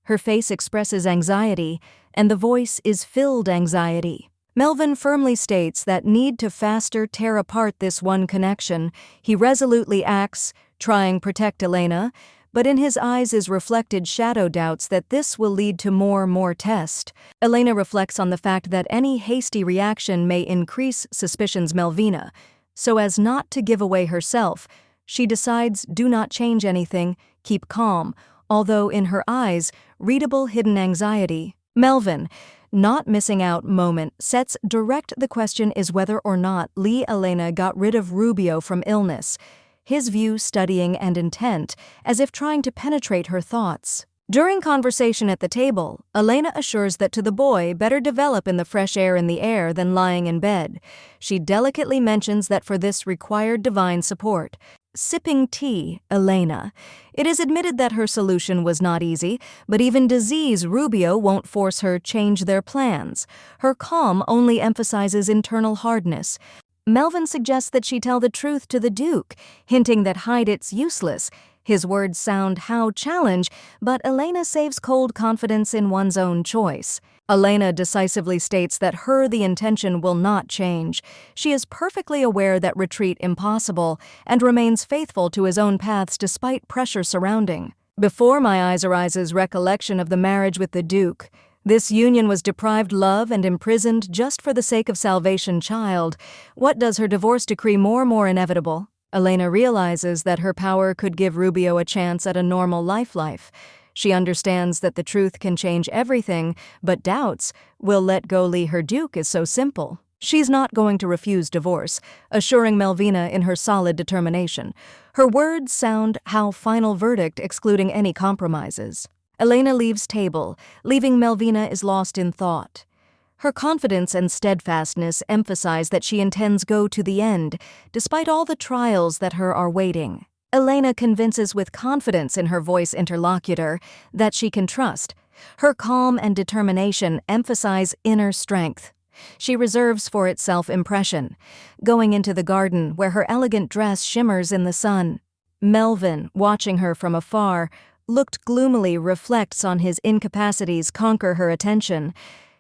Her face expresses anxiety, and the voice is filled anxiety. Melvin firmly states that need to faster tear apart this one connection. He resolutely acts, trying protect Elena, but in his eyes is reflected shadow doubts that this will lead to more test. Elena reflects on the fact that any hasty reaction may increase suspicions Melvina. So as not to give away herself, she decides do not change anything, keep calm, although in her eyes, readable hidden anxiety. Melvin, not missing out moment, sets direct the question is whether or not Elena got rid of Rubio from illness. His view studying and intent, as if trying to penetrate her thoughts. During conversation at the table, Elena assures that to the boy better develop in the fresh air in the air than lying in bed. She delicately mentions that for this required divine support. Sipping tea, Elena. It is admitted that her solution was not easy, but even disease Rubio won't force her change their plans. Her calm only emphasizes internal hardness. Melvin suggests that she tell the truth to the Duke, hinting that hide it's useless. His words sound how challenge, but Elena saves cold confidence in one's own choice. Elena decisively states that the intention will not change. She is perfectly aware that retreat impossible and remains faithful to his own paths despite pressure surrounding. Before my eyes arises recollection of the marriage with the Duke. This union was deprived love and imprisoned just for the sake of salvation child. What does her divorce decree more inevitable? Elena realizes that her power could give Rubio a chance at a normal life. She understands that the truth can change everything, but doubts, will let go her Duke is so simple. She's not going to refuse divorce, assuring Melvina in her solid determination. Her words sound how final verdict excluding any compromises. Elena leaves table, leaving Melvina is lost in thought. Her confidence and steadfastness emphasize that she intends go to the end, despite all the trials that her are waiting. Elena convinces with confidence in her voice interlocutor that she can trust. Her calm and determination emphasize inner strength. She reserves for it self-impression, going into the garden where her elegant dress shimmers in the sun. Melvin, watching her from afar, looked gloomily reflects on his incapacities conquer her attention.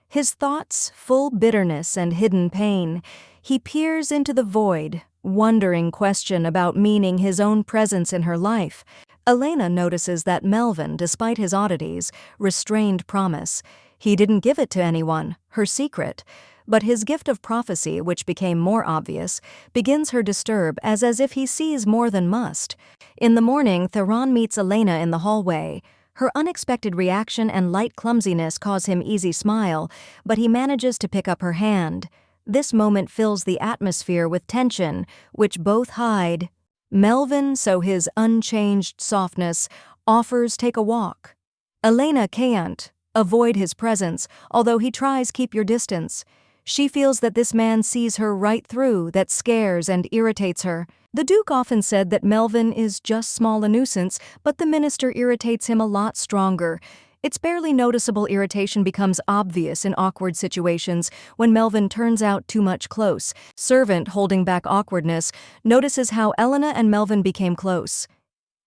His thoughts full bitterness and hidden pain. He peers into the void, wondering question about meaning his own presence in her life. Elena notices that Melvin, despite his oddities, restrained promise. He didn't give it to anyone, her secret. But his gift of prophecy, which became more obvious, begins her disturb as if he sees more than must. In the morning, Theron meets Elena in the hallway. Her unexpected reaction and light clumsiness cause him easy smile, but he manages to pick up her hand. This moment fills the atmosphere with tension, which both hide. Melvin, so his unchanged softness, offers take a walk. Elena can't avoid his presence, although he tries keep your distance. She feels that this man sees her right through, that scares and irritates her. The Duke often said that Melvin is just small a nuisance, but the minister irritates him a lot stronger. Its barely noticeable irritation becomes obvious in awkward situations when Melvin turns out too much close. Servant, holding back awkwardness, notices how Elena and Melvin became close.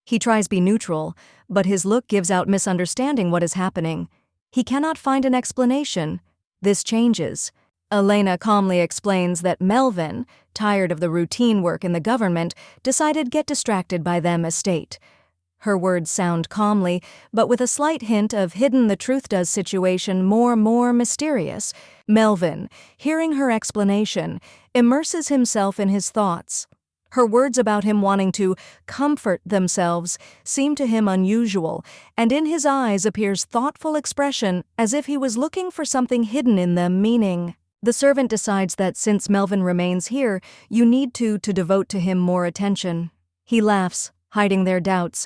He tries be neutral, but his look gives out misunderstanding what is happening. He cannot find an explanation. This changes. Elena calmly explains that Melvin, tired of the routine work in the government, decided get distracted by them estate. Her words sound calmly, but with a slight hint of hidden the truth does situation more mysterious. Melvin, hearing her explanation, immerses himself in his thoughts. Her words about him wanting to comfort themselves seem to him unusual, and in his eyes appears thoughtful expression as if he was looking for something hidden in them meaning. The servant decides that since Melvin remains here, you need to devote to him more attention. He laughs, hiding their doubts,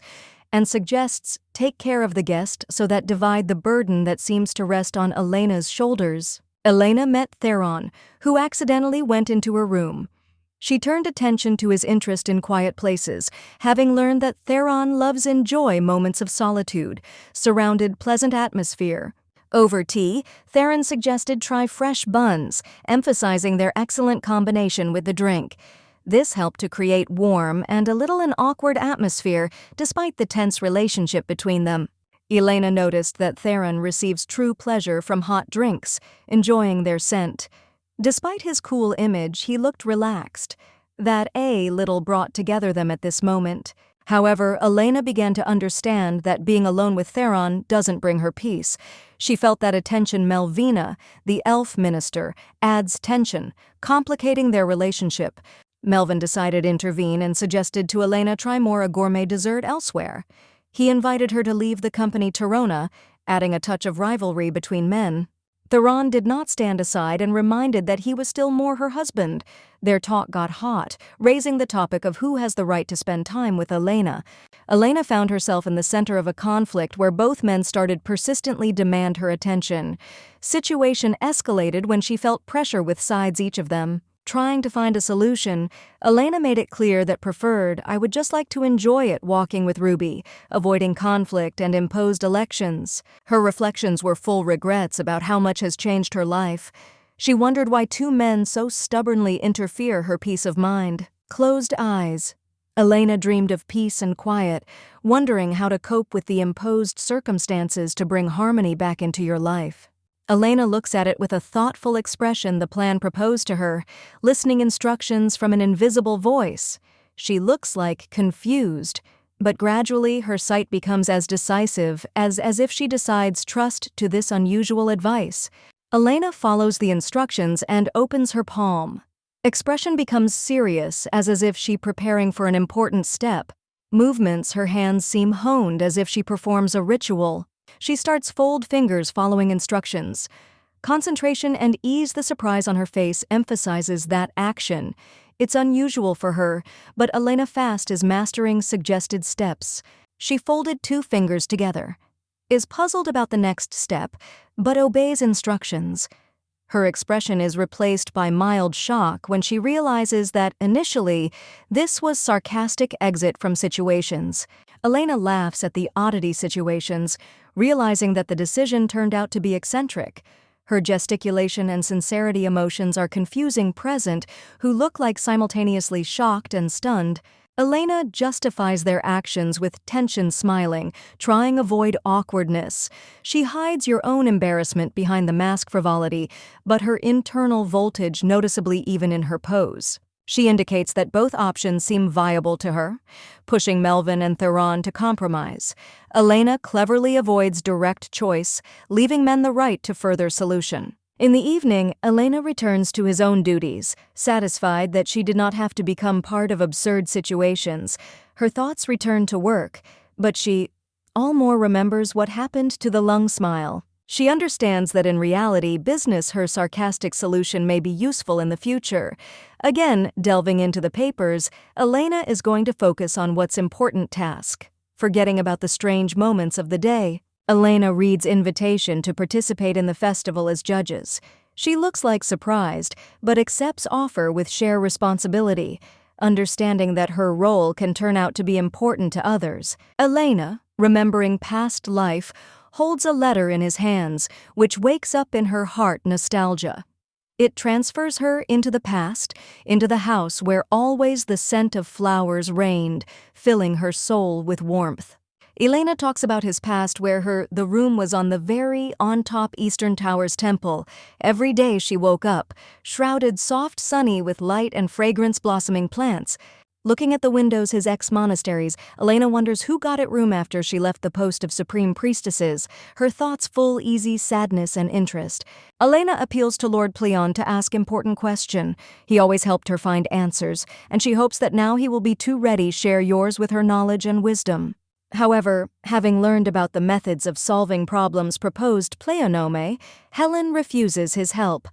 and suggests take care of the guest so that divide the burden that seems to rest on Elena's shoulders. Elena met Theron, who accidentally went into her room. She turned attention to his interest in quiet places, having learned that Theron loves enjoy moments of solitude, surrounded pleasant atmosphere. Over tea, Theron suggested try fresh buns, emphasizing their excellent combination with the drink. This helped to create warm and a little an awkward atmosphere, despite the tense relationship between them. Elena noticed that Theron receives true pleasure from hot drinks, enjoying their scent. Despite his cool image, he looked relaxed. That a little brought together them at this moment. However, Elena began to understand that being alone with Theron doesn't bring her peace. She felt that attention Melvina, the elf minister, adds tension, complicating their relationship. Melvin decided to intervene and suggested to Elena try more a gourmet dessert elsewhere. He invited her to leave the company Torona, adding a touch of rivalry between men. Theron did not stand aside and reminded that he was still more her husband. Their talk got hot, raising the topic of who has the right to spend time with Elena. Elena found herself in the center of a conflict where both men started persistently demand her attention. Situation escalated when she felt pressure with sides each of them. Trying to find a solution, Elena made it clear that I would just like to enjoy it walking with Ruby, avoiding conflict and imposed elections. Her reflections were full regrets about how much has changed her life. She wondered why two men so stubbornly interfere her peace of mind. Closed eyes. Elena dreamed of peace and quiet, wondering how to cope with the imposed circumstances to bring harmony back into your life. Elena looks at it with a thoughtful expression the plan proposed to her, listening instructions from an invisible voice. She looks like confused, but gradually her sight becomes as decisive as if she decides trust to this unusual advice. Elena follows the instructions and opens her palm. Expression becomes serious as if she preparing for an important step. Movements, her hands seem honed as if she performs a ritual. She starts fold fingers following instructions. Concentration and ease the surprise on her face emphasizes that action. It's unusual for her, but Elena Fast is mastering suggested steps. She folded 2 fingers together, is puzzled about the next step, but obeys instructions. Her expression is replaced by mild shock when she realizes that, initially, this was sarcastic exit from situations. Elena laughs at the oddity situations, realizing that the decision turned out to be eccentric. Her gesticulation and sincerity emotions are confusing present, who look like simultaneously shocked and stunned. Elena justifies their actions with tension smiling, trying avoid awkwardness. She hides your own embarrassment behind the mask frivolity, but her internal voltage noticeably even in her pose. She indicates that both options seem viable to her, pushing Melvin and Theron to compromise. Elena cleverly avoids direct choice, leaving men the right to further solution. In the evening, Elena returns to his own duties, satisfied that she did not have to become part of absurd situations. Her thoughts return to work, but she all more remembers what happened to the lung smile. She understands that in reality, business her sarcastic solution may be useful in the future. Again, delving into the papers, Elena is going to focus on what's important task, forgetting about the strange moments of the day. Elena reads invitation to participate in the festival as judges. She looks like surprised, but accepts offer with share responsibility, understanding that her role can turn out to be important to others. Elena, remembering past life, holds a letter in his hands, which wakes up in her heart nostalgia. It transfers her into the past, into the house where always the scent of flowers reigned, filling her soul with warmth. Elena talks about his past where the room was on the very on-top Eastern Towers temple. Every day she woke up, shrouded soft sunny with light and fragrance blossoming plants. Looking at the windows his ex-monasteries, Elena wonders who got it room after she left the post of Supreme Priestesses, her thoughts full easy sadness and interest. Elena appeals to Lord Pleon to ask important question. He always helped her find answers, and she hopes that now he will be too ready share yours with her knowledge and wisdom. However, having learned about the methods of solving problems proposed Pleonome, Helen refuses his help.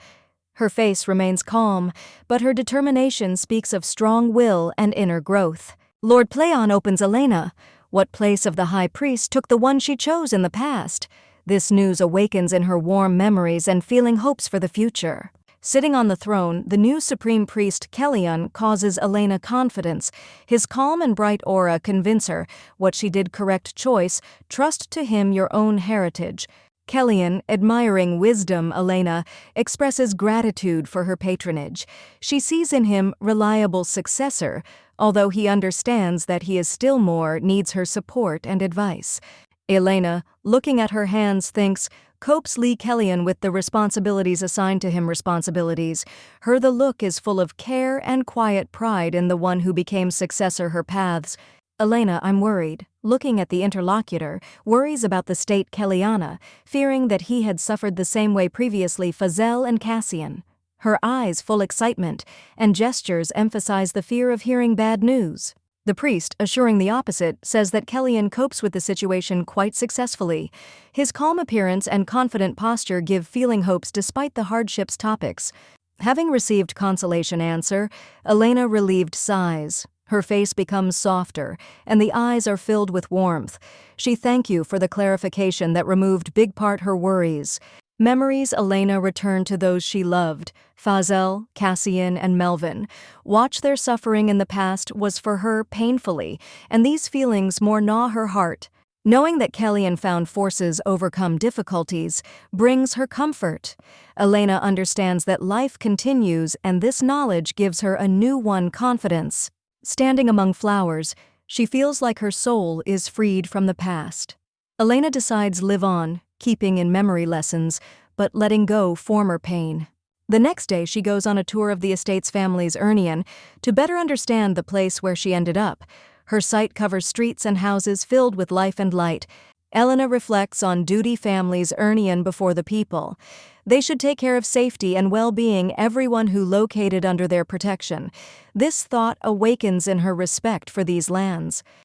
Her face remains calm, but her determination speaks of strong will and inner growth. Lord Pleon opens Elena. What place of the High Priest took the one she chose in the past? This news awakens in her warm memories and feeling hopes for the future. Sitting on the throne, the new Supreme Priest Kellyan causes Elena confidence. His calm and bright aura convince her what she did correct choice, trust to him your own heritage. Kellyan, admiring wisdom Elena, expresses gratitude for her patronage. She sees in him reliable successor, although he understands that he is still more needs her support and advice. Elena, looking at her hands, thinks, copes Lee Kellyan with the responsibilities assigned to him responsibilities. Her the look is full of care and quiet pride in the one who became successor her paths. Elena, I'm worried, looking at the interlocutor, worries about the state Kellyanna, fearing that he had suffered the same way previously Fazel and Cassian. Her eyes full excitement, and gestures emphasize the fear of hearing bad news. The priest, assuring the opposite, says that Kellyan copes with the situation quite successfully. His calm appearance and confident posture give feeling hopes despite the hardships topics. Having received consolation answer, Elena relieved sighs. Her face becomes softer, and the eyes are filled with warmth. She thank you for the clarification that removed big part her worries. Memories Elena returned to those she loved, Fazel, Cassian, and Melvin. Watch their suffering in the past was for her painfully, and these feelings more gnaw her heart. Knowing that Kellyan found forces overcome difficulties brings her comfort. Elena understands that life continues, and this knowledge gives her a new one confidence. Standing among flowers, she feels like her soul is freed from the past. Elena decides live on, keeping in memory lessons, but letting go former pain. The next day she goes on a tour of the estate's family's Urnian to better understand the place where she ended up. Her sight covers streets and houses filled with life and light. Elena reflects on duty family's Urnian before the people. They should take care of safety and well-being everyone who located under their protection. This thought awakens in her respect for these lands.